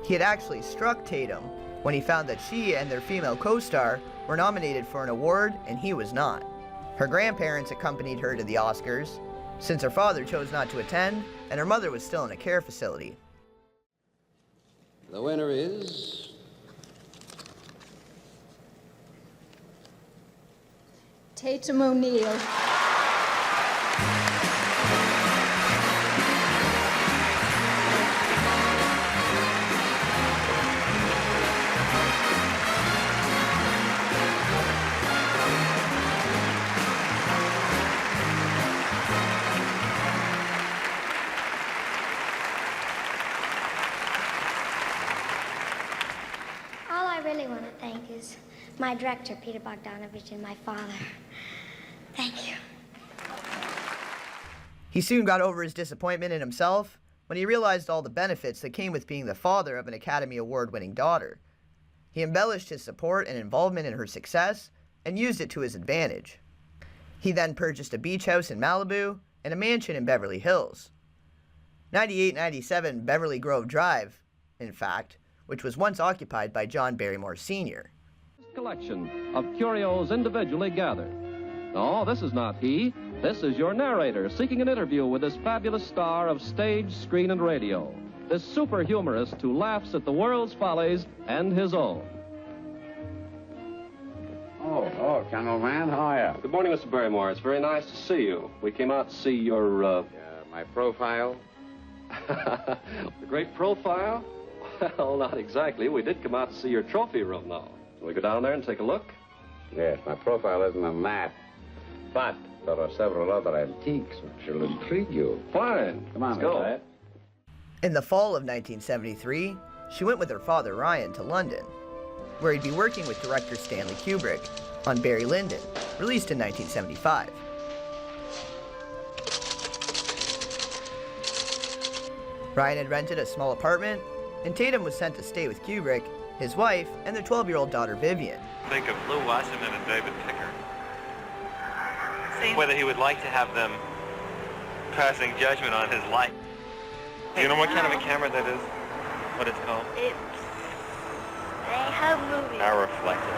He had actually struck Tatum when he found that she and their female co-star were nominated for an award and he was not. Her grandparents accompanied her to the Oscars, since her father chose not to attend and her mother was still in a care facility. The winner is... Tatum O'Neal. my director, Peter Bogdanovich, and my father. Thank you. He soon got over his disappointment in himself when he realized all the benefits that came with being the father of an Academy Award-winning daughter. He embellished his support and involvement in her success and used it to his advantage. He then purchased a beach house in Malibu and a mansion in Beverly Hills. 9897 Beverly Grove Drive, in fact, which was once occupied by John Barrymore Sr. Collection of curios individually gathered. No, this is not he. This is your narrator seeking an interview with this fabulous star of stage, screen, and radio. This super humorist who laughs at the world's follies and his own. Oh, cameraman, how are you? Good morning, Mr. Barrymore. It's very nice to see you. We came out to see your, my profile? The great profile? Well, not exactly. We did come out to see your trophy room, though. Shall we go down there and take a look? Yes, my profile isn't on that. But there are several other antiques which will intrigue you. Fine. Come on, let's go. Ed. In the fall of 1973, she went with her father Ryan to London, where he'd be working with director Stanley Kubrick on Barry Lyndon, released in 1975. Ryan had rented a small apartment, and Tatum was sent to stay with Kubrick, his wife, and their 12-year-old daughter Vivian. Think of Lou Wasserman and David Picker. Whether he would like to have them passing judgment on his life. Do you know what kind of a camera that is? What it's called? It's a home movie. Our reflective.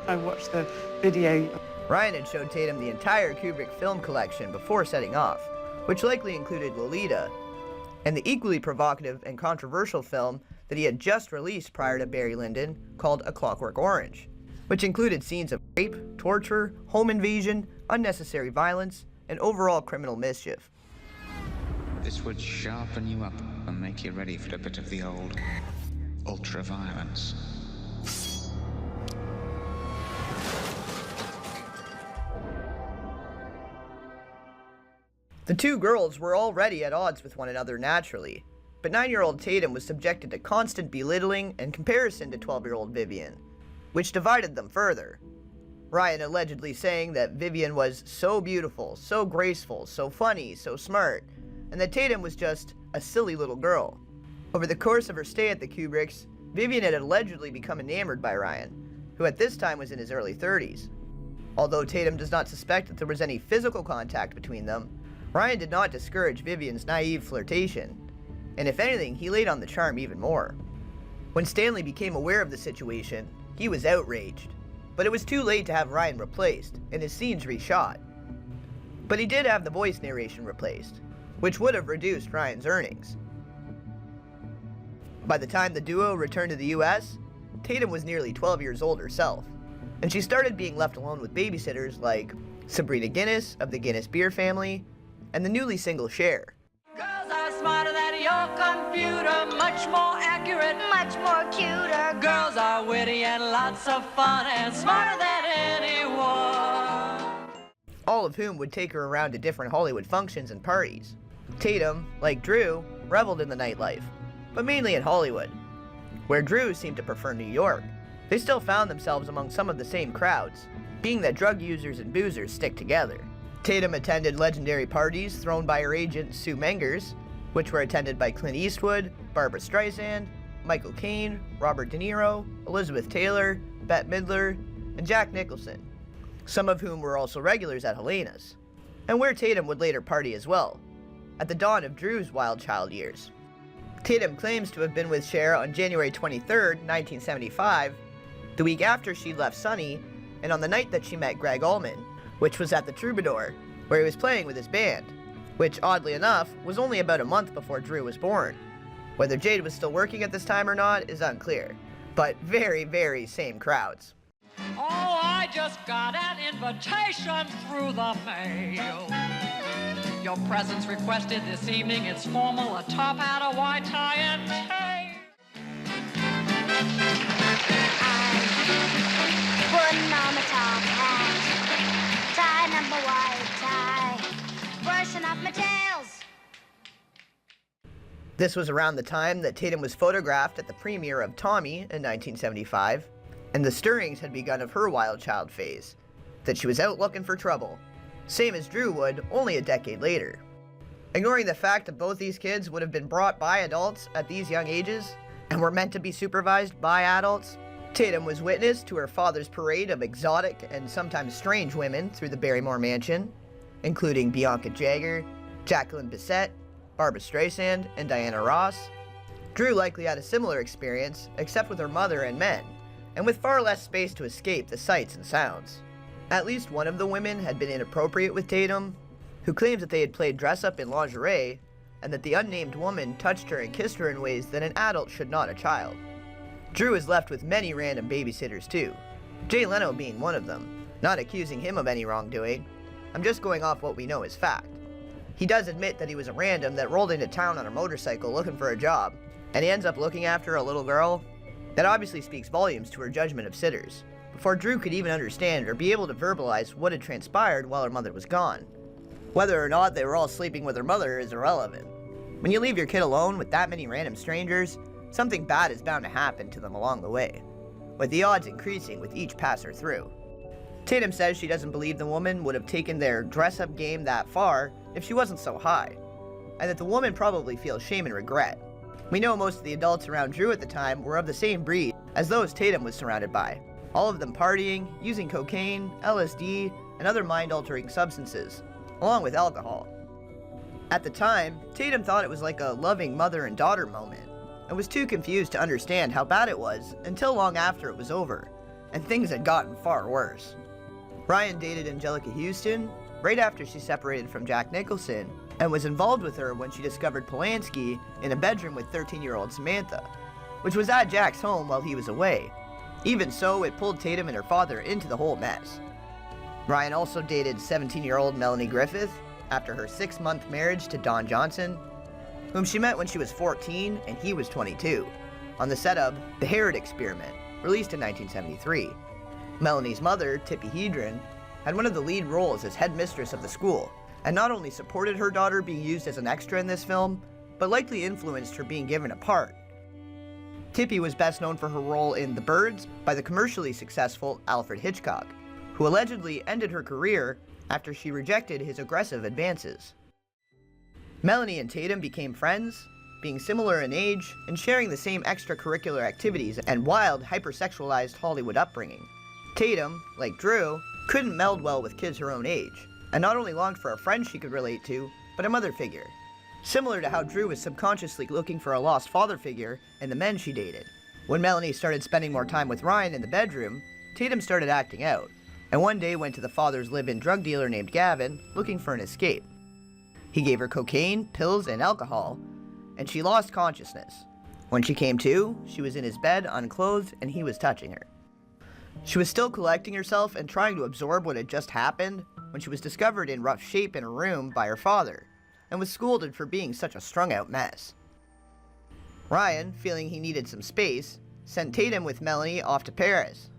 I watched the video. Ryan had showed Tatum the entire Kubrick film collection before setting off, which likely included Lolita, and the equally provocative and controversial film that he had just released prior to Barry Lyndon called A Clockwork Orange, which included scenes of rape, torture, home invasion, unnecessary violence, and overall criminal mischief. This would sharpen you up and make you ready for a bit of the old ultra-violence. The two girls were already at odds with one another naturally, but 9-year-old Tatum was subjected to constant belittling and comparison to 12-year-old Vivian, which divided them further. Ryan allegedly saying that Vivian was so beautiful, so graceful, so funny, so smart, and that Tatum was just a silly little girl. Over the course of her stay at the Kubricks, Vivian had allegedly become enamored by Ryan, who at this time was in his early 30s. Although Tatum does not suspect that there was any physical contact between them, Ryan did not discourage Vivian's naive flirtation, and if anything, he laid on the charm even more. When Stanley became aware of the situation, he was outraged, but it was too late to have Ryan replaced and his scenes reshot. But he did have the voice narration replaced, which would have reduced Ryan's earnings. By the time the duo returned to the US, Tatum was nearly 12 years old herself, and she started being left alone with babysitters like Sabrina Guinness of the Guinness beer family, and the newly single Cher. Girls are smarter than your computer, much more accurate, much more cuter. Girls are witty and lots of fun and smarter than anyone. All of whom would take her around to different Hollywood functions and parties. Tatum, like Drew, reveled in the nightlife, but mainly in Hollywood, where Drew seemed to prefer New York. They still found themselves among some of the same crowds, being that drug users and boozers stick together. Tatum attended legendary parties thrown by her agent Sue Mengers, which were attended by Clint Eastwood, Barbra Streisand, Michael Caine, Robert De Niro, Elizabeth Taylor, Bette Midler, and Jack Nicholson, some of whom were also regulars at Helena's, and where Tatum would later party as well, at the dawn of Drew's wild child years. Tatum claims to have been with Cher on January 23, 1975, the week after she left Sonny, and on the night that she met Greg Allman, which was at the Troubadour, where he was playing with his band, which, oddly enough, was only about a month before Drew was born. Whether Jaid was still working at this time or not is unclear, but very, very same crowds. Oh, I just got an invitation through the mail. Your presence requested this evening. It's formal, a top hat, a white tie, and tail. I'm putting on the top hat. Tie number white tie, brushing off my tails. This was around the time that Tatum was photographed at the premiere of Tommy in 1975, and the stirrings had begun of her wild child phase, that she was out looking for trouble, same as Drew would only a decade later. Ignoring the fact that both these kids would have been brought by adults at these young ages, and were meant to be supervised by adults, Tatum was witness to her father's parade of exotic and sometimes strange women through the Barrymore mansion, including Bianca Jagger, Jacqueline Bisset, Barbra Streisand, and Diana Ross. Drew likely had a similar experience, except with her mother and men, and with far less space to escape the sights and sounds. At least one of the women had been inappropriate with Tatum, who claims that they had played dress-up in lingerie, and that the unnamed woman touched her and kissed her in ways that an adult should not a child. Drew is left with many random babysitters too, Jay Leno being one of them, not accusing him of any wrongdoing. I'm just going off what we know as fact. He does admit that he was a random that rolled into town on a motorcycle looking for a job, and he ends up looking after a little girl. That obviously speaks volumes to her judgment of sitters, before Drew could even understand or be able to verbalize what had transpired while her mother was gone. Whether or not they were all sleeping with her mother is irrelevant. When you leave your kid alone with that many random strangers, something bad is bound to happen to them along the way, with the odds increasing with each passer through. Tatum says she doesn't believe the woman would have taken their dress-up game that far if she wasn't so high, and that the woman probably feels shame and regret. We know most of the adults around Drew at the time were of the same breed as those Tatum was surrounded by, all of them partying, using cocaine, LSD, and other mind-altering substances, along with alcohol. At the time, Tatum thought it was like a loving mother and daughter moment, and was too confused to understand how bad it was until long after it was over, and things had gotten far worse. Ryan dated Angelica Houston right after she separated from Jack Nicholson, and was involved with her when she discovered Polanski in a bedroom with 13-year-old Samantha, which was at Jack's home while he was away. Even so, it pulled Tatum and her father into the whole mess. Ryan also dated 17-year-old Melanie Griffith after her 6-month marriage to Don Johnson, whom she met when she was 14 and he was 22, on the set of The Herod Experiment, released in 1973. Melanie's mother, Tippi Hedren, had one of the lead roles as headmistress of the school, and not only supported her daughter being used as an extra in this film, but likely influenced her being given a part. Tippi was best known for her role in The Birds by the commercially successful Alfred Hitchcock, who allegedly ended her career after she rejected his aggressive advances. Melanie and Tatum became friends, being similar in age and sharing the same extracurricular activities and wild, hypersexualized Hollywood upbringing. Tatum, like Drew, couldn't meld well with kids her own age, and not only longed for a friend she could relate to, but a mother figure. Similar to how Drew was subconsciously looking for a lost father figure in the men she dated. When Melanie started spending more time with Ryan in the bedroom, Tatum started acting out, and one day went to the father's live-in drug dealer named Gavin, looking for an escape. He gave her cocaine, pills, and alcohol, and she lost consciousness. When she came to, she was in his bed, unclothed, and he was touching her. She was still collecting herself and trying to absorb what had just happened when she was discovered in rough shape in a room by her father, and was scolded for being such a strung-out mess. Ryan, feeling he needed some space, sent Tatum with Melanie off to Paris,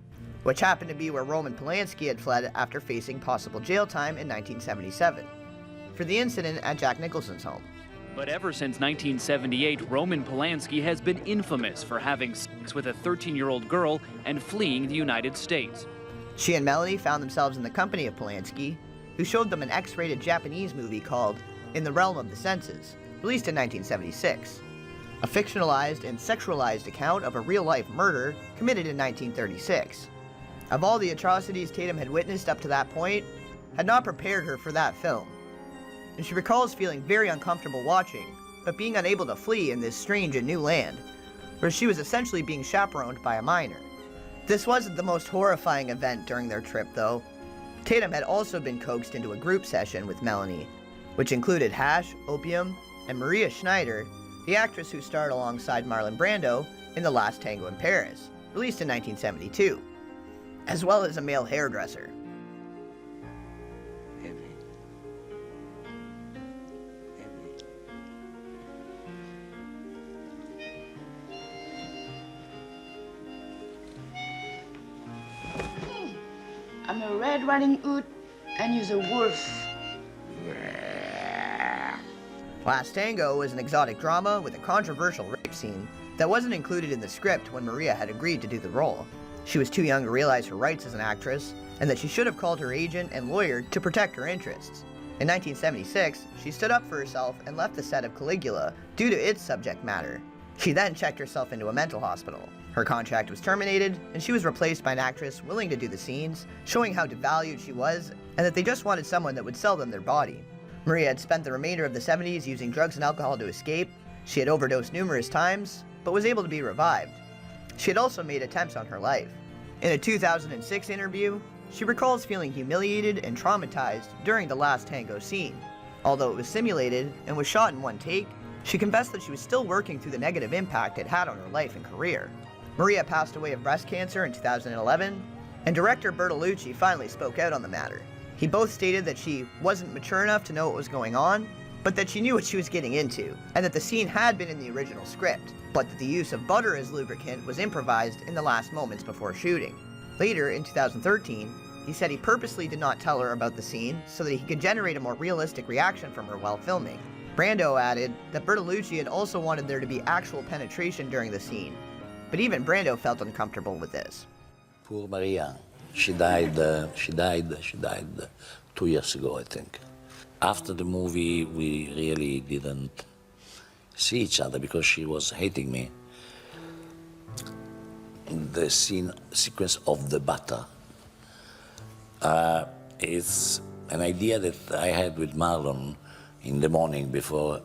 which happened to be where Roman Polanski had fled after facing possible jail time in 1977, for the incident at Jack Nicholson's home. But ever since 1978, Roman Polanski has been infamous for having sex with a 13-year-old girl and fleeing the United States. She and Melanie found themselves in the company of Polanski, who showed them an X-rated Japanese movie called In the Realm of the Senses, released in 1976, a fictionalized and sexualized account of a real-life murder committed in 1936. Of all the atrocities Tatum had witnessed up to that point, had not prepared her for that film, and she recalls feeling very uncomfortable watching, but being unable to flee in this strange and new land, where she was essentially being chaperoned by a minor. This wasn't the most horrifying event during their trip, though. Tatum had also been coaxed into a group session with Melanie, which included hash, opium, and Maria Schneider, the actress who starred alongside Marlon Brando in The Last Tango in Paris, released in 1972, as well as a male hairdresser. I'm a Red Riding Hood, and you're a wolf. Last Tango was an exotic drama with a controversial rape scene that wasn't included in the script when Maria had agreed to do the role. She was too young to realize her rights as an actress, and that she should have called her agent and lawyer to protect her interests. In 1976, she stood up for herself and left the set of Caligula due to its subject matter. She then checked herself into a mental hospital. Her contract was terminated, and she was replaced by an actress willing to do the scenes, showing how devalued she was, and that they just wanted someone that would sell them their body. Maria had spent the remainder of the 70s using drugs and alcohol to escape. She had overdosed numerous times, but was able to be revived. She had also made attempts on her life. In a 2006 interview, she recalls feeling humiliated and traumatized during the last tango scene. Although it was simulated and was shot in one take, she confessed that she was still working through the negative impact it had on her life and career. Maria passed away of breast cancer in 2011, and director Bertolucci finally spoke out on the matter. He both stated that she wasn't mature enough to know what was going on, but that she knew what she was getting into, and that the scene had been in the original script, but that the use of butter as lubricant was improvised in the last moments before shooting. Later, in 2013, he said he purposely did not tell her about the scene so that he could generate a more realistic reaction from her while filming. Brando added that Bertolucci had also wanted there to be actual penetration during the scene, but even Brando felt uncomfortable with this. Poor Maria. She died 2 years ago, I think. After the movie, we really didn't see each other because she was hating me. The sequence of the butter is an idea that I had with Marlon in the morning before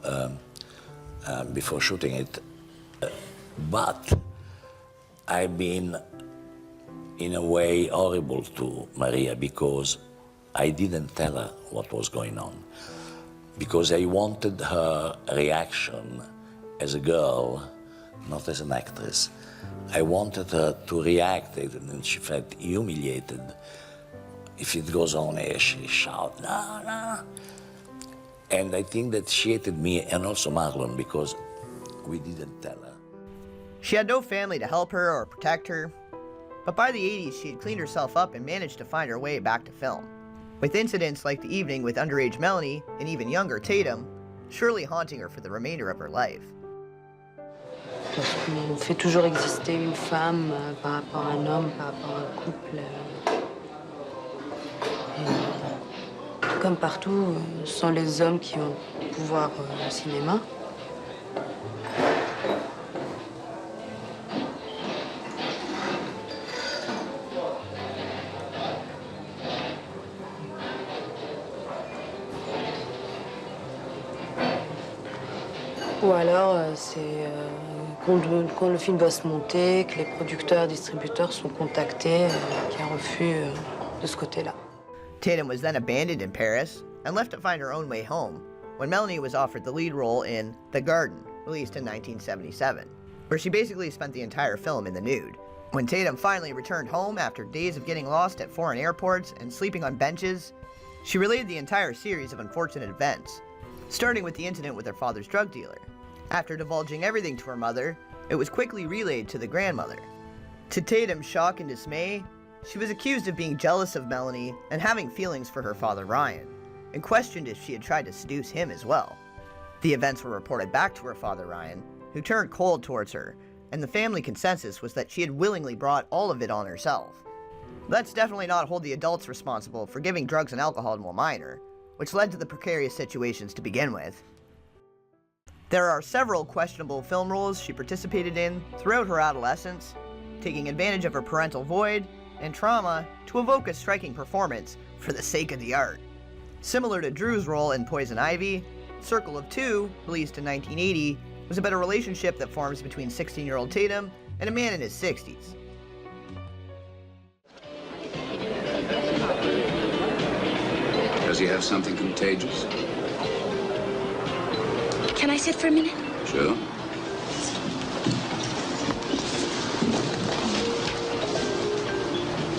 shooting it. But I've been, in a way, horrible to Maria because I didn't tell her what was going on. Because I wanted her reaction as a girl, not as an actress. I wanted her to react, and she felt humiliated. If it goes on, she shouts, no, no. And I think that she hated me and also Marlon because we didn't tell her. She had no family to help her or protect her, but by the 80s she had cleaned herself up and managed to find her way back to film. With incidents like the evening with underage Melanie and even younger Tatum, surely haunting her for the remainder of her life. Parce qu'on fait toujours exister une femme par rapport à un homme, par rapport à un couple. Et, comme partout, ce sont les hommes qui ont le pouvoir au cinéma. Ou alors, c'est quand le film doit se monter, que les producteurs, distributeurs sont contactés, qu'il y a un refus de ce côté-là. Tatum was then abandoned in Paris and left to find her own way home when Melanie was offered the lead role in The Garden, released in 1977, where she basically spent the entire film in the nude. When Tatum finally returned home after days of getting lost at foreign airports and sleeping on benches, she relayed the entire series of unfortunate events, starting with the incident with her father's drug dealer. After divulging everything to her mother, it was quickly relayed to the grandmother. To Tatum's shock and dismay, she was accused of being jealous of Melanie and having feelings for her father Ryan, and questioned if she had tried to seduce him as well. The events were reported back to her father Ryan, who turned cold towards her, and the family consensus was that she had willingly brought all of it on herself. Let's definitely not hold the adults responsible for giving drugs and alcohol to a minor, which led to the precarious situations to begin with. There are several questionable film roles she participated in throughout her adolescence, taking advantage of her parental void and trauma to evoke a striking performance for the sake of the art. Similar to Drew's role in Poison Ivy, Circle of Two, released in 1980, was about a relationship that forms between 16-year-old Tatum and a man in his 60s. Does he have something contagious? Can I sit for a minute? Sure.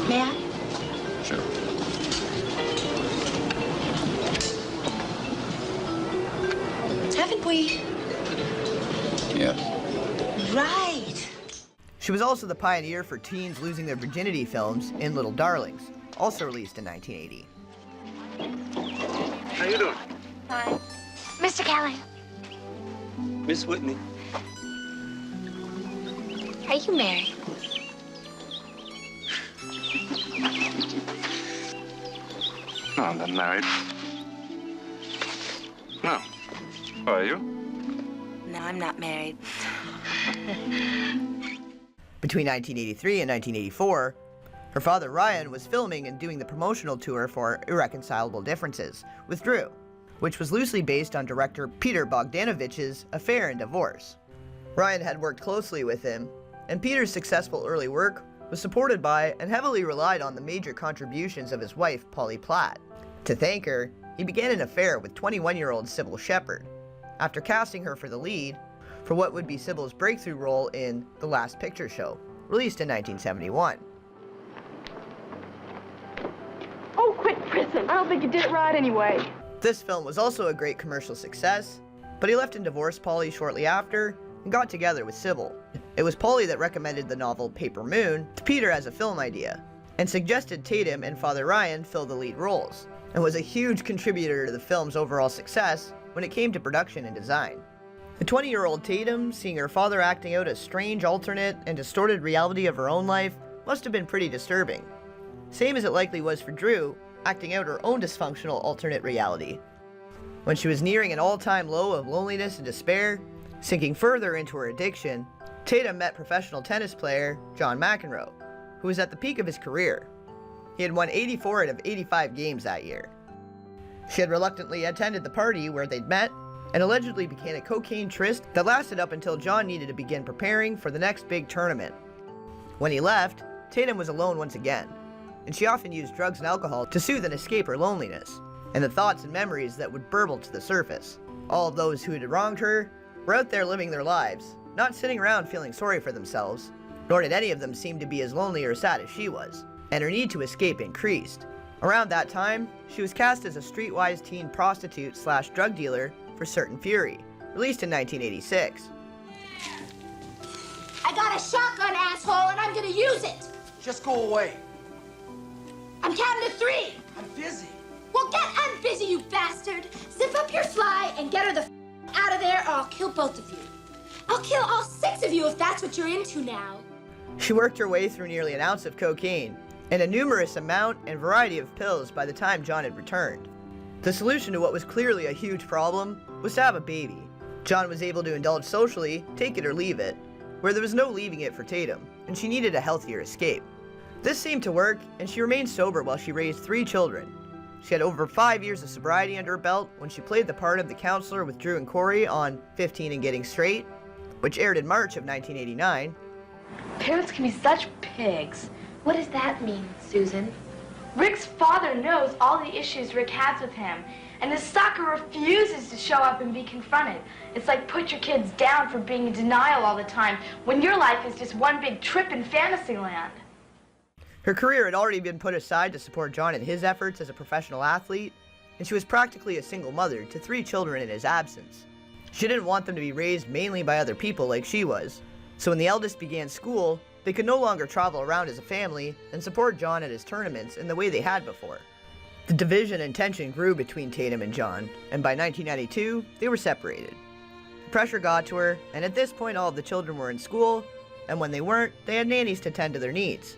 May I? Sure. Haven't we? Yes. Right. She was also the pioneer for teens losing their virginity films in Little Darlings, also released in 1980. How you doing? Hi. Mr. Kelly. Miss Whitney. Are you married? No, I'm not married. No. Oh, are you? No, I'm not married. Between 1983 and 1984, her father Ryan was filming and doing the promotional tour for Irreconcilable Differences with Drew, which was loosely based on director Peter Bogdanovich's affair and divorce. Ryan had worked closely with him, and Peter's successful early work was supported by and heavily relied on the major contributions of his wife, Polly Platt. To thank her, he began an affair with 21-year-old Sybil Shepherd, after casting her for the lead for what would be Sybil's breakthrough role in The Last Picture Show, released in 1971. Oh, quit prison. I don't think you did it right anyway. This film was also a great commercial success, but he left and divorced Polly shortly after and got together with Sybil. It was Polly that recommended the novel Paper Moon to Peter as a film idea, and suggested Tatum and Father Ryan fill the lead roles, and was a huge contributor to the film's overall success when it came to production and design. The 20-year-old Tatum, seeing her father acting out a strange alternate and distorted reality of her own life, must have been pretty disturbing. Same as it likely was for Drew, acting out her own dysfunctional alternate reality. When she was nearing an all-time low of loneliness and despair, sinking further into her addiction, Tatum met professional tennis player John McEnroe, who was at the peak of his career. He had won 84 out of 85 games that year. She had reluctantly attended the party where they'd met, and allegedly began a cocaine tryst that lasted up until John needed to begin preparing for the next big tournament. When he left, Tatum was alone once again, and she often used drugs and alcohol to soothe and escape her loneliness, and the thoughts and memories that would burble to the surface. All of those who had wronged her were out there living their lives, not sitting around feeling sorry for themselves, nor did any of them seem to be as lonely or sad as she was, and her need to escape increased. Around that time, she was cast as a streetwise teen prostitute slash drug dealer for Certain Fury, released in 1986. I got a shotgun, asshole, and I'm gonna use it. Just go away. I'm counting to 3. I'm busy. Well, get unbusy, you bastard. Zip up your fly and get her the out of there, or I'll kill both of you. I'll kill all 6 of you if that's what you're into now. She worked her way through nearly an ounce of cocaine and a numerous amount and variety of pills by the time John had returned. The solution to what was clearly a huge problem was to have a baby. John was able to indulge socially, take it or leave it, where there was no leaving it for Tatum, and she needed a healthier escape. This seemed to work, and she remained sober while she raised 3 children. She had over 5 years of sobriety under her belt when she played the part of the counselor with Drew and Corey on 15 and Getting Straight, which aired in March of 1989. Parents can be such pigs. What does that mean, Susan? Rick's father knows all the issues Rick has with him, and his stalker refuses to show up and be confronted. It's like put your kids down for being in denial all the time when your life is just one big trip in fantasy land. Her career had already been put aside to support John in his efforts as a professional athlete, and she was practically a single mother to 3 children in his absence. She didn't want them to be raised mainly by other people like she was, so when the eldest began school, they could no longer travel around as a family and support John at his tournaments in the way they had before. The division and tension grew between Tatum and John, and by 1992, they were separated. The pressure got to her, and at this point all of the children were in school, and when they weren't, they had nannies to tend to their needs.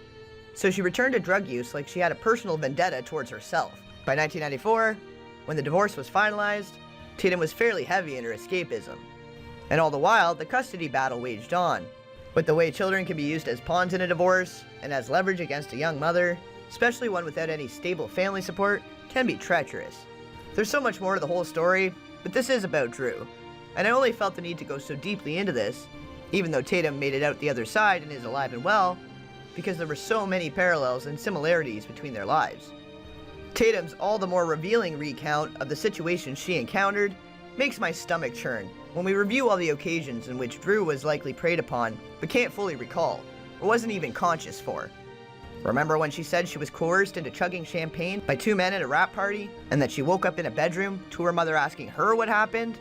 So she returned to drug use like she had a personal vendetta towards herself. By 1994, when the divorce was finalized, Tatum was fairly heavy in her escapism. And all the while, the custody battle waged on. With the way children can be used as pawns in a divorce, and as leverage against a young mother, especially one without any stable family support, can be treacherous. There's so much more to the whole story, but this is about Drew, and I only felt the need to go so deeply into this, even though Tatum made it out the other side and is alive and well, because there were so many parallels and similarities between their lives. Tatum's all the more revealing recount of the situations she encountered makes my stomach churn when we review all the occasions in which Drew was likely preyed upon but can't fully recall, or wasn't even conscious for. Remember when she said she was coerced into chugging champagne by 2 men at a rap party, and that she woke up in a bedroom to her mother asking her what happened?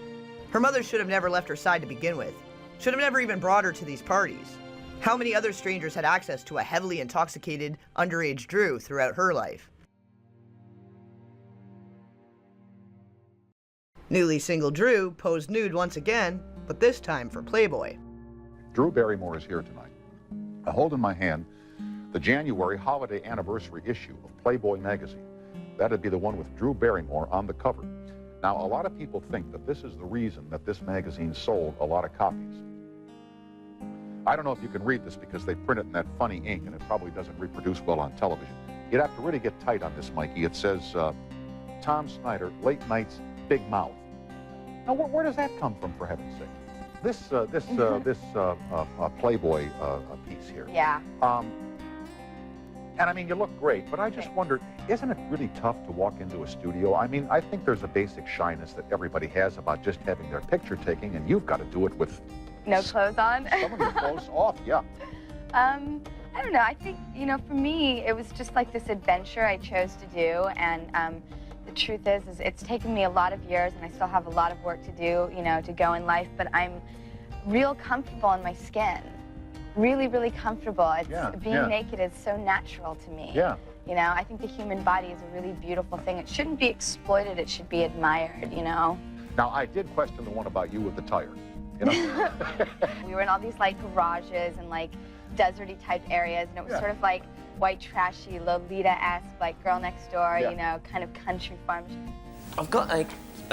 Her mother should have never left her side to begin with, should have never even brought her to these parties. How many other strangers had access to a heavily intoxicated, underage Drew throughout her life? Newly single Drew posed nude once again, but this time for Playboy. Drew Barrymore is here tonight. I hold in my hand the January holiday anniversary issue of Playboy magazine. That'd be the one with Drew Barrymore on the cover. Now, a lot of people think that this is the reason that this magazine sold a lot of copies. I don't know if you can read this because they print it in that funny ink and it probably doesn't reproduce well on television. You'd have to really get tight on this, Mikey. It says, Tom Snyder, late nights, big mouth. Now, where does that come from, for heaven's sake? This Playboy piece here. Yeah. And I mean, you look great, but I just wondered, isn't it really tough to walk into a studio? I mean, I think there's a basic shyness that everybody has about just having their picture taken, and you've got to do it with No clothes on? some of your clothes off, yeah. I don't know. I think, you know, for me, it was just like this adventure I chose to do. And the truth is it's taken me a lot of years, and I still have a lot of work to do, you know, to go in life. But I'm real comfortable in my skin. Really, really comfortable. It's, being naked is so natural to me. Yeah. You know, I think the human body is a really beautiful thing. It shouldn't be exploited. It should be admired, you know? Now, I did question the one about you with the tire. You know? We were in all these, like, garages and, like, deserty type areas, and it was sort of like white trashy, Lolita-esque, like Girl Next Door, you know, kind of country farm. I've got a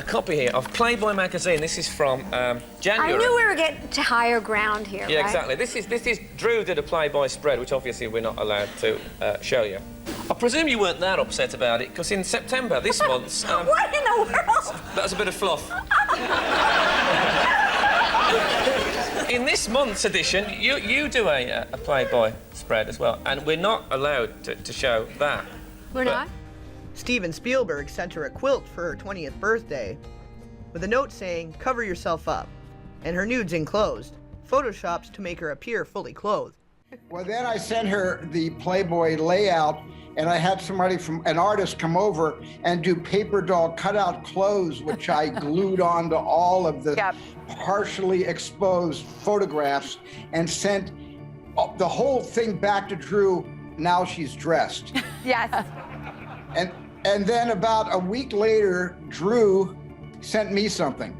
copy here of Playboy magazine. This is from January. I knew we were getting to higher ground here, Yeah, right? exactly. This is Drew did a Playboy spread, which obviously we're not allowed to show you. I presume you weren't that upset about it, because in September this month... What in the world? That was a bit of fluff. In this month's edition, you do a Playboy spread as well, and we're not allowed to show that. We're not? Steven Spielberg sent her a quilt for her 20th birthday with a note saying, "Cover yourself up," and her nudes enclosed, photoshopped to make her appear fully clothed. Well, then I sent her the Playboy layout, and I had somebody from an artist come over and do paper doll cutout clothes, which I glued onto all of the partially exposed photographs and sent the whole thing back to Drew. Now she's dressed. Yes. And then about a week later, Drew sent me something.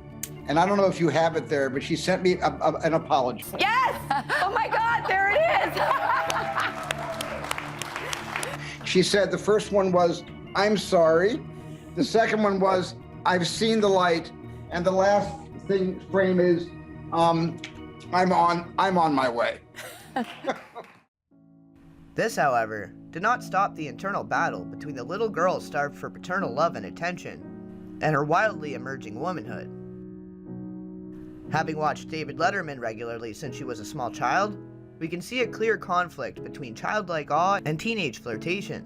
And I don't know if you have it there, but she sent me an apology. Yes! Oh my God, there it is! She said the first one was, "I'm sorry." The second one was, "I've seen the light." And the last frame is, I'm on my way. This, however, did not stop the internal battle between the little girl starved for paternal love and attention and her wildly emerging womanhood. Having watched David Letterman regularly since she was a small child, we can see a clear conflict between childlike awe and teenage flirtation.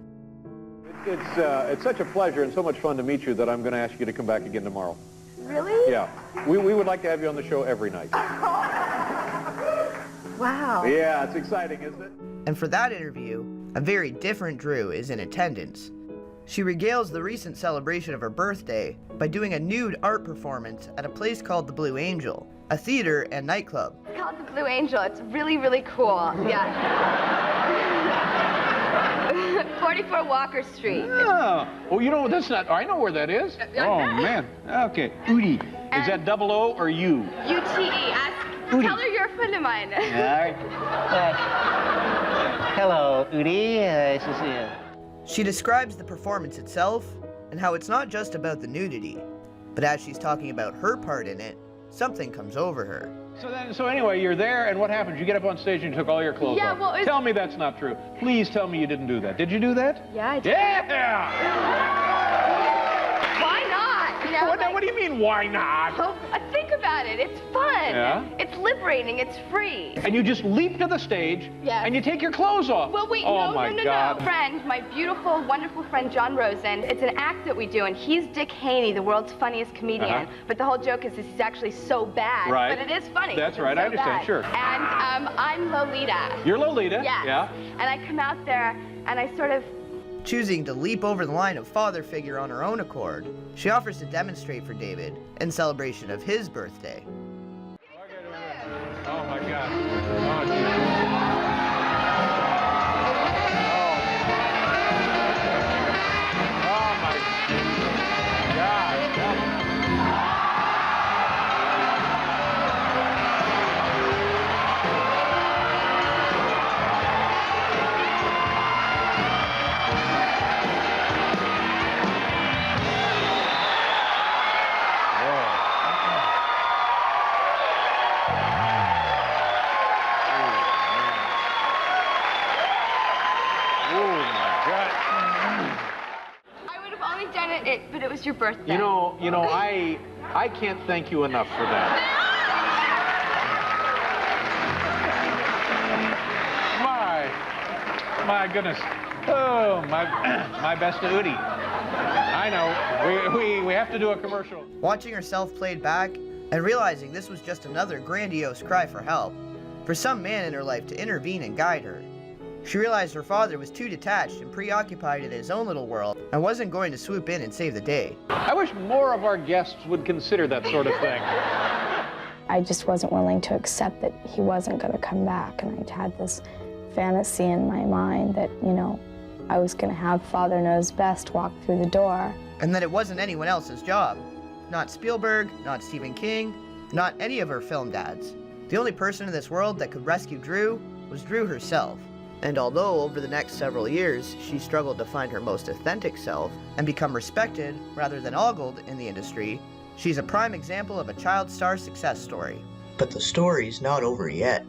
It's such a pleasure and so much fun to meet you that I'm going to ask you to come back again tomorrow. Really? Yeah. We would like to have you on the show every night. Wow. Yeah, it's exciting, isn't it? And for that interview, a very different Drew is in attendance. She regales the recent celebration of her birthday by doing a nude art performance at a place called the Blue Angel, a theater and nightclub. It's called the Blue Angel. It's really, really cool. Yeah. 44 Walker Street. Oh, well, you know, that's not, I know where that is. Oh, man. Okay. Udi. Is that double O or U? UTE. Tell her you're a friend of mine. All right. Hello, Udi. She describes the performance itself and how it's not just about the nudity, but as she's talking about her part in it, something comes over her. So anyway, you're there, and what happens? You get up on stage and you took all your clothes off. Well, tell me that's not true. Please tell me you didn't do that. Did you do that? Yeah, I did. Yeah! Why not? You know, what do you mean, why not? Well, think about it. It's fun. Yeah? It's liberating. It's free. And you just leap to the stage, and you take your clothes off. Well, wait, oh, no. Friend, my beautiful, wonderful friend John Rosen, it's an act that we do, and he's Dick Haney, the world's funniest comedian. But the whole joke is he's actually so bad. Right. But it is funny. That's right, I understand, sure. And I'm Lolita. You're Lolita? Yes. Yeah. And I come out there, and I sort of... Choosing to leap over the line of father figure on her own accord, she offers to demonstrate for David in celebration of his birthday. Oh, my God. It's your birthday. You know, I can't thank you enough for that. My goodness. Oh, my best to Udi. I know. We have to do a commercial. Watching herself played back and realizing this was just another grandiose cry for help, for some man in her life to intervene and guide her. She realized her father was too detached and preoccupied in his own little world and wasn't going to swoop in and save the day. I wish more of our guests would consider that sort of thing. I just wasn't willing to accept that he wasn't going to come back, and I had this fantasy in my mind that, you know, I was going to have Father Knows Best walk through the door. And that it wasn't anyone else's job. Not Spielberg, not Stephen King, not any of her film dads. The only person in this world that could rescue Drew was Drew herself. And although over the next several years she struggled to find her most authentic self and become respected rather than ogled in the industry, she's a prime example of a child star success story. But the story's not over yet.